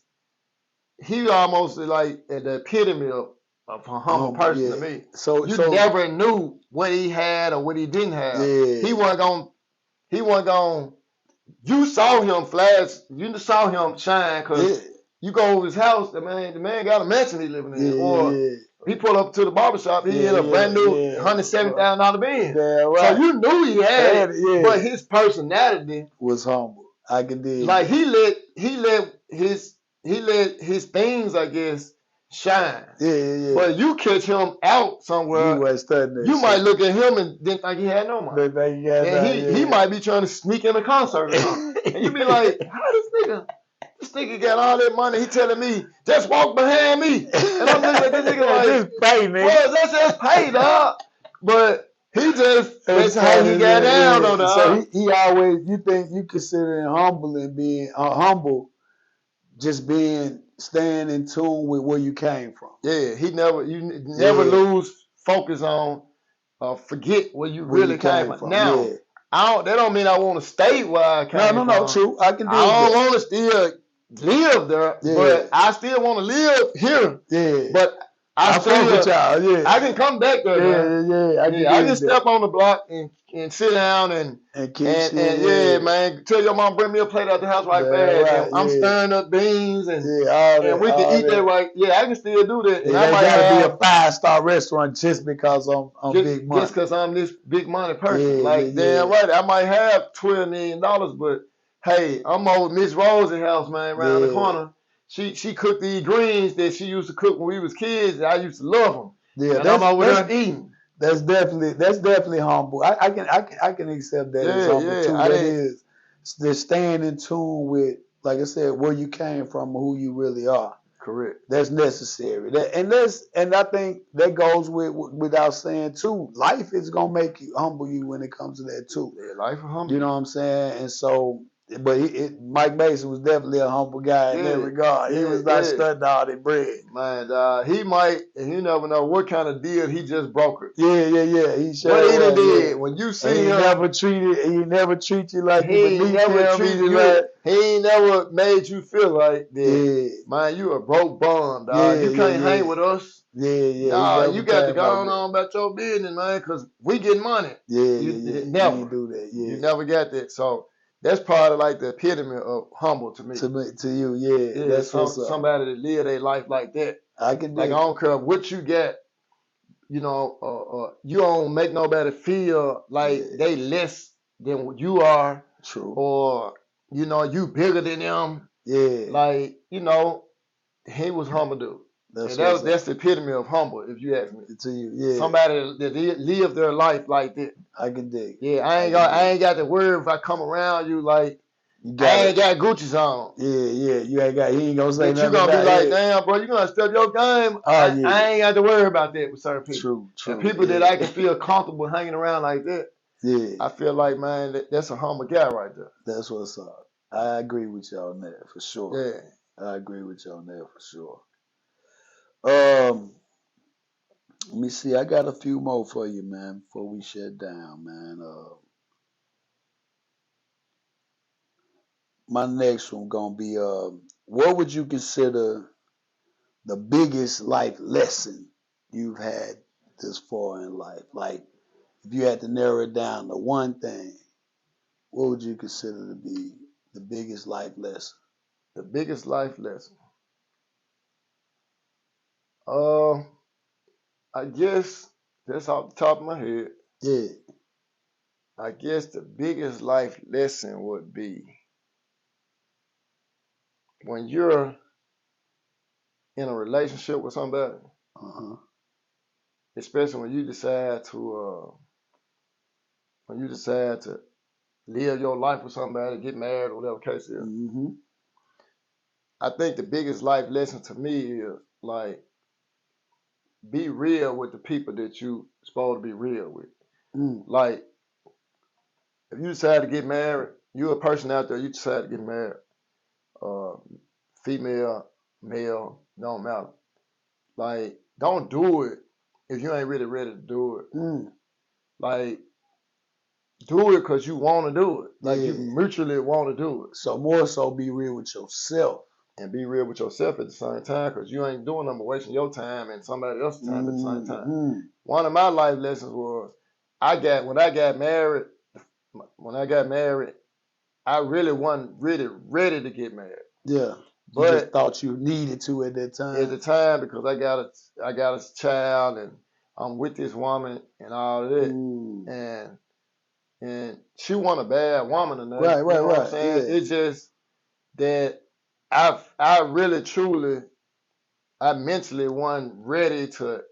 he almost like at the epitome of a humble person to me. So you never knew what he had or what he didn't have. Yeah. He wasn't going. You saw him flash. You saw him shine because you go over his house. The man got a mansion he living in. Or he pulled up to the barbershop. He had a brand new $170,000 Benz. So you knew he had it. But his personality was humble. I can dig. Like he let his things, I guess, shine. Yeah. But you catch him out somewhere, you might look at him and didn't think he had no money. And he might be trying to sneak in a concert or something. And you be like, how this nigga got all that money? He telling me, just walk behind me. And I'm looking at this nigga like, just pay, nigga. Well, let's just pay, dog. But he just, that's how he got down on the So he always, you think you consider him humble and being humble, just staying in tune with where you came from. Yeah, you never lose focus on, forget where you really came from. Now, that don't mean I want to stay where I came from. No, true. I can do I don't want to still live there, but I still want to live here. Yeah. But I can come back there. Yeah. I can step on the block and sit down and man, tell your mom bring me a plate out the house right fast. I'm stirring up beans and we can eat that right. Yeah, I can still do that. And I might gotta be a 5-star restaurant just because I'm big money. Just because I'm this big money person. Damn right, I might have $12 million, but hey, I'm over Miss Rose's house, man, around the corner. She cooked these greens that she used to cook when we was kids. And I used to love them. Yeah, and I'm over there eating. That's definitely humble. I can accept that as humble too. That is just staying in tune with, like I said, where you came from, who you really are. Correct. That's necessary. And I think that goes without saying too. Life is gonna make you humble you when it comes to that too. Yeah, life will humble. You know what I'm saying? And so. But Mike Mason was definitely a humble guy in that regard. He was not studying all that bread. Man, he might, and you never know what kind of deal he just brokered. Yeah. He sure what he done did. When you see him. He never treat you like he ain't never made you feel like that. Yeah. Man, you a broke bum, dog. You can't hang with us. Yeah. Nah, you got to go on about your business, man, because we getting money. Yeah. Never. You do that. Yeah. You never got that. So. That's part of like the epitome of humble to me. To you, yeah. That's somebody that live their life like that. I can I don't care what you get. You know, you don't make nobody feel like they less than what you are. True. Or you bigger than them. Yeah. Like he was humble dude. That's the epitome of humble, if you ask me. To you, yeah. Somebody that live their life like that. I can dig. Yeah, I ain't got to worry if I come around you like I ain't got Gucci's on. Yeah. You ain't got. He ain't gonna say nothing. You gonna be like, damn, bro, you gonna step your game. I ain't got to worry about that with certain people. True. And people that I can feel comfortable hanging around like that. Yeah. I feel like, man, that's a humble guy right there. That's what's up. I agree with you on that for sure. Yeah. I agree with you on that for sure. Let me see. I got a few more for you, man, before we shut down, man. My next one gonna be what would you consider the biggest life lesson you've had this far in life? Like, if you had to narrow it down to one thing, what would you consider to be the biggest life lesson? The biggest life lesson. I guess that's off the top of my head. Yeah. I guess the biggest life lesson would be when you're in a relationship with somebody, especially when you decide to, when you decide to live your life with somebody, get married, or whatever the case is. Mm-hmm. I think the biggest life lesson to me is like be real with the people that you supposed to be real with. Like if you decide to get married, you're a person out there, you decide to get married. Female, male, don't matter. Like, don't do it if you ain't really ready to do it. Like, do it because you want to do it. Like, you mutually want to do it. So more so be real with yourself. And be real with yourself at the same time, because you ain't doing nothing but wasting your time and somebody else's time at the same time. One of my life lessons was when I got married, I really wasn't really ready to get married. Yeah. But you just thought you needed to at that time. At the time, because I got a child and I'm with this woman and all of that. And she wasn't a bad woman or nothing. Right. You know what I'm saying? Yeah. It's just that I really truly mentally wasn't ready to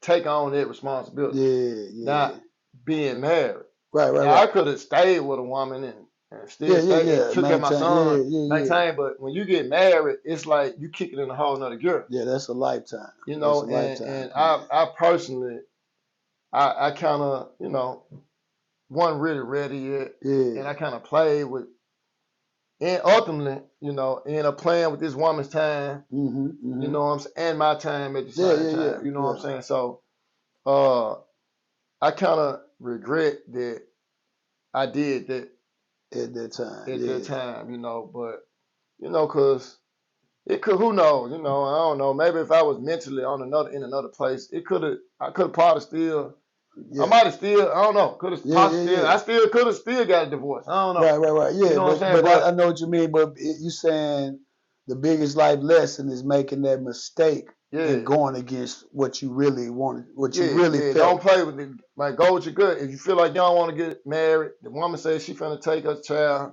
take on that responsibility. Yeah. Not being married. Right. Now, I could have stayed with a woman and still took care of my son, maintain. But when you get married, it's like you kick it in a whole nother gear. Yeah, that's a lifetime. You know, and I personally, I kind of, you know, wasn't really ready yet. Yeah. And I kind of played with, and ultimately, you know, ended up playing with this woman's time, you know what I'm saying, and my time at the same time. You know what I'm saying? So, I kind of regret that I did that. At that time. That time, you know, but, you know, because it could, who knows, you know, I don't know. Maybe if I was mentally in another place, I could have probably still, I might have still, I don't know, I still could have still got a divorce. I don't know. Right. Yeah, you know what I'm saying? But I know what you mean, but you saying the biggest life lesson is making that mistake and going against what you really wanted, what you really felt. Don't play with it. Like, go with your gut. If you feel like you don't want to get married, the woman says she finna take her child,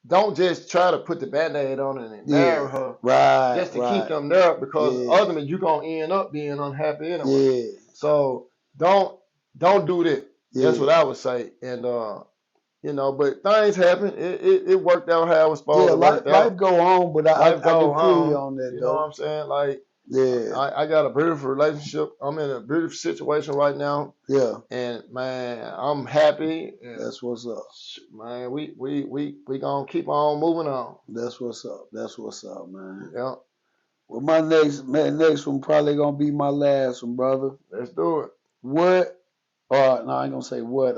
don't just try to put the Band-Aid on it and marry her. Right. Just to keep them there, because ultimately you're going to end up being unhappy anyway. Yeah. So don't do that. That's what I would say. And, you know, but things happen. It worked out how it was supposed to work out. Life go on, but I can feel you on that, you know what I'm saying? Like, I got a beautiful relationship. I'm in a beautiful situation right now. Yeah. And man, I'm happy. And that's what's up. Man, we gonna keep on moving on. That's what's up. That's what's up, man. Yeah. Well, my next one probably gonna be my last one, brother. Let's do it. No, I ain't gonna say what.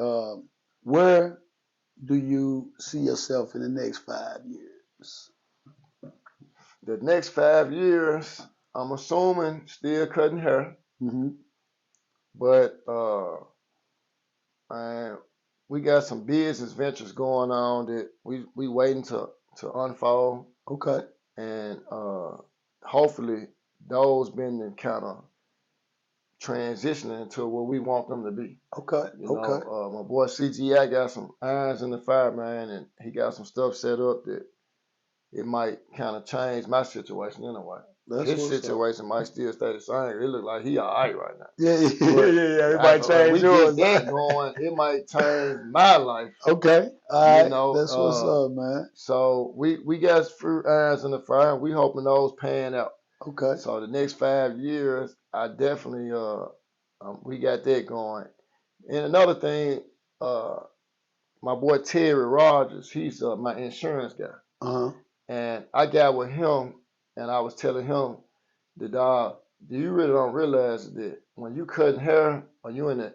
Where do you see yourself in the next 5 years? The next 5 years, I'm assuming still cutting hair. But we got some business ventures going on that we waiting to unfold. Okay. And hopefully those been kind of transitioning to where we want them to be. Okay. You know, my boy CGI got some irons in the fire, man, and he got some stuff set up that it might kind of change my situation in a way. His situation might still stay the same. It look like he all right right now. Yeah. It might change yours. It might change my life. Okay. All right. You know, that's what's up, man. So we got a few irons in the fire, and we hoping those pan out. Okay. So the next 5 years, I definitely we got that going. And another thing, my boy Terry Rogers, he's my insurance guy. And I got with him, and I was telling him that you really don't realize that when you cutting hair or you in the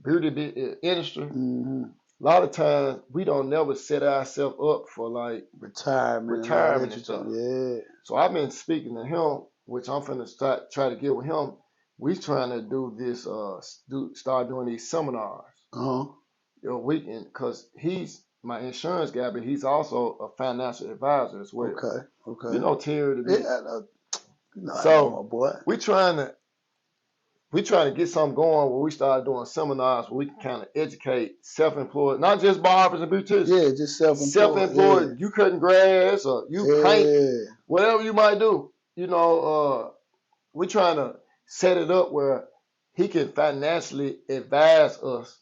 beauty industry, a lot of times we don't never set ourselves up for like retirement and stuff. Yeah. So I've been speaking to him, which I'm finna try to get with him. We trying to do this, start doing these seminars. Weekend, because he's my insurance guy, but he's also a financial advisor as well. Okay. You know Terry to be. So my boy. we trying to get something going where we start doing seminars where we can kind of educate self-employed, not just barbers and beauticians. Yeah, just self-employed. Self-employed, you cutting grass or you paint, whatever you might do. You know, we trying to set it up where he can financially advise us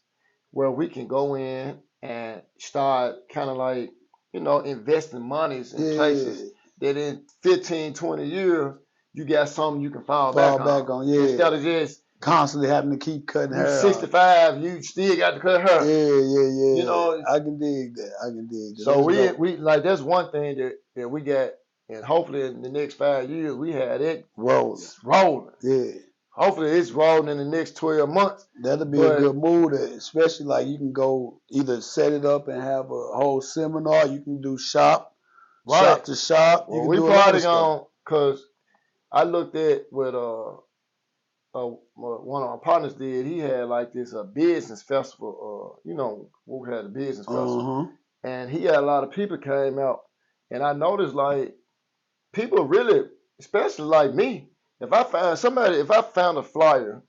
where we can go in and start kind of like, investing monies in places that in 15, 20 years, you got something you can fall back on. Instead of just constantly having to keep cutting hair. 65, you still got to cut hair. Yeah. I can dig that. So we like, that's one thing that we got, and hopefully in the next 5 years we had it rolling. Yeah. Hopefully it's rolling in the next 12 months. That'll be a good move, especially like you can go either set it up and have a whole seminar. You can do shop to shop. Well, we probably gonna, cause I looked at what one of our partners did. He had like this business festival. We had a business festival, and he had a lot of people came out, and I noticed like people really, especially like me. If I found a flyer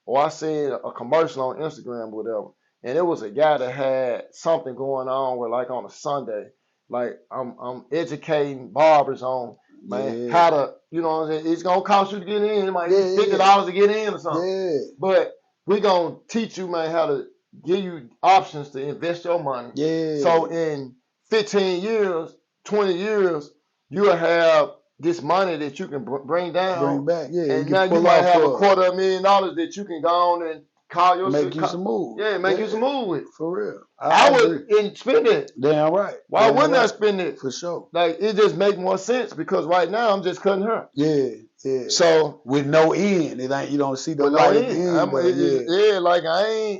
or I seen a commercial on Instagram or whatever, and it was a guy that had something going on where like on a Sunday, like I'm educating barbers on how to, it's gonna cost you to get in. It might be $50 to get in or something. Yeah. But we're gonna teach you, man, how to give you options to invest your money. Yeah. So in 15 years, 20 years, you'll have this money that you can bring down. Bring back, and now you might have $250,000 that you can go on and call yourself. Make you some moves. Yeah, make you some moves with. For real. I would spend it. Damn right. Why wouldn't I spend it? For sure. Like, it just make more sense because right now I'm just cutting hair. Yeah. So with no end, it ain't, you don't see the light at the end.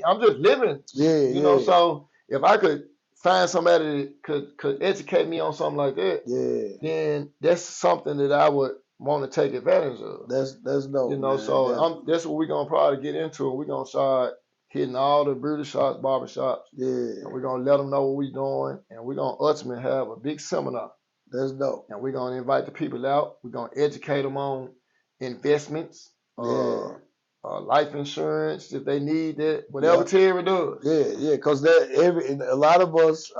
I'm just living. Yeah. So if I could find somebody that could educate me on something like that, then that's something that I would want to take advantage of. That's dope. So that's what we're gonna probably get into. We're gonna start hitting all the beauty shops, barber shops. Yeah. And we're gonna let them know what we're doing, and we're gonna ultimately have a big seminar. That's dope. And we're gonna invite the people out. We're gonna educate them on investments. Life insurance if they need that, whatever Terry does. Yeah, because a lot of barbers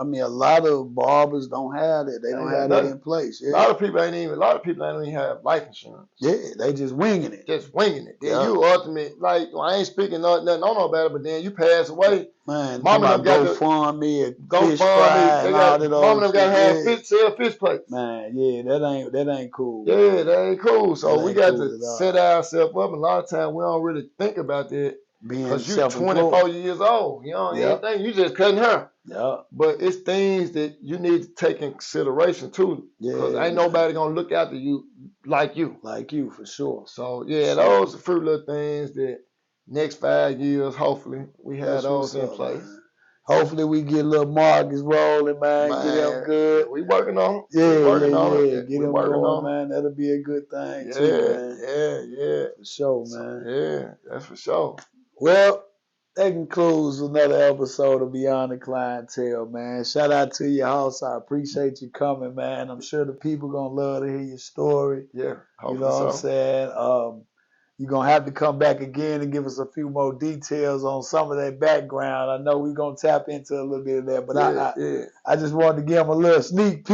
don't have that. They don't have that in place. Yeah. A lot of people ain't even have life insurance. Yeah, they just winging it. Then you ultimate, like, I ain't speaking nothing on nobody, but then you pass away. Man, mama got GoFundMe and fish fry and all that. Mama got to sell fish plates. Man, yeah, that ain't cool. Yeah, that ain't cool. So we got to set ourselves up. And a lot of times we don't really think about that because you're 24 years old. You don't even think, you just cutting hair. Yeah. But it's things that you need to take in consideration too. Because ain't nobody gonna look after you like you. Like you, for sure. So those are a few little things that next 5 years, hopefully, we have those in place. Man. Hopefully we get little Marcus rolling, man. Get them good. We working on it. Yeah. Get them going, man. That'll be a good thing too, man. Yeah. For sure, man. Yeah, that's for sure. Well, that concludes another episode of Beyond the Clientele, man. Shout out to your house. I appreciate you coming, man. I'm sure the people gonna love to hear your story. Yeah, you know what I'm saying? You're going to have to come back again and give us a few more details on some of that background. I know we're going to tap into a little bit of that, but I just wanted to give them a little sneak peek.